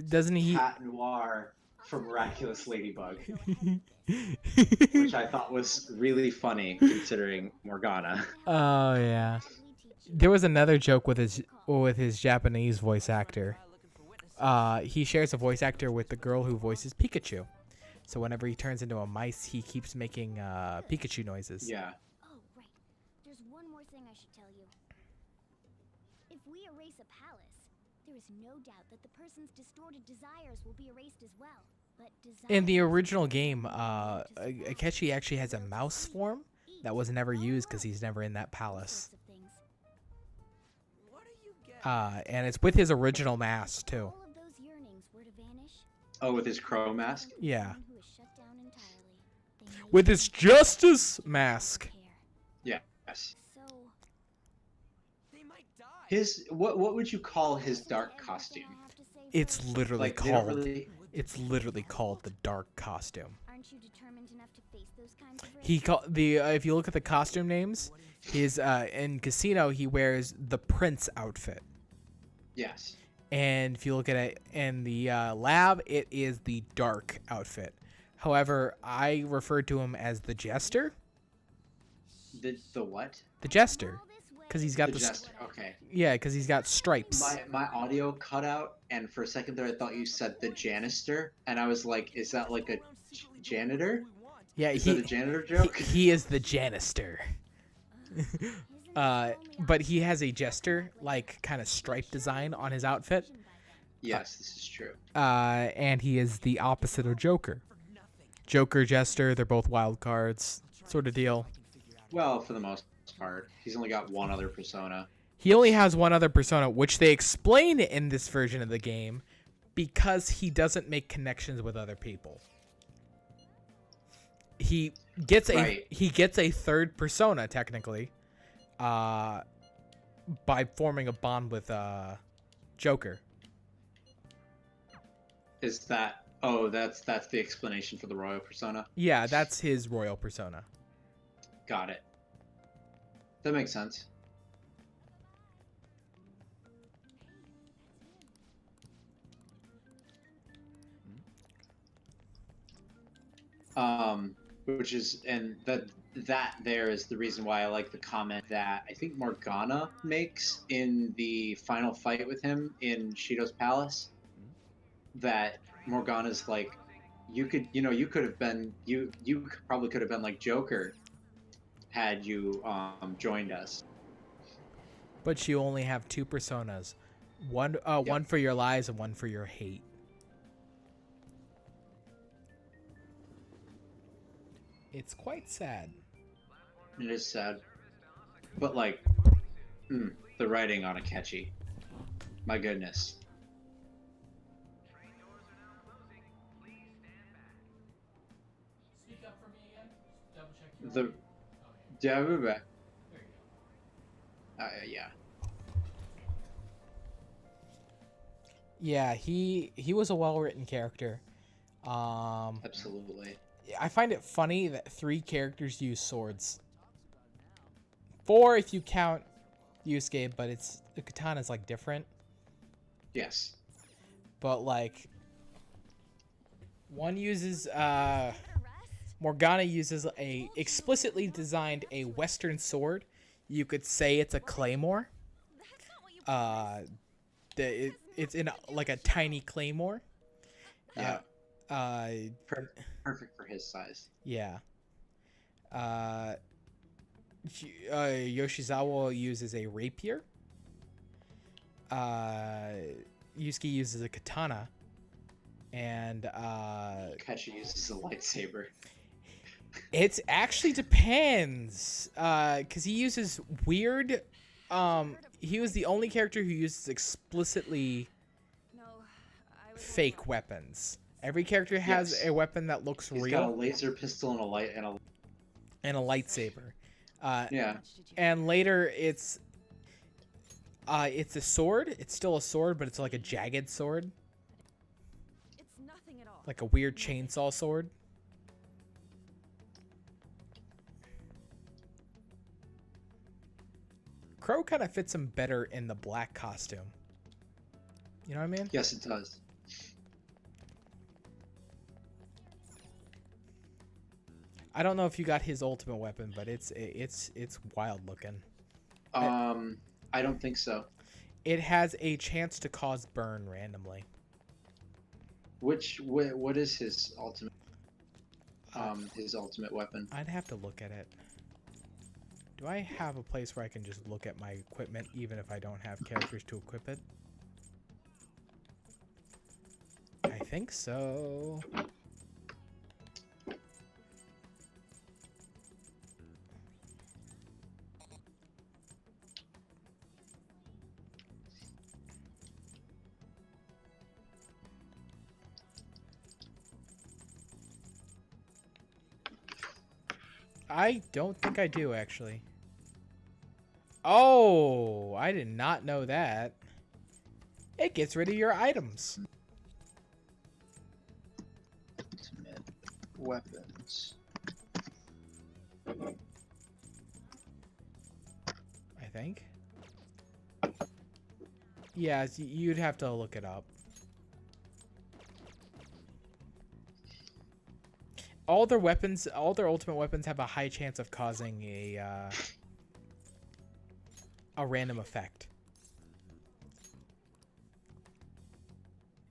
Doesn't he? Cat Noir from Miraculous Ladybug, which I thought was really funny considering Morgana. Oh yeah. There was another joke with his Japanese voice actor. He shares a voice actor with the girl who voices Pikachu. So whenever he turns into a mice, he keeps making Pikachu noises. Yeah. Oh, right. There's one more thing I should tell you. If we erase a palace, there is no doubt that the person's distorted desires will be erased as well. But In the desires original game, to survive. Akechi actually has a mouse form that was never used because he's never in that palace. Sorts of things. What are you getting? And it's with his original mask too. All of those yearnings were to vanish. Oh, with his crow mask? Yeah. Someone who is shut down entirely. They may With be his justice mask. care. Yes. So, They might die. His what would you call his dark costume? I have to say It's first, literally Like they don't called. really. It's literally called the dark costume. aren't you determined enough to face those kinds of risks? He if you look at the costume names, his in Casino he wears the Prince outfit, Yes. and if you look at it in the lab, it is the dark outfit. However, I refer to him as the Jester. The what? The Jester, All this way, because he's got The the jester. Okay. yeah, because he's got stripes. My audio cut out, and for a second there, I thought you said the janister, and I was like, is that like a janitor? Yeah, Is that a janitor he joke? he is the Janister. Isn't But he has a jester like kind of stripe design on his outfit. Yes, this is true. And he is the opposite of Joker. Joker, Jester, they're both wild cards, sort of deal. Well, for the most part, he's only got one other persona. He only has one other persona, which they explain in this version of the game, because he doesn't make connections with other people. He gets a third persona technically, by forming a bond with Joker. Is that? Oh, that's the explanation for the royal persona. Yeah, that's his royal persona. Got it. That makes sense. Which is, and that there is the reason why I like the comment that I think Morgana makes in the final fight with him in Shido's palace. That Morgana's like, you could have been, you probably could have been like Joker had you joined us. But you only have two personas, one for your lies and one for your hate. It's quite sad. It is sad, but like, the writing on Akechi, my goodness. Speak up for me again. Double check Yeah, we're back. There you go. Yeah. Yeah, he was a well-written character. Absolutely. I find it funny that 3 characters use swords. 4 if you count Yusuke, but the katana's like different. Yes. But like, one uses Morgana uses a explicitly designed a Western sword. You could say it's a claymore. It's in like a tiny claymore. Yeah. Perfect for his size. Yeah. Yoshizawa uses a rapier. Yusuke uses a katana. And Akechi uses a lightsaber. It actually depends. Because he uses weird. He was the only character who uses explicitly fake weapons. Every character has a weapon that looks real. He's got a laser pistol and a lightsaber. Yeah. And later it's a sword. It's still a sword, but it's like a jagged sword. It's nothing at all. Like a weird chainsaw sword. Crow kind of fits him better in the black costume. You know what I mean? Yes, it does. I don't know if you got his ultimate weapon, but it's wild looking. I don't think so. It has a chance to cause burn randomly. What is his ultimate weapon? I'd have to look at it. Do I have a place where I can just look at my equipment even if I don't have characters to equip it? I think so. I don't think I do, actually. Oh, I did not know that. It gets rid of your items. Ultimate weapons. I think. Yeah, you'd have to look it up. All their weapons, all their ultimate weapons have a high chance of causing a random effect.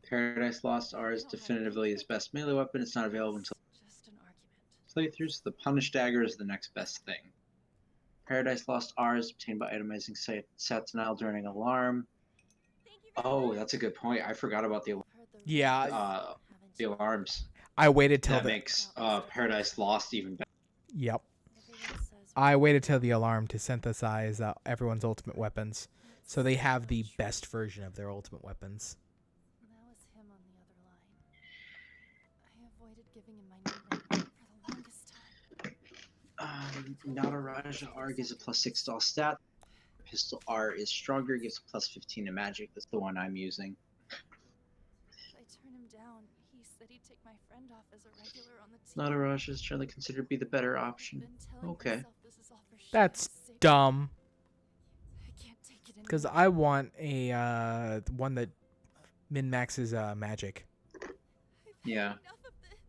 Paradise Lost R is definitively his best melee weapon. It's not available until Just an argument. playthroughs. The Punish Dagger is the next best thing. Paradise Lost R is obtained by itemizing Satnal during alarm. Oh, that's a good point. I forgot about the Yeah, the alarms. I waited till That the. makes Paradise Lost even better. Yep. I waited till the alarm to synthesize everyone's ultimate weapons, so they have the best version of their ultimate weapons. That was him on the other line. I avoided giving him my new one for the longest time. Nataraja R gives a +6 to all stat. Pistol R is stronger, gives a +15 to magic. That's the one I'm using. If I turn him down, he said he'd take my friend off as a regular on the team. Nataraja is generally considered to be the better option. I've been telling Okay. myself this is all for That's Shiva's sake. dumb. I can't take it anymore. Because I want a one that min maxes magic. Yeah. Enough of this.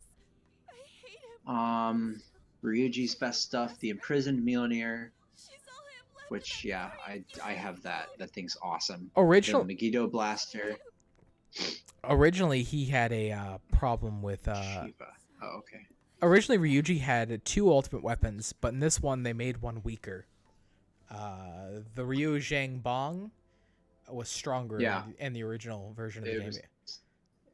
I hate him. Ryuji's best stuff, the Imprisoned Millionaire, She's all I have left which and yeah, I'm I have that. That thing's awesome. Original. The Megiddo Blaster. Originally, he had a problem with. Shiva. Oh, okay. Originally, Ryuji had 2 ultimate weapons, but in this one, they made one weaker. The Ryu Zhang Bong was stronger in the original version of the game.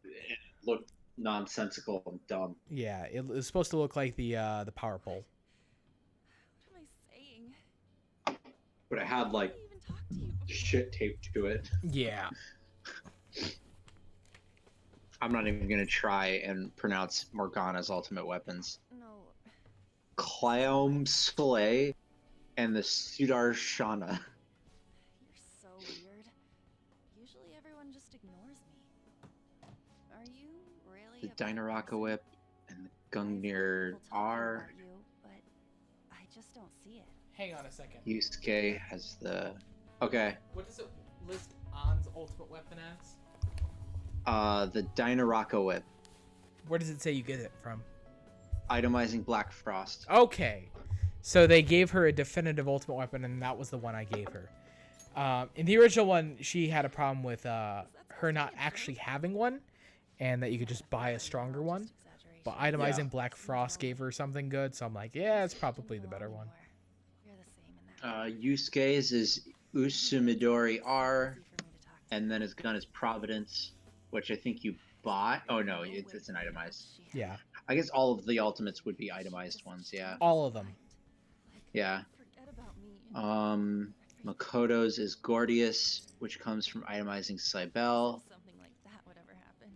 It looked nonsensical and dumb. Yeah, it was supposed to look like the power pole. What am I saying? But it had like I didn't even talk to you before. shit taped to it. Yeah. I'm not even gonna try and pronounce Morgana's ultimate weapons. No. Clown Soleil and the Sudarshana. You're so weird. Usually everyone just ignores me. Are you really The a bad Dynaraka person? Whip and the I've heard Gungnir people talking R. about you, but I just don't see it. Hang on a second. Yusuke has the. Okay. What does it list An's ultimate weapon as? The Dynaraka Whip. Where does it say you get it from? Itemizing Black Frost. Okay. So they gave her a definitive ultimate weapon, and that was the one I gave her. In the original one, she had a problem with her not actually having one, and that you could just buy a stronger one. But itemizing Black Frost gave her something good, so I'm like, yeah, it's probably the better one. You're the same in that. Yusuke's is Usumidori R, and then his gun is Providence, which I think you bought. Oh no, it's an itemized. Yeah, I guess all of the ultimates would be itemized ones, yeah. all of them. Yeah. Forget about me. Makoto's is Gordius, which comes from itemizing Cybele. Something like that would ever happen.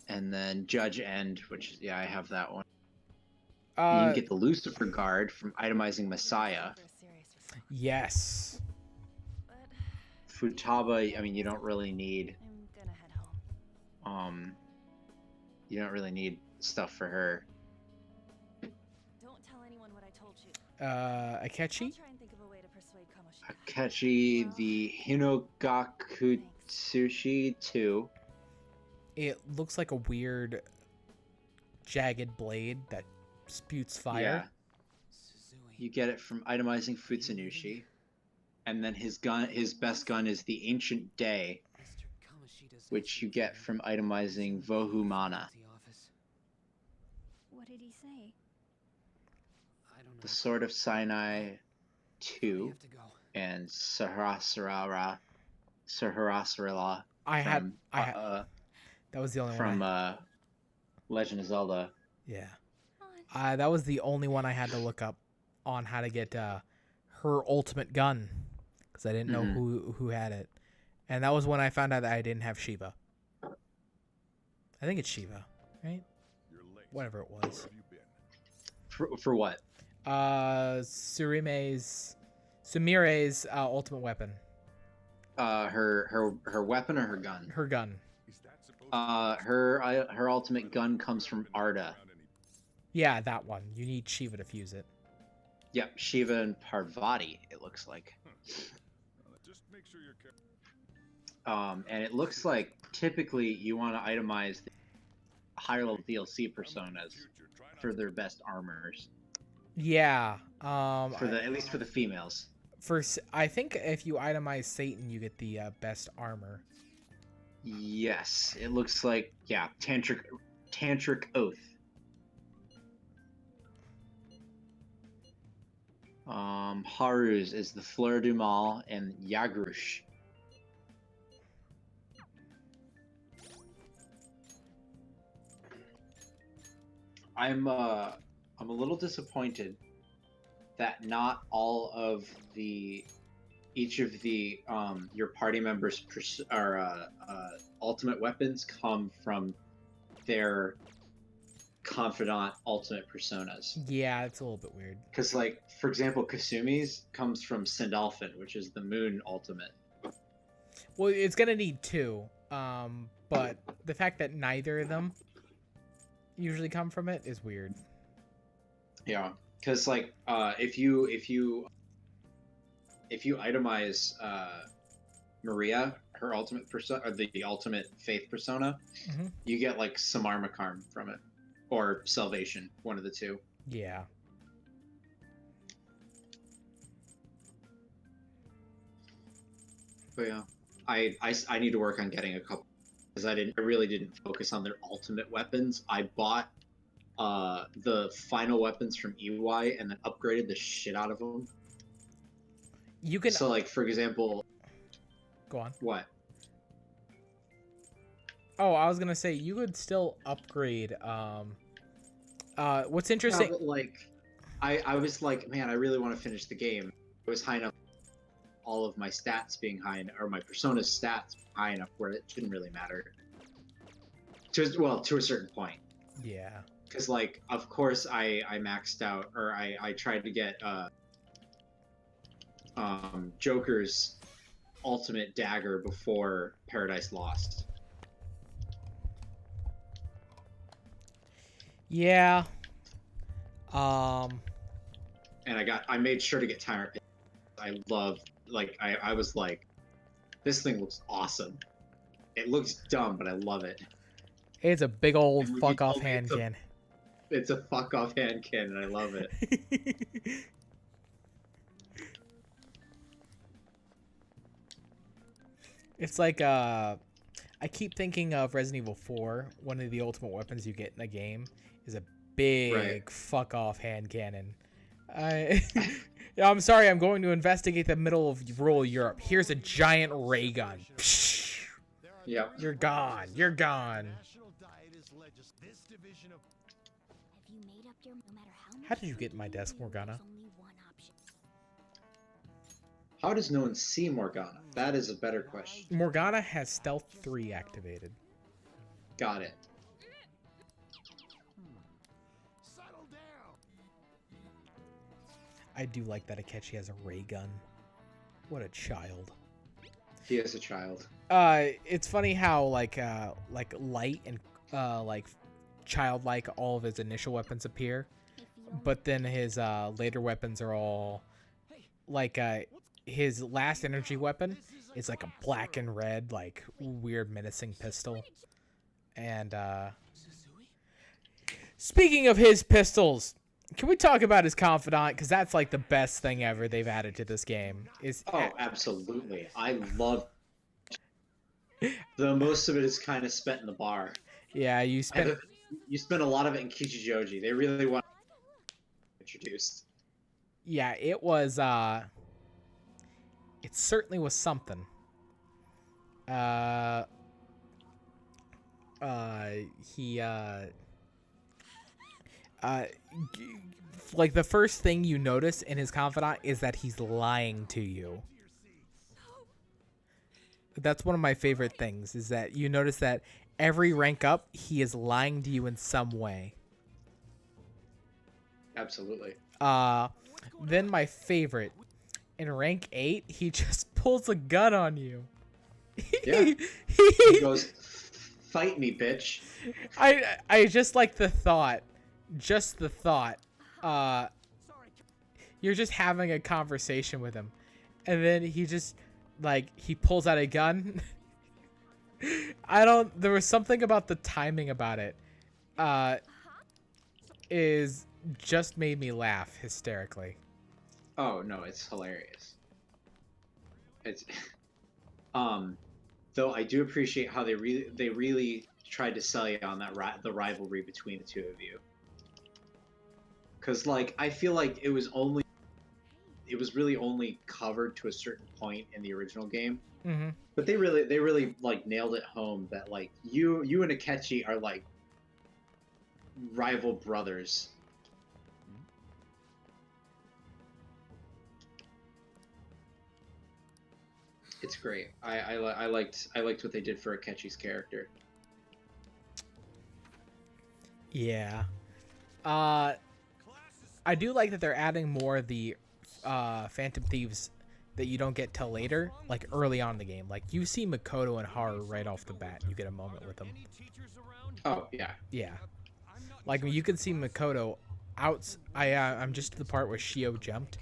And then Judge End, which, yeah, I have that one. You can get the Lucifer Guard from itemizing Messiah. Yes. But Futaba, I mean, you don't really need, I'm gonna head home. you don't really need stuff for her. Don't tell anyone what I told you. Akechi? I'll try and think of a way to persuade Kamoshida. Akechi, the Hinogakutsushi 2. It looks like a weird jagged blade that spewts fire. Yeah. You get it from itemizing Futsunushi. And then his best gun is the Ancient Day, which you get from itemizing Vohumana. What did he say? The Sword of Sinai 2 and Sahasrara. That was the only from one. Legend of Zelda. Yeah. That was the only one I had to look up on how to get her ultimate gun, because I didn't know who had it, and that was when I found out that I didn't have Shiva. I think it's Shiva, right? Whatever it was. For what? Sumire's ultimate weapon. Her weapon or her gun? Her gun. Her ultimate gun comes from Arda. Yeah, that one. You need Shiva to fuse it. Yep, Shiva and Parvati, it looks like. Just make sure you're careful. And it looks like typically you want to itemize the higher level DLC personas for their best armors. Yeah. At least for the females. I think if you itemize Satan, you get the best armor. Yes, it looks like, yeah, Tantric Oath. Haru's is the Fleur du Mal and Yagrush. I'm a little disappointed that not all of each of the your party members ultimate weapons come from their confidant ultimate personas. Yeah, it's a little bit weird. Because, like, for example, Kasumi's comes from Sindalphin, which is the moon ultimate. Well, it's gonna need two. But the fact that neither of them usually come from it is weird. Yeah, because like if you itemize Maria, her ultimate persona, or the ultimate faith persona, you get like Samar Makarm from it, or Salvation, one of the two. Yeah. But yeah, I need to work on getting a couple, because I really didn't focus on their ultimate weapons. I bought the final weapons from EY and then upgraded the shit out of them. You can. So, like, for example. Go on. What? Oh, I was gonna say you could still upgrade. What's interesting? Yeah, but, like, I was like, man, I really want to finish the game. I was high enough, all of my stats being high, or my persona's stats high enough where it shouldn't really matter. To a certain point. Yeah. Because, like, of course, I maxed out, or I tried to get Joker's ultimate dagger before Paradise Lost. Yeah. And I made sure to get Tyrant. I love, like, I was like, this thing looks awesome. It looks dumb, but I love it. It's a big old fuck off hand cannon. It's a fuck off hand cannon. I love it. It's like I keep thinking of Resident Evil 4. One of the ultimate weapons you get in a game is a big fuck off hand cannon. Yeah, I'm sorry. I'm going to investigate the middle of rural Europe. Here's a giant ray gun. Yeah. You're gone. You're gone. How did you get in my desk, Morgana? How does no one see Morgana? That is a better question. Morgana has Stealth 3 activated. Got it. I do like that Akechi has a ray gun. What a child. He is a child. It's funny how like light and like childlike all of his initial weapons appear, but then his later weapons are all like his last energy weapon is like a black and red like weird menacing pistol. And speaking of his pistols, can we talk about his confidant? Because that's like the best thing ever they've added to this game. Oh, absolutely. I love. The most of it is kind of spent in the bar. Yeah, you spent a lot of it in Kichijoji. They really want introduced. Yeah, it was it certainly was something. Like the first thing you notice in his confidant is that he's lying to you. That's one of my favorite things, is that you notice that every rank up, he is lying to you in some way. Absolutely. Then my favorite, in rank 8, he just pulls a gun on you. Yeah. He goes, "Fight me, bitch." I just like the thought. Just the thought. You're just having a conversation with him, and then he just like he pulls out a gun. There was something about the timing about it. Is just made me laugh hysterically. Oh no, it's hilarious. It's though I do appreciate how they really tried to sell you on that the rivalry between the two of you. Cause like I feel like it was only it was really only covered to a certain point in the original game. Mm-hmm. But they really like nailed it home that like you and Akechi are like rival brothers. It's great. I liked what they did for Akechi's character. Yeah. I do like that they're adding more of the Phantom Thieves that you don't get till later, like early on in the game. Like you see Makoto and Haru right off the bat. You get a moment with them. Oh yeah. Yeah. Like you can see Makoto out. I'm just to the part where Shio jumped.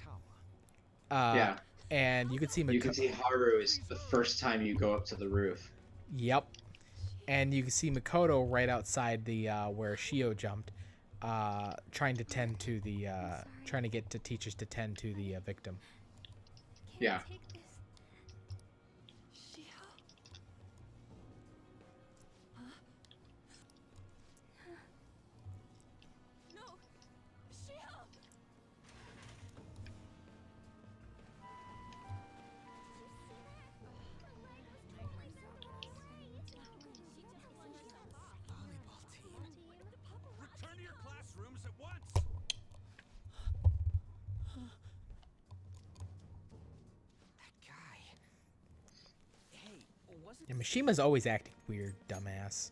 Yeah. And you can see You can see Haru is the first time you go up to the roof. Yep. And you can see Makoto right outside the where Shio jumped, trying to tend to the trying to get the teachers to tend to the victim. Yeah. Return to your classrooms at once! That guy. Hey, wasn't And Mishima's always acting weird, dumbass.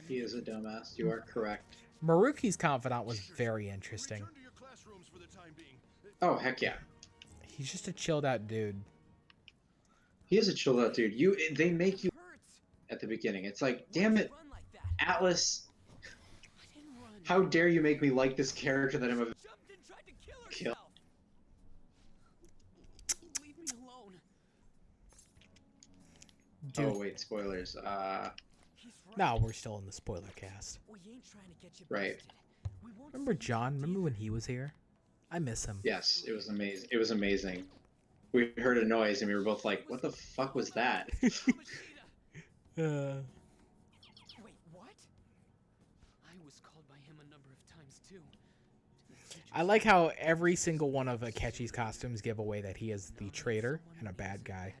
He is a dumbass. You are correct. Maruki's confidant was very interesting. Return to your classrooms for the time being. Oh heck yeah. He's just a chilled out dude. He is a chilled out dude. They make you at the beginning. It's like, damn it, Atlas. How dare you make me like this character that I'm a kill? leave me alone? Dude. Oh wait, spoilers. No, we're still in the spoiler cast. We ain't trying to get you Right. busted. We won't Remember John? Remember when he was here? I miss him. Yes, it was amazing. It was amazing. We heard a noise and we were both like, "What the fuck was that?" Uh, Wait, what? I was called by him a number of times too. I like how every single one of Akechi's costumes give away that he is the traitor and a bad guy.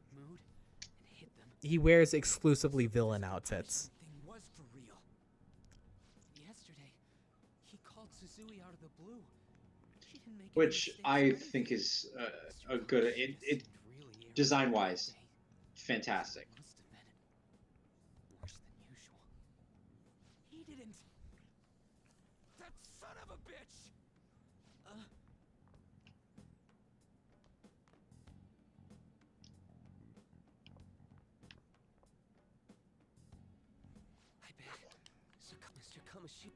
He wears exclusively villain outfits. Thing was for real. Yesterday, he called Suzui out of the blue. She didn't make any Which mistakes I or anything. think is a good. It design-wise, fantastic. Must have been worse than usual. He didn't. That son of a bitch. I bet. Mr. Kamashi.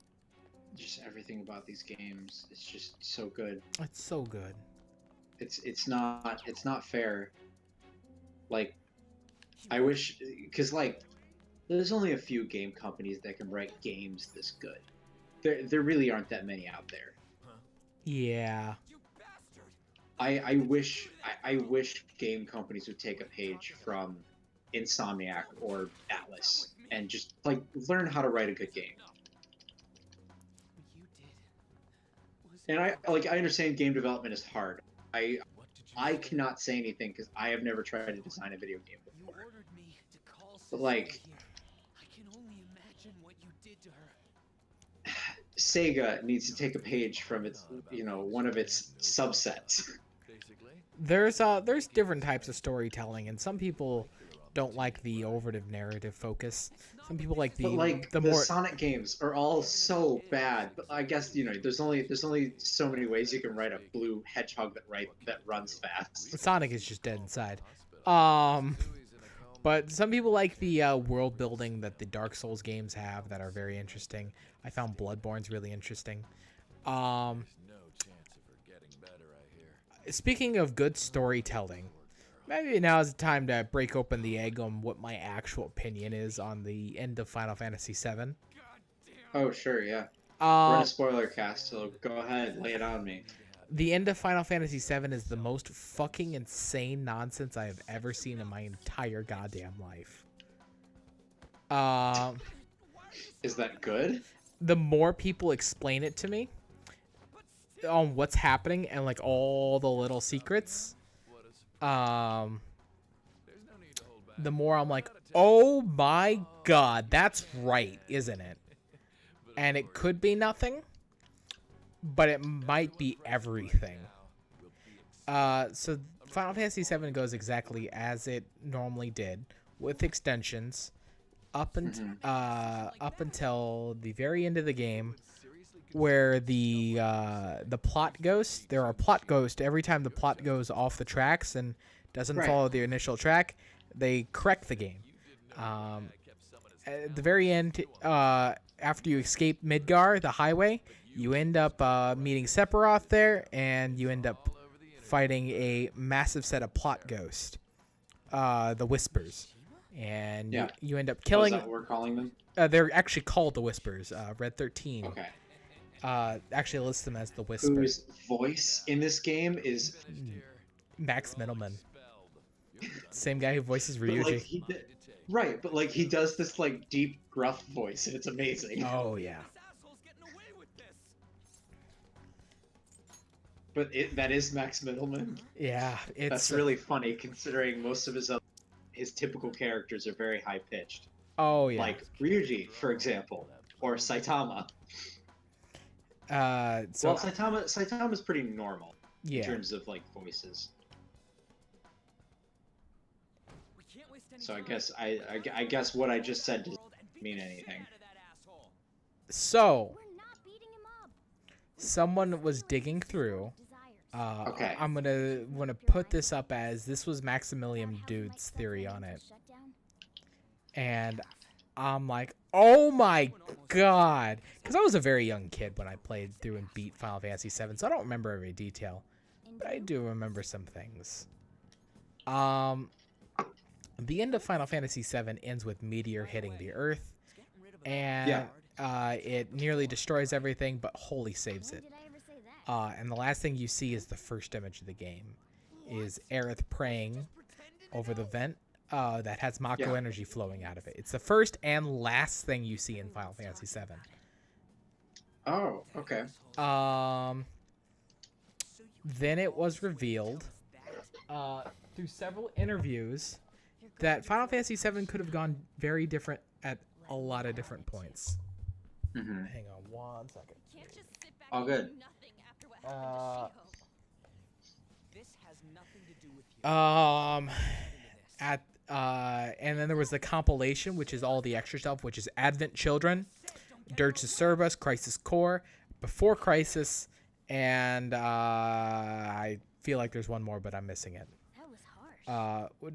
Just everything about these games is just so good. It's so good. It's not fair. Like, I wish, because like, there's only a few game companies that can write games this good. There really aren't that many out there. Yeah. You bastard. I wish game companies would take a page from Insomniac or Atlas and just like learn how to write a good game. You did. Was And I understand game development is hard. I cannot say anything because I have never tried to design a video game You before. ordered me to call But Suzui like, here. I can only imagine what you did to her. Sega needs to take a page from its, one of its subsets. There's different types of storytelling, and some people don't like the overative narrative focus. Some people like But like the the more Sonic games are all so bad. But I guess there's only so many ways you can write a blue hedgehog that runs fast. Sonic is just dead inside. But some people like the world building that the Dark Souls games have that are very interesting. I found Bloodborne's really interesting. Speaking of good storytelling, maybe now is the time to break open the egg on what my actual opinion is on the end of Final Fantasy VII. Oh sure, yeah. We're in a spoiler cast, so go ahead, lay it on me. The end of Final Fantasy VII is the most fucking insane nonsense I have ever seen in my entire goddamn life. Is that good? The more people explain it to me, on what's happening and like all the little secrets, the more I'm like, oh my god, that's right, isn't it? And it could be nothing, but it might be everything. So Final Fantasy VII goes exactly as it normally did, with extensions, up until the very end of the game, where the plot ghosts. There are plot ghosts every time the plot goes off the tracks and doesn't follow the initial track. They correct the game. At the very end, after you escape Midgar, the highway, you end up meeting Sephiroth there, and you end up fighting a massive set of plot ghosts, the Whispers, and you end up killing. Is that what we're calling them? They're actually called the Whispers. Red 13. Okay. Actually lists them as the Whispers. Whose voice in this game is Max Middleman. Same guy who voices Ryuji. Right, but like he does this like deep, gruff voice, and it's amazing. Oh yeah. But that is Max Middleman. Yeah, That's really funny considering most of his typical characters are very high pitched. Oh yeah. Like Ryuji, for example, or Saitama. Well, Saitama's pretty normal in terms of like voices. So I guess what I just said doesn't mean anything. So someone was digging through. Okay. I'm gonna put this up as this was Maximilian Dude's theory on it, and I'm like, oh my god, because I was a very young kid when I played through and beat Final Fantasy VII, so I don't remember every detail, but I do remember some things. The end of Final Fantasy VII ends with meteor hitting the Earth, and it nearly destroys everything, but wholly saves it. And the last thing you see is the first image of the game, is Aerith praying over the vent that has Mako energy flowing out of it. It's the first and last thing you see in Final Fantasy VII. Oh, okay. Then it was revealed through several interviews that Final Fantasy VII could have gone very different at a lot of different points. Mm-hmm. Hang on one second. All good. And then there was the compilation, which is all the extra stuff, which is Advent Children, Dirge to Cerberus, Crisis Core, Before Crisis, and I feel like there's one more, but I'm missing it.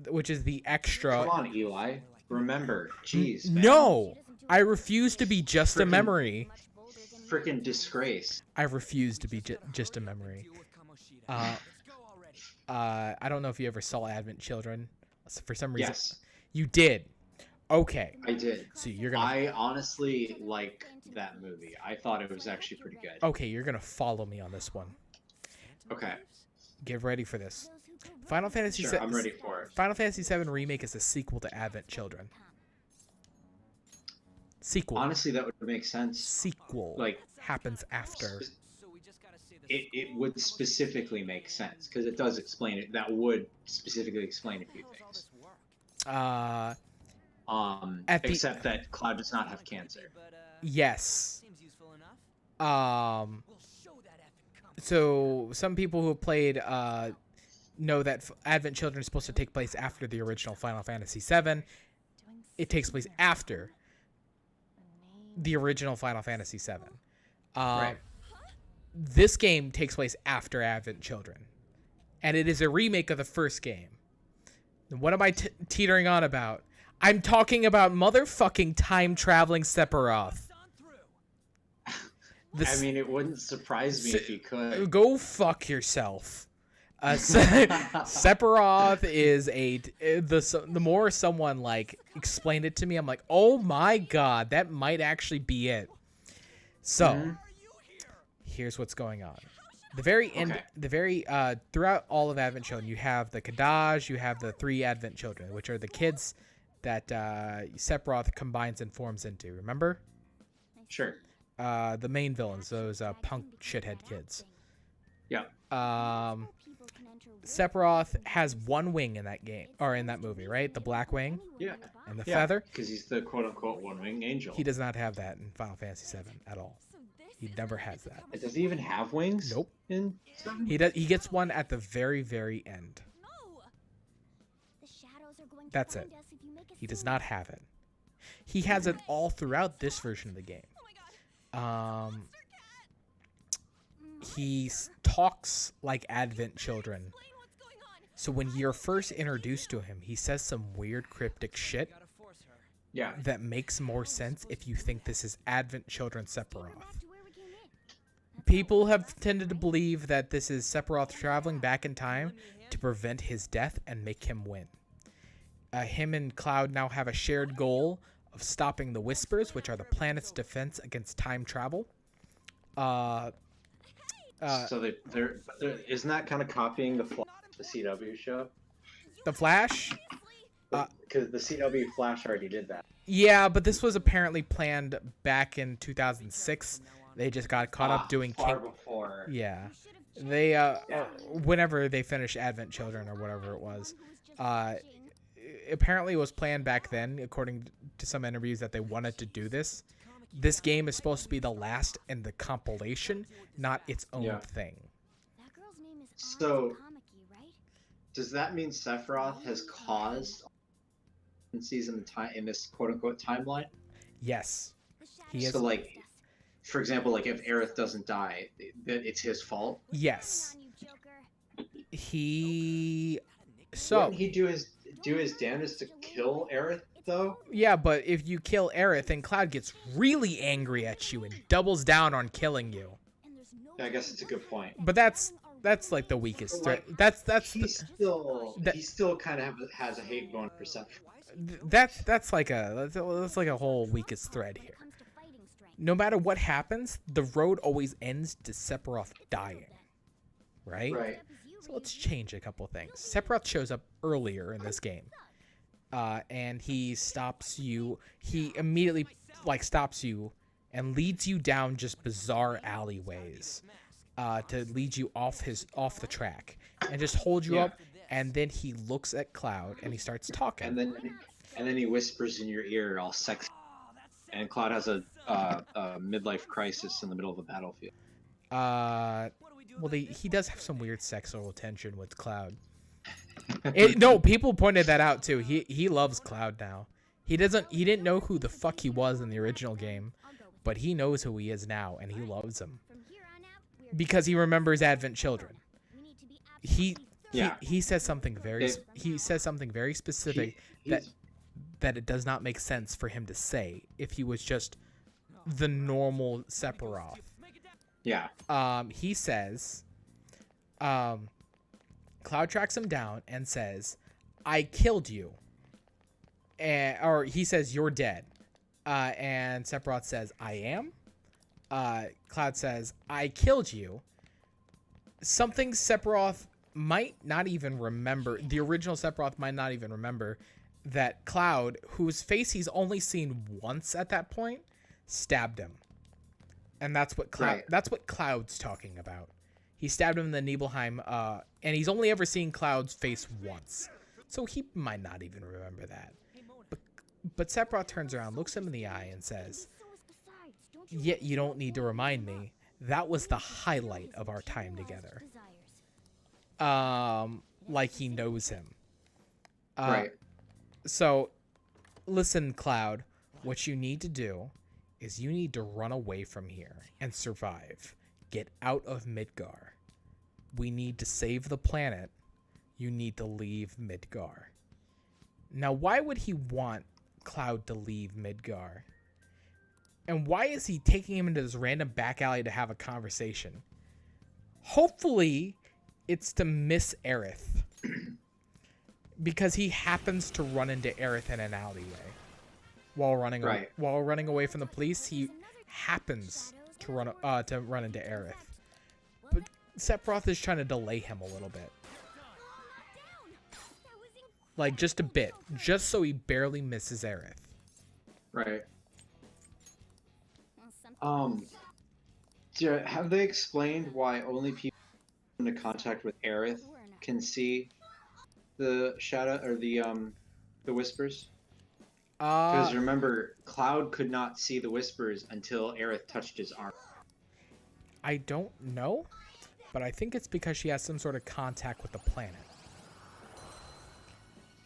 Which is the extra. Come on, Eli. Remember, jeez. No, I refuse to be just a memory. Freaking disgrace. I refuse to be just a memory. I don't know if you ever saw Advent Children. For some reason, yes, you did. Okay, I did. So you're gonna. I honestly like that movie. I thought it was actually pretty good. Okay, you're gonna follow me on this one. Okay. Get ready for this. Final Fantasy. Sure, I'm ready for it. Final Fantasy VII Remake is a sequel to Advent Children. Sequel. Honestly, that would make sense. Sequel. Like happens after. It would specifically make sense because it does explain it. That would specifically explain a few things. Except that Cloud does not have cancer. Yes. So some people who have played know that Advent Children is supposed to take place after the original Final Fantasy VII. It takes place after the original Final Fantasy VII. Right. This game takes place after Advent Children, and it is a remake of the first game. What am I teetering on about? I'm talking about motherfucking time-traveling Sephiroth. I mean, it wouldn't surprise me if you could. Go fuck yourself. Sephiroth is the more someone like explained it to me, I'm like, oh my god, that might actually be it. So, here's what's going on. The very end, throughout all of Advent Children, you have the Kadaj, you have the 3 Advent Children, which are the kids that Sephiroth combines and forms into. Remember? Sure. The main villains, those punk shithead kids. Yeah. Sephiroth has one wing in that game, or in that movie, right? The black wing Yeah. and the feather. Because he's the quote-unquote one-winged angel. He does not have that in Final Fantasy VII at all. He never has that. Does he even have wings? Nope. In 7? He does. He gets one at the very, very end. That's it. He does not have it. He has it all throughout this version of the game. He talks like Advent children. So when you're first introduced to him, he says some weird cryptic shit. Yeah. That makes more sense if you think this is Advent children Sephiroth. People have tended to believe that this is Sephiroth traveling back in time to prevent his death and make him win. Him and Cloud now have a shared goal of stopping the Whispers, which are the planet's defense against time travel. So they're isn't that kind of copying the CW show? The Flash? Because the CW Flash already did that. Yeah, but this was apparently planned back in 2006. They just got caught up doing far before. Yeah. They whenever they finished Advent Children or whatever it was, apparently it was planned back then, according to some interviews, that they wanted to do this. This game is supposed to be the last in the compilation, not its own thing. So, does that mean Sephiroth has caused in this quote-unquote timeline? Yes. He is. So, like, for example, like if Aerith doesn't die, it's his fault? Yes. Wouldn't he do his damnedest to kill Aerith, though? Yeah, but if you kill Aerith, then Cloud gets really angry at you and doubles down on killing you. Yeah, I guess it's a good point. But that's like the weakest threat. That's he still kind of has a hate bone for Sephiroth. That's like a whole weakest thread here. No matter what happens, the road always ends to Sephiroth dying. Right? Right. So let's change a couple things. Sephiroth shows up earlier in this game. And he stops you. He immediately stops you and leads you down just bizarre alleyways to lead you off the track and just hold you up. And then he looks at Cloud and he starts talking. And then he whispers in your ear all sexy. And Cloud has a midlife crisis in the middle of a battlefield. He does have some weird sexual tension with Cloud. No, people pointed that out too. He loves Cloud now. He didn't know who the fuck he was in the original game, but he knows who he is now, and he loves him because he remembers Advent Children. He says something very specific that it does not make sense for him to say if he was just the normal Sephiroth. Yeah. He says, Cloud tracks him down and says, "I killed you." Or he says, "You're dead." And Sephiroth says, "I am." Cloud says, "I killed you." Something Sephiroth might not even remember. The original Sephiroth might not even remember that Cloud, whose face he's only seen once at that point, stabbed him. And that's what Cloud's talking about. He stabbed him in the Nibelheim, and he's only ever seen Cloud's face once. So he might not even remember that. But Sephiroth turns around, looks him in the eye, and says, "Yet you don't need to remind me. That was the highlight of our time together." Like he knows him. Right. So, listen, Cloud, what you need to do is you need to run away from here and survive. Get out of Midgar. We need to save the planet. You need to leave Midgar. Now, why would he want Cloud to leave Midgar? And why is he taking him into this random back alley to have a conversation? Hopefully, it's to miss Aerith. Because he happens to run into Aerith in an alleyway. While running away from the police, he happens to run into Aerith. But Sephiroth is trying to delay him a little bit. Like, just a bit. Just so he barely misses Aerith. Right. Have they explained why only people into contact with Aerith can see the shadow or the whispers? Because remember, Cloud could not see the whispers until Aerith touched his arm. I don't know, but I think it's because she has some sort of contact with the planet.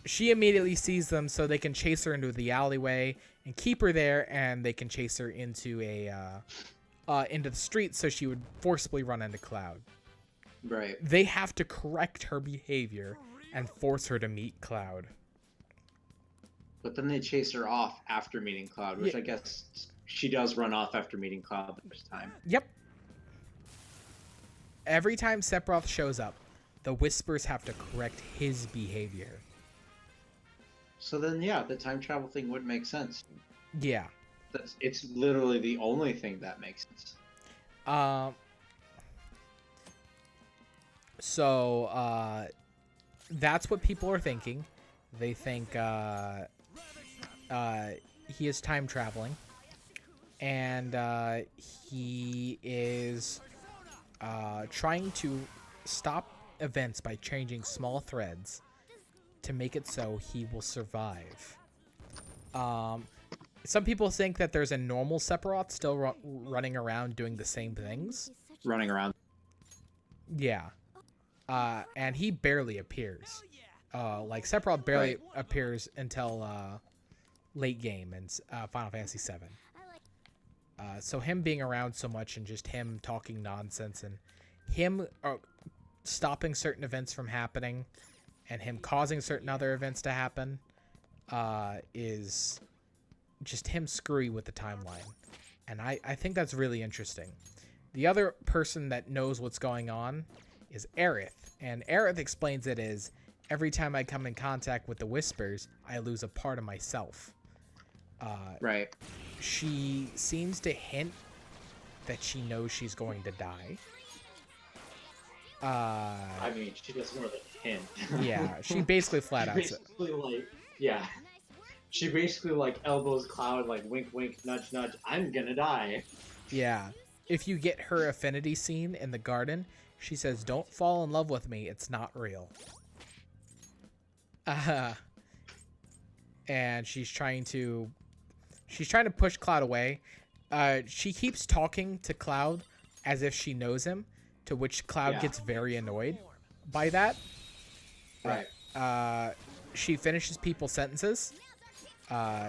She immediately sees them, so they can chase her into the alleyway and keep her there, and they can chase her into into the street, so she would forcibly run into Cloud. Right. They have to correct her behavior and force her to meet Cloud. But then they chase her off after meeting Cloud, which I guess she does run off after meeting Cloud the first time. Yep. Every time Sephiroth shows up, the Whispers have to correct his behavior. So then, yeah, the time travel thing would make sense. Yeah. It's literally the only thing that makes sense. So that's what people are thinking. They think he is time traveling, and he is trying to stop events by changing small threads to make it so he will survive. Some people think that there's a normal Sephiroth still running around doing the same things. Running around. Yeah. And he barely appears. Like, Sephiroth barely appears until late game in Final Fantasy VII. So him being around so much and just him talking nonsense and him stopping certain events from happening and him causing certain other events to happen is just him screwy with the timeline. And I think that's really interesting. The other person that knows what's going on is Aerith. And Aerith explains it as, every time I come in contact with the Whispers, I lose a part of myself. Right. She seems to hint that she knows she's going to die. I mean, she does more than hint. Yeah, she basically flat out said. She basically like elbows Cloud, like wink, wink, nudge, nudge. I'm gonna die. Yeah. If you get her affinity scene in the garden, she says, "Don't fall in love with me. It's not real." And she's trying to push Cloud away. She keeps talking to Cloud as if she knows him, to which Cloud gets very annoyed by that. Right. She finishes people's sentences.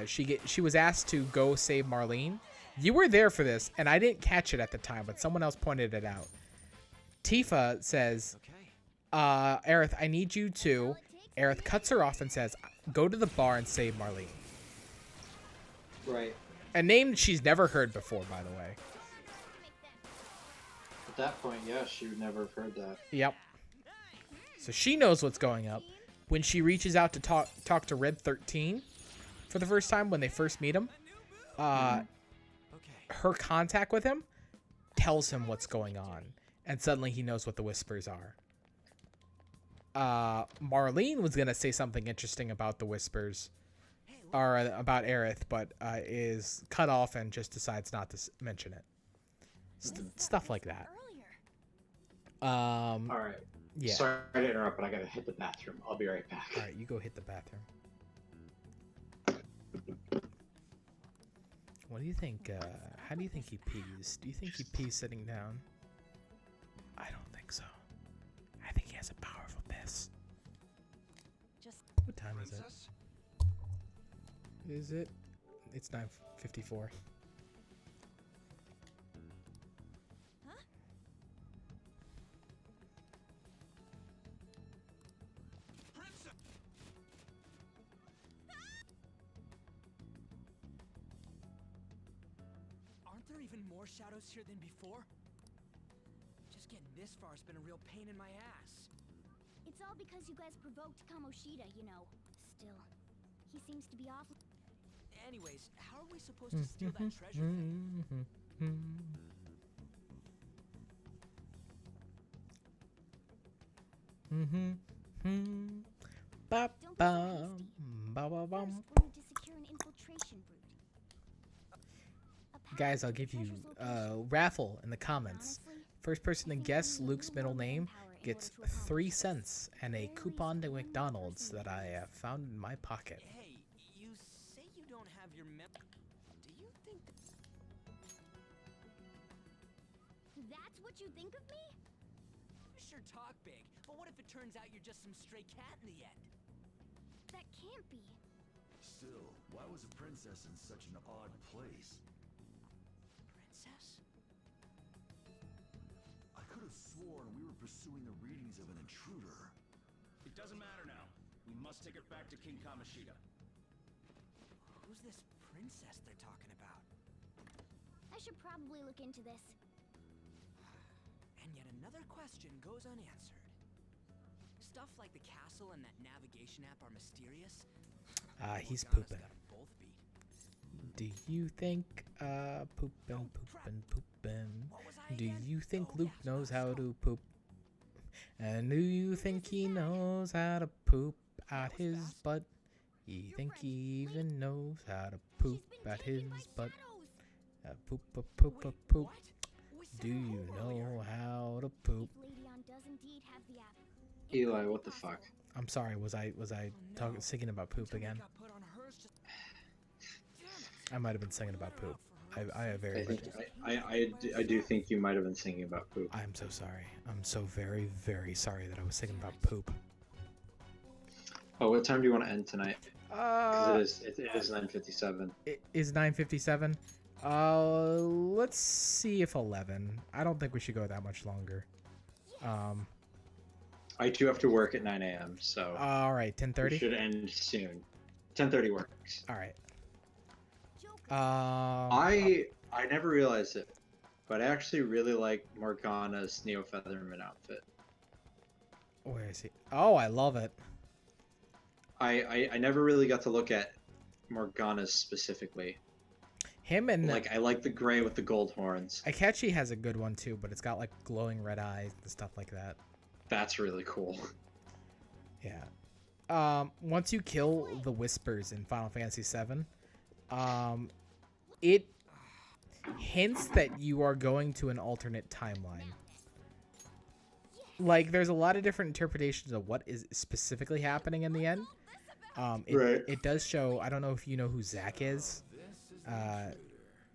She was asked to go save Marlene. You were there for this, and I didn't catch it at the time, but someone else pointed it out. Tifa says, Aerith, I need you to. Aerith cuts her off and says, go to the bar and save Marlene. Right. A name she's never heard before, by the way. At that point, yeah, she would never have heard that. Yep. So she knows what's going up. When she reaches out to talk to Red 13 for the first time when they first meet him, her contact with him tells him what's going on. And suddenly he knows what the Whispers are. Marlene was going to say something interesting about the Whispers, or about Aerith, but is cut off and just decides not to mention it. Stuff like that. All right. Yeah. Sorry to interrupt, but I gotta hit the bathroom. I'll be right back. All right, you go hit the bathroom. What do you think? How do you think he pees? Do you think he pees sitting down? I don't think so. I think he has a powerful piss. What time is it? Is it? It's 9:54. Aren't there even more shadows here than before? Just getting this far has been a real pain in my ass. It's all because you guys provoked Kamoshida, you know. Still, he seems to be off. Anyways, how are we supposed to steal that treasure thing? Ba Don't be so bum, hasty. ba ba bum. First, we'll need to secure an infiltration route. A Guys, I'll palace give you with treasures location. raffle in the comments. Honestly, First person to I think guess we need a Luke's little middle more name manpower gets order to accomplish 3 this. cents and a There coupon is to one McDonald's person that I have found in my pocket. Hey, you say you don't have your Do you think That's what you think of me? you sure talk big, but what if it turns out you're just some stray cat in the end? That can't be. Still, why was a princess in such an odd place? Princess? I could have sworn we were pursuing the readings of an intruder. It doesn't matter now. We must take it back to King Kamishita. Who's this princess they're talking about? I should probably look into this. And yet another question goes unanswered. Stuff like the castle and that navigation app are mysterious. He's Morgana's pooping. got 'em both beat. Do you think, poopin', poopin', poopin'? What was I Do again? you think Oh, Luke yeah, knows stop. how to poop? And do you think he knows how to poop out was his fast. butt? You You're think right. he even knows how to She's poop been at taken his by butt? shadows. Poop, poop, Wait, poop. what? We sent Do her you home know earlier. how to poop? If Lady Ann does indeed have the app, it Eli, could be what the fuck? possible. I'm sorry. Was I Oh, no. singing about poop Until we again? got put on hers just... Damn it. I might have been singing about poop. I have very I think much. I do think you might have been thinking about poop. I'm so sorry. I'm so very, very sorry that I was singing about poop. Oh, what time do you want to end tonight? Because it is 9:57. It is 9:57. Let's see if 11. I don't think we should go that much longer. I do have to work at 9 a.m. So All right, we 10:30. should end soon. 10:30 works. All right. Joker. I never realized it, but I actually really like Morgana's Neo Featherman outfit. Where is he? Oh, I love it. I never really got to look at Morgana's specifically. Him and Like I like the gray with the gold horns. Akechi has a good one too, but it's got like glowing red eyes and stuff like that. That's really cool. Yeah. Once you kill the Whispers in Final Fantasy VII, it hints that you are going to an alternate timeline. Like, there's a lot of different interpretations of what is specifically happening in the end. Right. It does show. I don't know if you know who Zack is.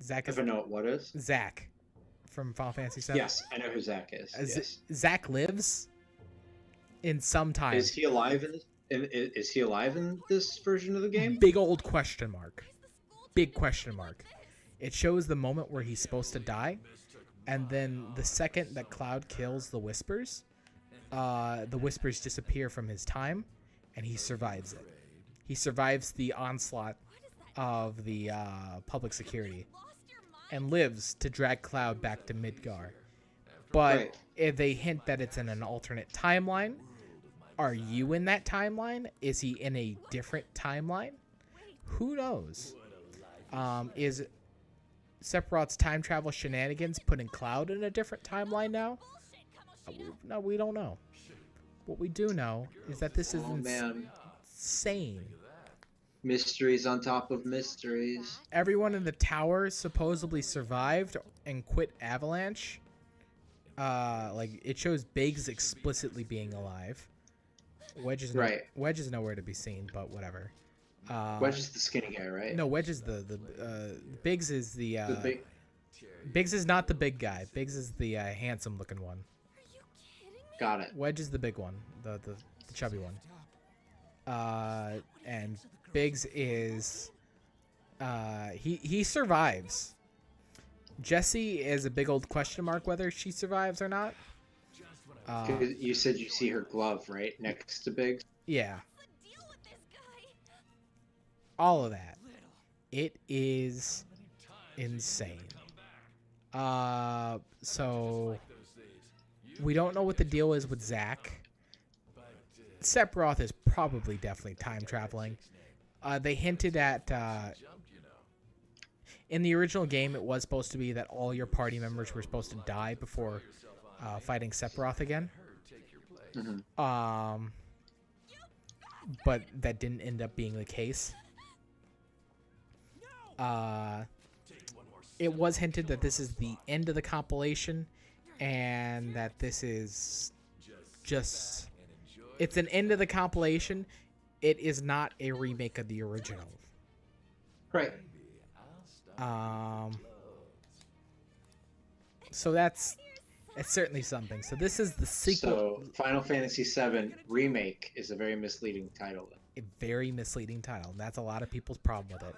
Zack is If I know what is. Zack from Final Fantasy VII. Yes, I know who Zack is. Yes. Zack lives in some time. Is he alive in this? Is he alive in this version of the game? Big old question mark. Big question mark. It shows the moment where he's supposed to die, and then the second that Cloud kills the Whispers, the Whispers disappear from his time, and he survives it. He survives the onslaught of the public security and lives to drag Cloud back to Midgar. But Right. if they hint that it's in an alternate timeline, are you in that timeline? Is he in a different timeline? Who knows? Is Sephiroth's time travel shenanigans putting Cloud in a different timeline now? No, we don't know. What we do know is that this is Oh man, insane. mysteries on top of mysteries. Everyone in the tower supposedly survived and quit Avalanche. Like, it shows Biggs explicitly being alive. Wedge is Right. Wedge is nowhere to be seen, but whatever. Wedge is the skinny guy, right? No, Wedge is the Biggs is the The big. Biggs is not the big guy. Biggs is the handsome looking one. Got it. Wedge is the big one, the chubby one. And Biggs is he survives. Jessie is a big old question mark whether she survives or not. 'Cause you said you see her glove right next to Biggs. Yeah. All of that. It is insane. So we don't know what the deal is with Zack. Sephiroth is probably definitely time traveling. They hinted at in the original game it was supposed to be that all your party members were supposed to die before fighting Sephiroth again. But that didn't end up being the case. It was hinted that this is the end of the compilation and that this is just it's an end of the compilation. It is not a remake of the original. Right. So it's certainly something. So this is the sequel. So Final Fantasy VII Remake is a very misleading title. A very misleading title. And that's a lot of people's problem with it.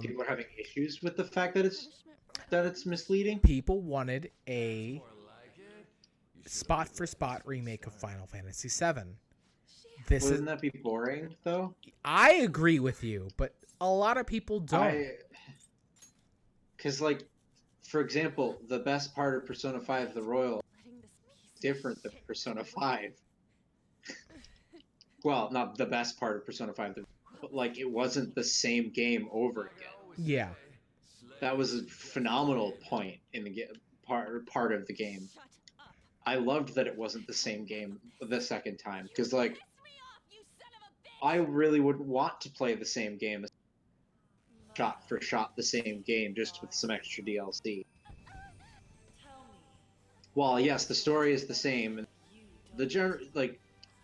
People are having issues with the fact that it's misleading. People wanted a spot for spot remake of Final Fantasy VII. Wouldn't that be boring though? I agree with you, but a lot of people don't. Because, like, for example, the best part of Persona 5 The Royal is different than Persona 5. Well, not the best part of Persona 5, but, like, it wasn't the same game over again. Yeah. That was a phenomenal point in the part of the game. I loved that it wasn't the same game the second time. Because, like, I really wouldn't want to play the same game shot for shot the same game, just with some extra DLC. While yes, the story is the same,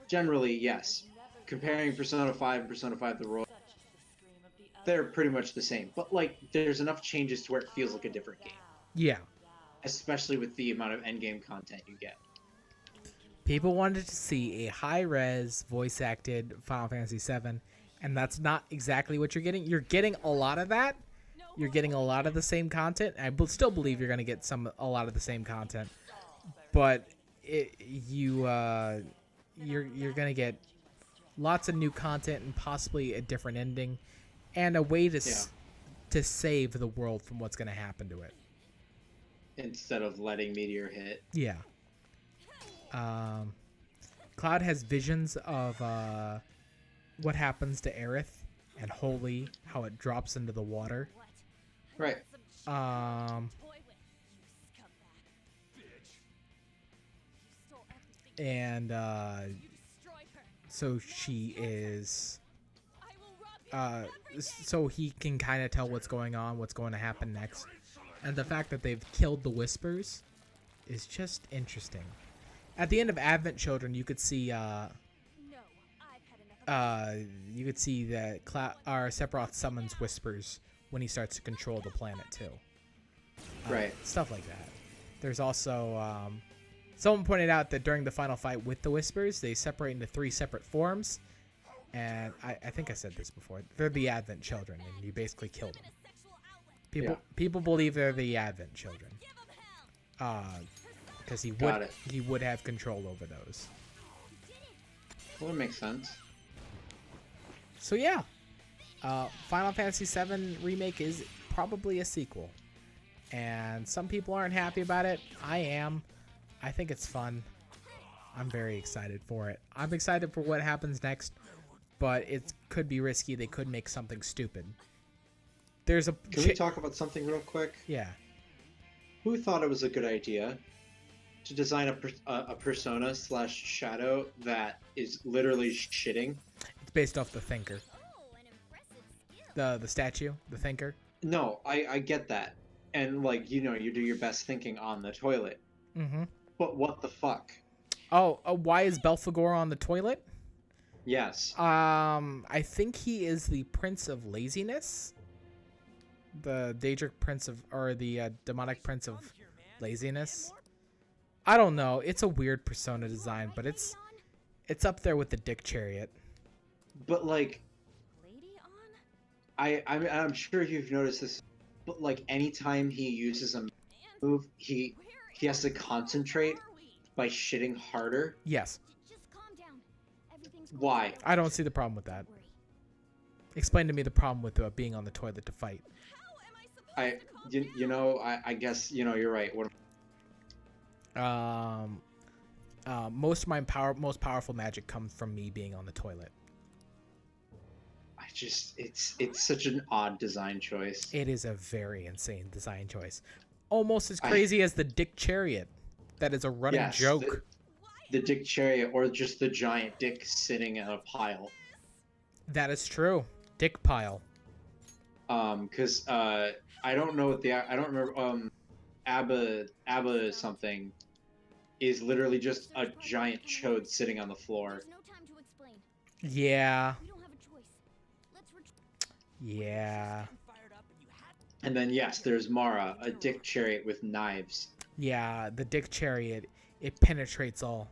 generally yes. Comparing Persona 5 and Persona 5 The Royal, they're pretty much the same. But like, there's enough changes to where it feels like a different game. Yeah. Especially with the amount of endgame content you get. People wanted to see a high-res, voice-acted Final Fantasy VII. And that's not exactly what you're getting. You're getting a lot of that. You're getting a lot of the same content. I still believe you're going to get a lot of the same content, but you're going to get lots of new content and possibly a different ending, and a way to save the world from what's going to happen to it. Instead of letting Meteor hit. Yeah. Cloud has visions of what happens to Aerith and Holy, how it drops into the water. Right. And so she is so he can kind of tell what's going on, what's going to happen next. And the fact that they've killed the Whispers is just interesting. At the end of Advent Children, you could see that Sephiroth summons Whispers when he starts to control the planet too. Right. Stuff like that. There's also someone pointed out that during the final fight with the Whispers, they separate into 3 separate forms. And I think I said this before. They're the Advent Children, and you basically kill them. People believe they're the Advent Children. Because he would have control over those. Well, that makes sense. So yeah, Final Fantasy VII Remake is probably a sequel. And some people aren't happy about it. I am. I think it's fun. I'm very excited for it. I'm excited for what happens next, but it could be risky. They could make something stupid. Can we talk about something real quick? Yeah. Who thought it was a good idea to design a persona / shadow that is literally shitting? It's based off the Thinker. The statue, the Thinker. No, I get that. And like, you do your best thinking on the toilet. Mm-hmm. But what the fuck? Oh, why is Belphegor on the toilet? Yes. I think he is the Prince of Laziness. The Daedric Prince the Demonic Prince of Laziness. I don't know. It's a weird persona design, but it's up there with the Dick Chariot. But like, I'm sure you've noticed this, but like anytime he uses a move, he has to concentrate by shitting harder. Yes. Why? I don't see the problem with that. Explain to me the problem with being on the toilet to fight. I guess you're right. Most of my most powerful magic comes from me being on the toilet. It's such an odd design choice. It is a very insane design choice. Almost as crazy as the Dick Chariot. That is a running joke. The Dick Chariot, or just the giant dick sitting in a pile. That is true. Dick pile. Because I don't know I don't remember. Abba something is literally just a giant chode sitting on the floor. There's no time to explain. Yeah. We don't have a choice. Let's Yeah. And then yes, there's Mara, a dick chariot with knives. Yeah, the dick chariot, it penetrates all.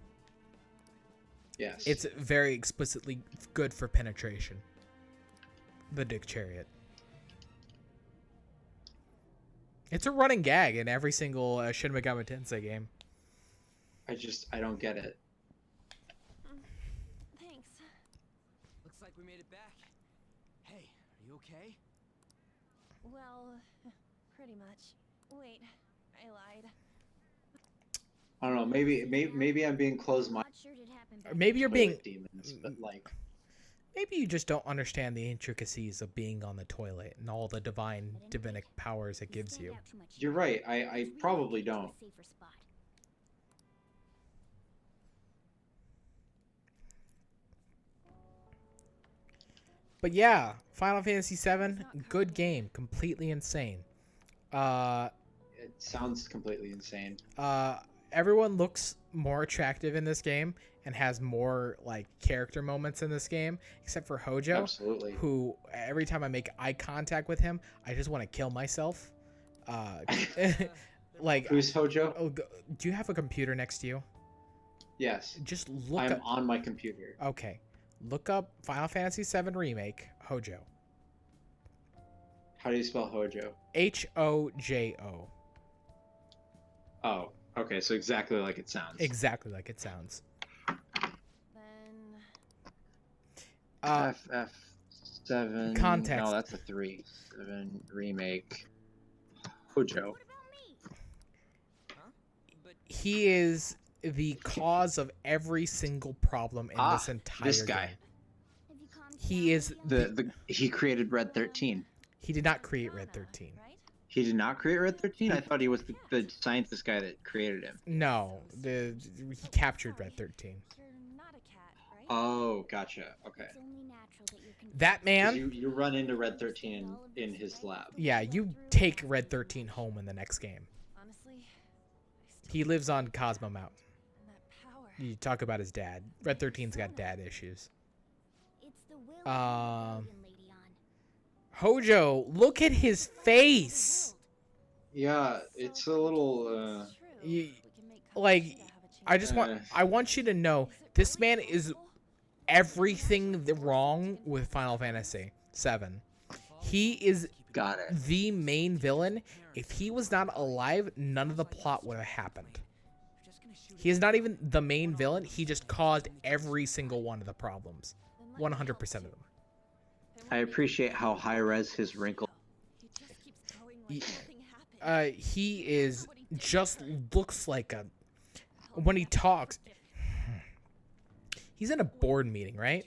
Yes. It's very explicitly good for penetration. The dick chariot. It's a running gag in every single Shin Megami Tensei game. I don't get it. Thanks. Looks like we made it back. Hey, are you okay? Well, pretty much. Wait, I lied. I don't know. Maybe I'm being closed-minded. Not sure it happened. Or maybe you're being... demons, but like. Maybe you just don't understand the intricacies of being on the toilet and all the divinic powers it gives you. You're right. I probably don't. But yeah, Final Fantasy VII, good game, completely insane. It sounds completely insane. Everyone looks more attractive in this game and has more like character moments in this game, except for Hojo, Absolutely. who every time I make eye contact with him, I just want to kill myself. Like, who's Hojo? Oh, do you have a computer next to you? Yes. Just look. I'm on my computer. Okay, look up Final Fantasy VII Remake Hojo. How do you spell Hojo? Hojo. Oh, okay. So exactly like it sounds. Exactly like it sounds. Then FF7. Context. No, that's a 3. 7 remake. Hojo. He is the cause of every single problem in this entire this guy. game. He is he created Red 13. He did not create Red 13. He did not create Red 13? I thought he was the scientist guy that created him. No, he captured Red 13. you're not a cat, right? Oh, gotcha. Okay. It's only natural that you're That man. You run into Red 13 in his lab. Yeah, you take Red 13 home in the next game. Honestly, He lives on Cosmo Mountain. and that power. You talk about his dad. Red 13's got dad issues. It's the will of the rebellion, Lady On. Hojo, look at his face. Yeah, it's a little. Like, I want you to know this man is everything wrong with Final Fantasy VII. He is the main villain. If he was not alive, none of the plot would have happened. He is not even the main villain. He just caused every single one of the problems. 100% of them. I appreciate how high res his wrinkle. He is just looks like a... When he talks... He's in a board meeting, right?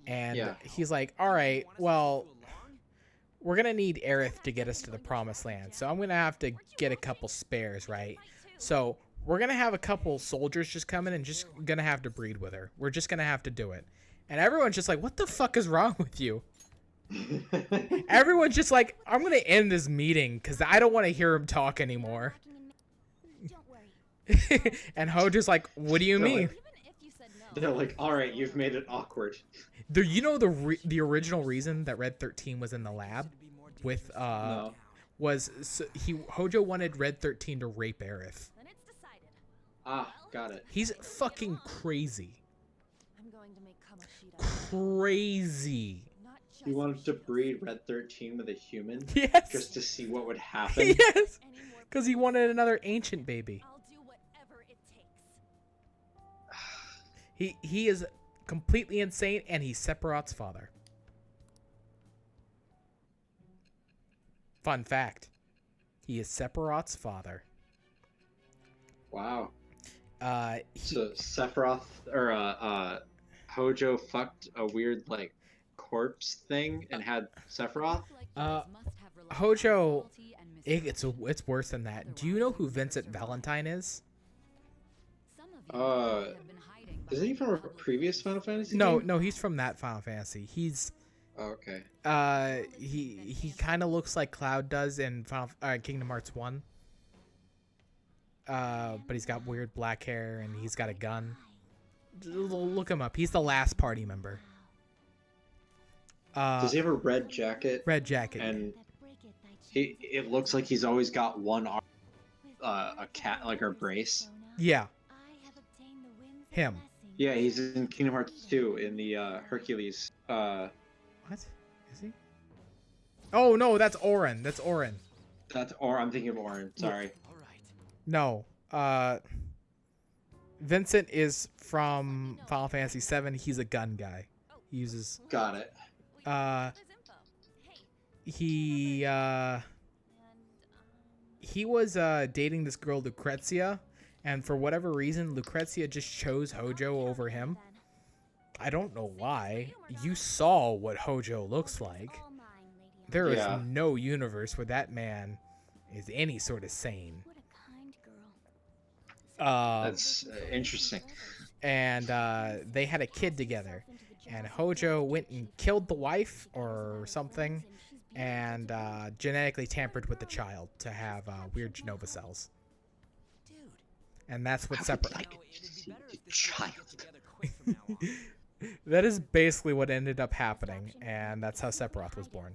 And he's like, all right, well, we're going to need Aerith to get us to the promised land. So I'm going to have to get a couple spares, right? So we're going to have a couple soldiers just come in and just going to have to breed with her. We're just going to have to do it. And everyone's just like, what the fuck is wrong with you? Everyone's just like, I'm going to end this meeting because I don't want to hear him talk anymore. And Hojo's like, what do you mean? They're like, all right, you've made it awkward. You know the original reason that Red 13 was in the lab with No. was Hojo wanted Red 13 to rape Aerith. Ah, got it. He's fucking crazy. I'm going to make Kamoshida. Crazy. You wanted to breed Red 13 with a human? Yes. Just to see what would happen? Yes. Because he wanted another ancient baby. I'll do whatever it takes. He is completely insane, and he's Sephiroth's father. Fun fact. He is Sephiroth's father. Wow. So Sephiroth or Hojo fucked a weird like corpse thing and had Sephiroth? Hojo, it's worse than that. Do you know who Vincent Valentine is? Isn't he from a previous Final Fantasy No, game? no, he's from that Final Fantasy. He's okay. He kind of looks like Cloud does in Kingdom Hearts 1. but he's got weird black hair and he's got a gun. Look him up. He's the last party member. Does he have a red jacket? Red jacket. And it looks like he's always got one arm, a cat like a brace. Yeah. Him. Yeah, he's in Kingdom Hearts 2 in the Hercules. What? Is he? Oh no, that's Orin. That's Orin. I'm thinking of Orin. Sorry. No. Vincent is from Final Fantasy VII. He's a gun guy. He uses. Got it. He was dating this girl Lucrezia, and for whatever reason, Lucrezia just chose Hojo over him. I don't know why. You saw what Hojo looks like. There is no universe where that man is any sort of sane. That's interesting. And they had a kid together, and Hojo went and killed the wife or something, and genetically tampered with the child to have weird Genova cells. And that's what separated. Child. That is basically what ended up happening, and that's how Sephiroth was born.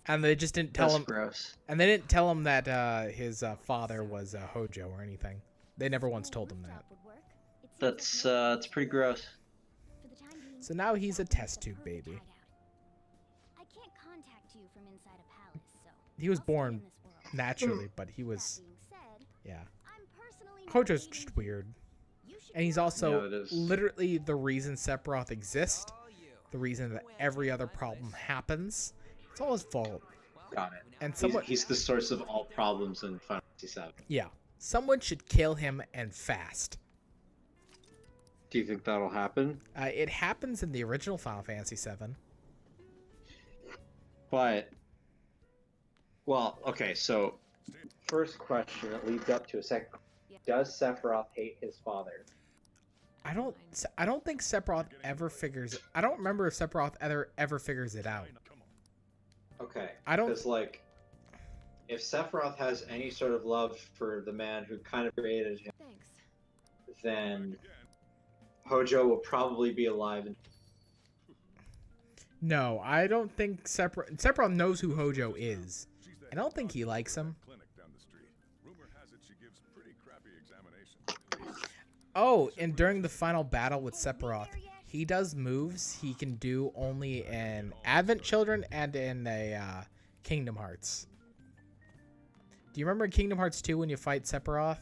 And they just didn't tell him. Gross. And they didn't tell him that his father was Hojo or anything. They never once told him that. That's pretty gross. So now he's a test tube baby. I can't contact you from inside a palace, so He was born naturally, but he was, yeah. Hojo's just weird. And he's also literally the reason Sephiroth exists, the reason that every other problem happens. It's all his fault. Got it. And he's the source of all problems in Final Fantasy VII. Yeah. Someone should kill him and fast. Do you think that'll happen? It happens in the original Final Fantasy VII. But, well, okay, so first question that leads up to a second. Does Sephiroth hate his father? I don't think Sephiroth ever figures. I don't remember if Sephiroth ever figures it out. Okay. I don't. Because like, if Sephiroth has any sort of love for the man who kind of created him, then Hojo will probably be alive. No, I don't think Sephiroth knows who Hojo is. I don't think he likes him. Oh, and during the final battle with Sephiroth, he does moves he can do only in Advent Children and in Kingdom Hearts. Do you remember Kingdom Hearts 2 when you fight Sephiroth?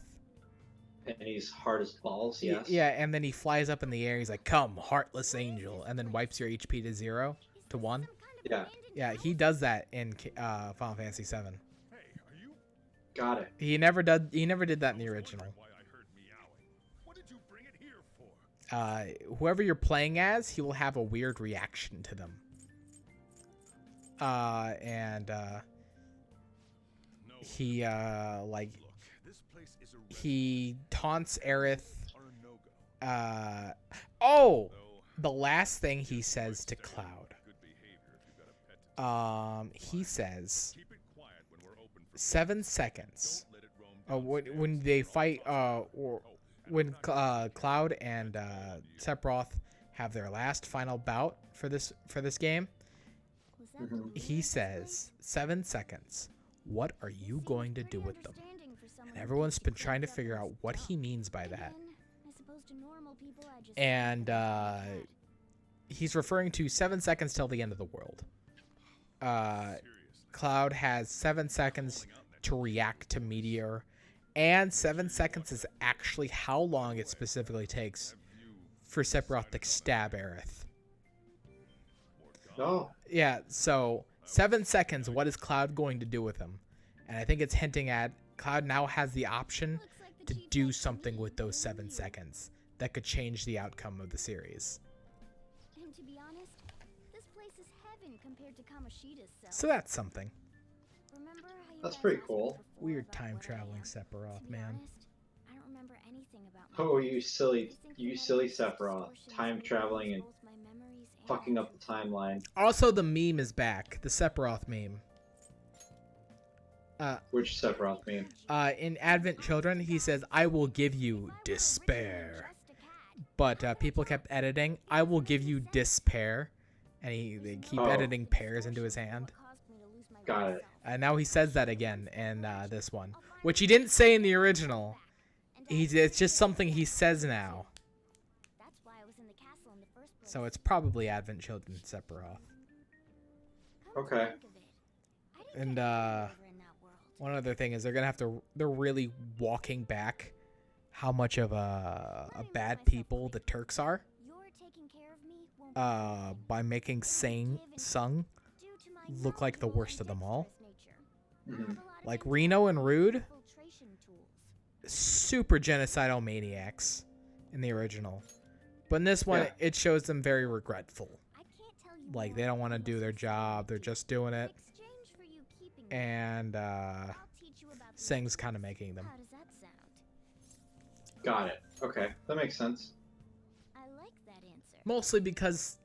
And he's hard as balls, yes. Yeah, and then he flies up in the air. He's like, "Come, heartless angel," and then wipes your HP to 0 to 1. Yeah. Yeah, he does that in Final Fantasy VII. Got it. He never did that in the original. Whoever you're playing as, he will have a weird reaction to them. He taunts Aerith. The last thing he says to Cloud. He says 7 seconds. When they fight, when Cloud and Sephiroth have their last final bout for this game, he says 7 seconds. What are you going to do with them? And everyone's been trying to figure out what he means by that. And he's referring to 7 seconds till the end of the world. Cloud has 7 seconds to react to Meteor. And 7 seconds is actually how long it specifically takes for Sephiroth to stab Aerith. Oh. Yeah, so 7 seconds, what is Cloud going to do with him? And I think it's hinting at Cloud now has the option to do something with those 7 seconds that could change the outcome of the series. And to be honest, this place is heaven compared to Kamoshida's cell. So that's something. That's pretty cool. Weird time traveling Sephiroth, man. I don't remember anything about Oh, you silly Sephiroth. Time traveling and fucking up the timeline. Also, the meme is back. The Sephiroth meme. Which Sephiroth meme? In Advent Children, he says, "I will give you despair," but people kept editing, "I will give you despair," and they keep editing pears into his hand. Got it. And now he says that again in this one, which he didn't say in the original. It's just something he says now. So it's probably Advent Children Sephiroth. Okay. And one other thing is they're really walking back how much of a bad people the Turks are by making Sung look like the worst of them all. Mm-hmm. Like Reno and Rude, super genocidal maniacs in the original. But in this one, it shows them very regretful. Like, they don't want to do their job. They're just doing it. And Sing's kind of making them. Got it. Okay. That makes sense. Mostly because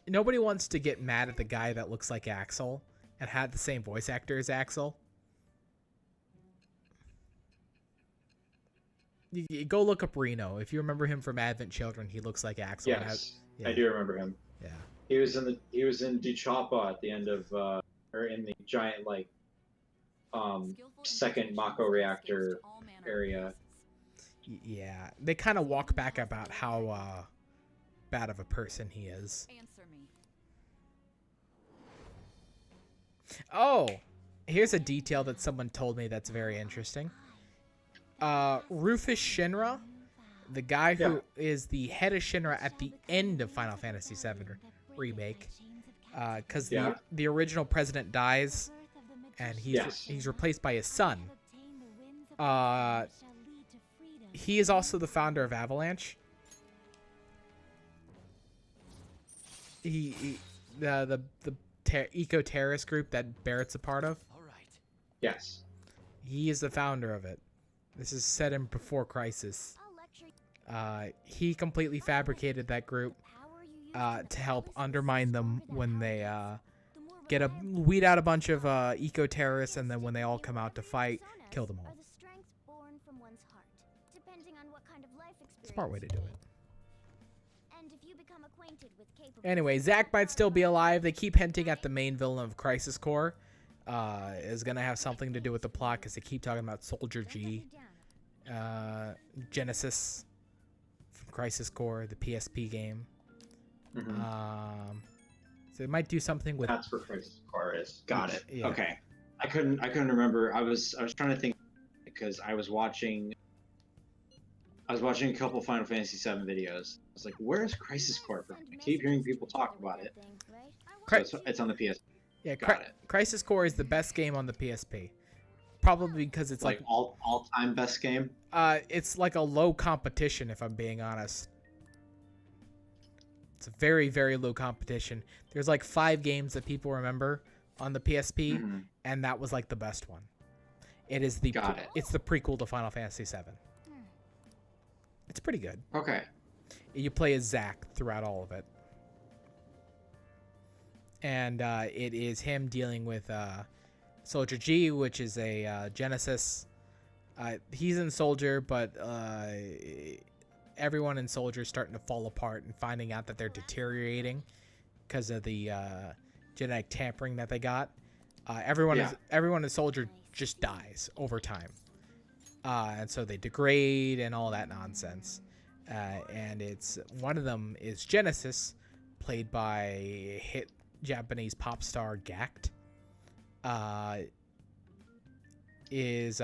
nobody wants to get mad at the guy that looks like Axel and had the same voice actor as Axel. You go look up Reno. If you remember him from Advent Children, he looks like Axel. Yes, I do remember him. Yeah, he was in Duchapa at the end of or in the giant second Mako reactor area. Yeah, they kind of walk back about how bad of a person he is. Oh, here's a detail that someone told me that's very interesting. Rufus Shinra, the guy who is the head of Shinra at the end of Final Fantasy VII Remake, because the original president dies, and he's replaced by his son. He is also the founder of Avalanche. The eco-terrorist group that Barrett's a part of. Yes. He is the founder of it. This is set in before Crisis. He completely fabricated that group to help undermine them when they weed out a bunch of eco-terrorists, and then when they all come out to fight, kill them all. Smart way to do it. Anyway, Zack might still be alive. They keep hinting at the main villain of Crisis Core is going to have something to do with the plot because they keep talking about Soldier G. Genesis from Crisis Core, the PSP game. Mm-hmm. So it might do something with. That's where Crisis Core is. Got it. Yeah. Okay. I couldn't remember. I was trying to think because I was watching a couple Final Fantasy VII videos. I was like, "Where's Crisis Core from?" I keep hearing people talk about it. So it's on the PSP. Yeah, Crisis Core is the best game on the PSP. Probably because it's like all-time best game. It's like a low competition, if I'm being honest. It's a very, very low competition. There's like 5 games that people remember on the PSP, and that was like the best one. It's the prequel to Final Fantasy VII. It's pretty good. Okay. You play as Zack throughout all of it. And it is him dealing with Soldier G, which is a Genesis. He's in Soldier, but everyone in Soldier is starting to fall apart and finding out that they're deteriorating because of the genetic tampering that they got. Everyone in Soldier just dies over time. And so they degrade and all that nonsense. And it's one of them is Genesis, played by hit Japanese pop star Gact. Is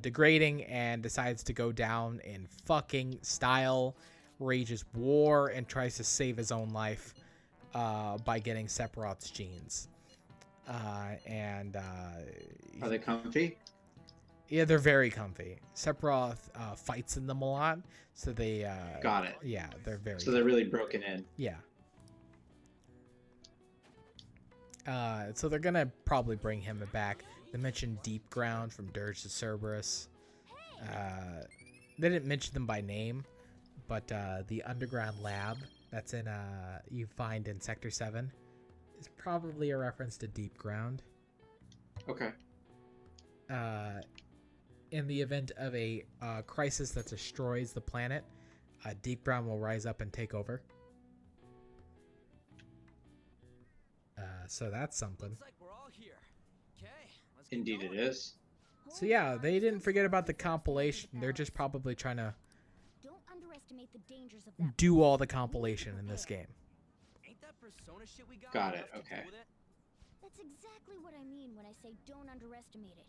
degrading and decides to go down in fucking style, rages war, and tries to save his own life by getting Sephiroth's genes. Are they comfy? Yeah, they're very comfy. Sephiroth fights in them a lot, so they got it. Yeah, they're very. So they're really broken in. Yeah. So they're gonna probably bring him back. They mentioned Deep Ground from Dirge to Cerberus. They didn't mention them by name, but the underground lab that's in you find in Sector 7 is probably a reference to Deep Ground. Okay. in the event of a crisis that destroys the planet, Deep Brown will rise up and take over. So that's something. Looks like we're all here. Okay, let's get Indeed, going. it is. So yeah, they didn't forget about the compilation. They're just probably trying to Don't underestimate the dangers of that. do all the compilation in this game. Ain't that persona shit we got? Got it, enough to okay. deal with it? That's exactly what I mean when I say don't underestimate it.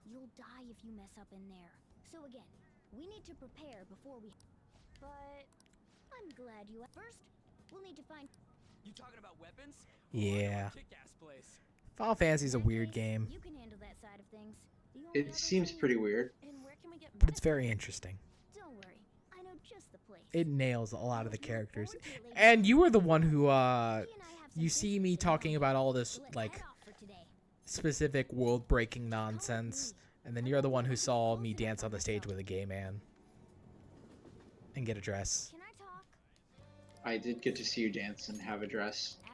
You'll die if you mess up in there. So again, we need to prepare before we. But I'm glad you. First, we'll need to find. You talking about weapons? Yeah. Kick-ass place. Final Fantasy's a In that weird case, game, You can handle that side of things. The only It other seems thing- pretty weird. And where can we get but it's medicine? very interesting. Don't worry, I know just the place. It nails a lot of the If you look characters. forward to it later And on, you were the one who he and I have some you see me business to talking handle. about all this So let's like head off for today. specific world-breaking nonsense, and then you're the one who saw me dance on the stage with a gay man and get a dress. Can I talk? I did get to see you dance and have a dress. Hey,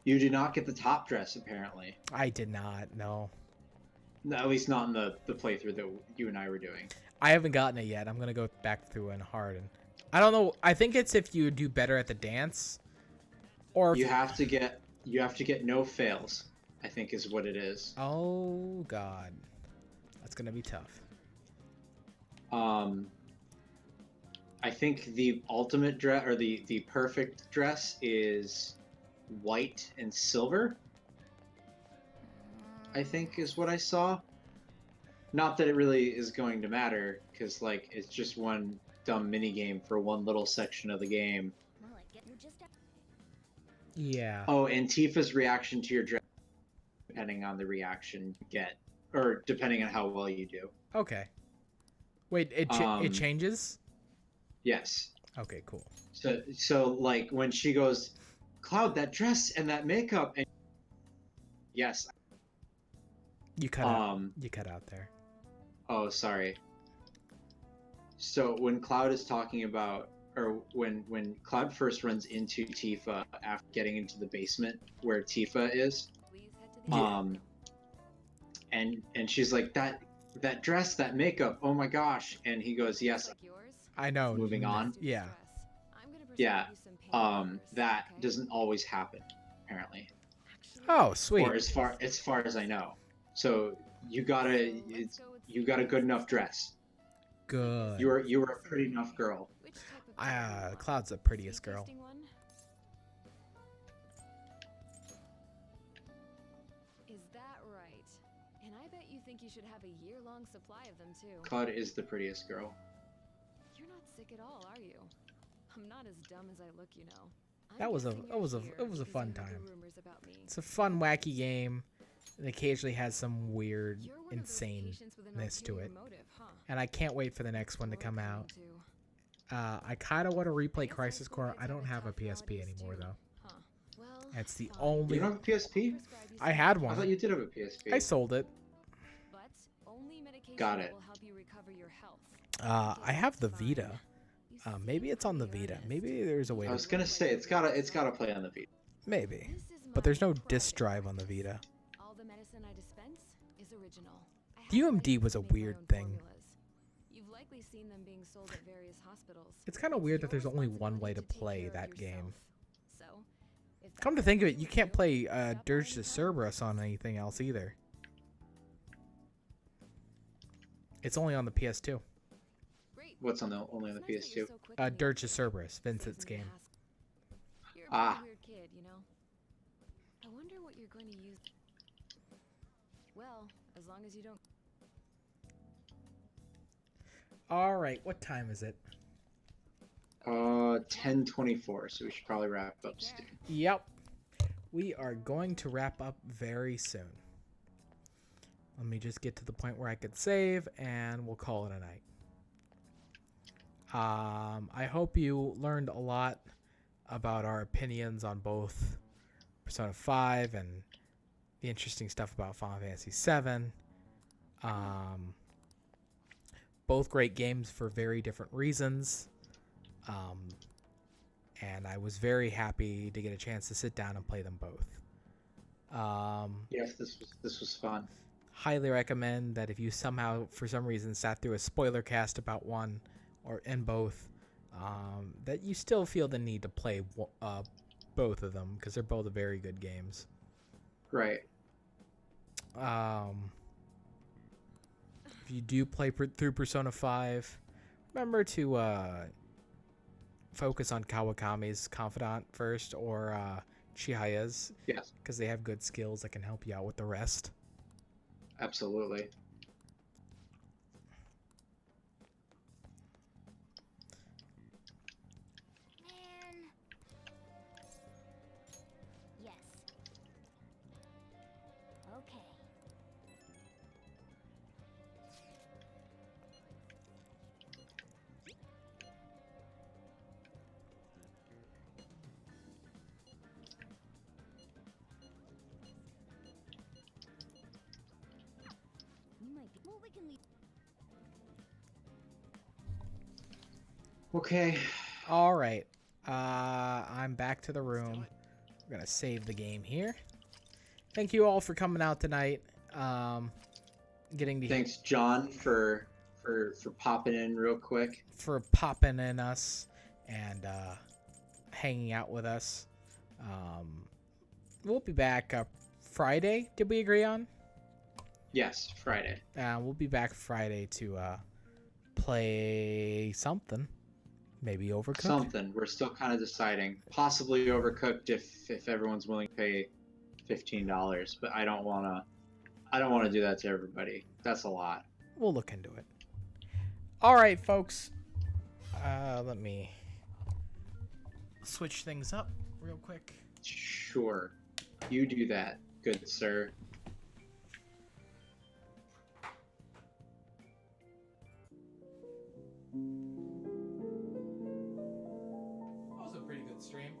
You did not get the top dress, apparently. I did not. No, No, at least not in the playthrough that you and I were doing. I haven't gotten it yet. I'm gonna go back through and hard, and I don't know. I think it's if you do better at the dance, or if You have to get no fails, I think is what it is. Oh God, that's gonna be tough. I think the ultimate dress or the perfect dress is white and silver. I think is what I saw. Not that it really is going to matter, because like it's just one dumb mini game for one little section of the game. well, I get you just. Yeah. Oh, and Tifa's reaction to your dress, depending on the reaction you get, or depending on how well you do. Okay. Wait, it Um, changes. Yes. Okay, cool. So like when she goes, Cloud, that dress and that makeup, and yes. You cut out. You cut out there. Oh, sorry. So when Cloud is talking about, or when Cloud first runs into Tifa after getting into the basement where Tifa is, Please head to the and she's like that dress, that makeup, oh my gosh, and he goes, yes, like yours. I know. Moving on. Yeah. I'm gonna prescribe yeah, you some painkillers, that okay? doesn't always happen, apparently, Actually, Oh, sweet. or as far as I know. So you got a good enough dress. Good. You were a pretty enough girl. which type of drug do you want? Cloud's the prettiest Speed girl. tasting one? Is that right? And I bet you think you should have a year-long supply of them too. Cloud is the prettiest girl. You're not sick at all, are you? I'm not as dumb as I look, you know. I'm That was a- guessing it was a- you're it was a here fun because you heard time. the rumors about me. It's a fun, wacky game. It occasionally has some weird You're one of those patients with an insaneness to ulterior it. motive, huh? And I can't wait for the next one to That's come what we're out. coming to. I kind of want to replay Guess Crisis high Core. school I don't kids have a tough PSP nowadays, anymore, too. though. Huh. Well, That's the fine. only. You don't have a PSP? Prescribe you I some had I one. thought you did have a PSP. I sold it. But only medication Got that it. will help you recover your health. I have the Fine. Vita. You Maybe seem it's on the pretty Vita. earnest. Maybe there's a way I to. was gonna say it's gotta play on the Vita. Maybe. This is But there's my no disk private drive on the practice. Vita. All the medicine I dispense is original. I have UMD license was to a make my weird own thing. formulas. You've likely seen them being sold at various hospitals. It's kind of weird that your there's only one way to responsibility take play care of that game. yourself. So, if Come to that's think of it, okay you with can't play stop by Dirge to anytime. Cerberus on anything else either. It's only on the PS2. Great. What's only on the It's nice that you're PS2? so quick to the Dirge to uptake. Cerberus, Saves Vincent's me the game. hassle. You're a Ah. pretty weird kid, you know. I wonder what you're going to use. Well, as long as you don't. All right, what time is it? 10:24. So we should probably wrap up Take care. soon. Yep. We are going to wrap up very soon. Let me just get to the point where I could save and we'll call it a night. I hope you learned a lot about our opinions on both Persona 5 and the interesting stuff about Final Fantasy 7. Both great games for very different reasons. And I was very happy to get a chance to sit down and play them both. Yes, this was fun. highly recommend that if you somehow, for some reason, sat through a spoiler cast about one or in both, that you still feel the need to play both of them because they're both very good games. Right. If you do play through Persona 5, remember to focus on Kawakami's Confidant first or Chihaya's. Yes. Because they have good skills that can help you out with the rest. Absolutely. Man. Yes. Okay. You might be. Well, we can leave. Okay. All right. I'm back to the room. We're going to save the game here. Thank you all for coming out tonight. Getting to Thanks, John, for popping in real quick. For popping in us and hanging out with us. We'll be back Friday. Did we agree on? Yes, Friday. We'll be back Friday to play something. Maybe Overcooked. Something. We're still kind of deciding. Possibly Overcooked if everyone's willing to pay $15, but I don't want to do that to everybody. That's a lot. We'll look into it. All right, folks. Let me switch things up real quick. Sure. You do that, good sir. That was a pretty good stream.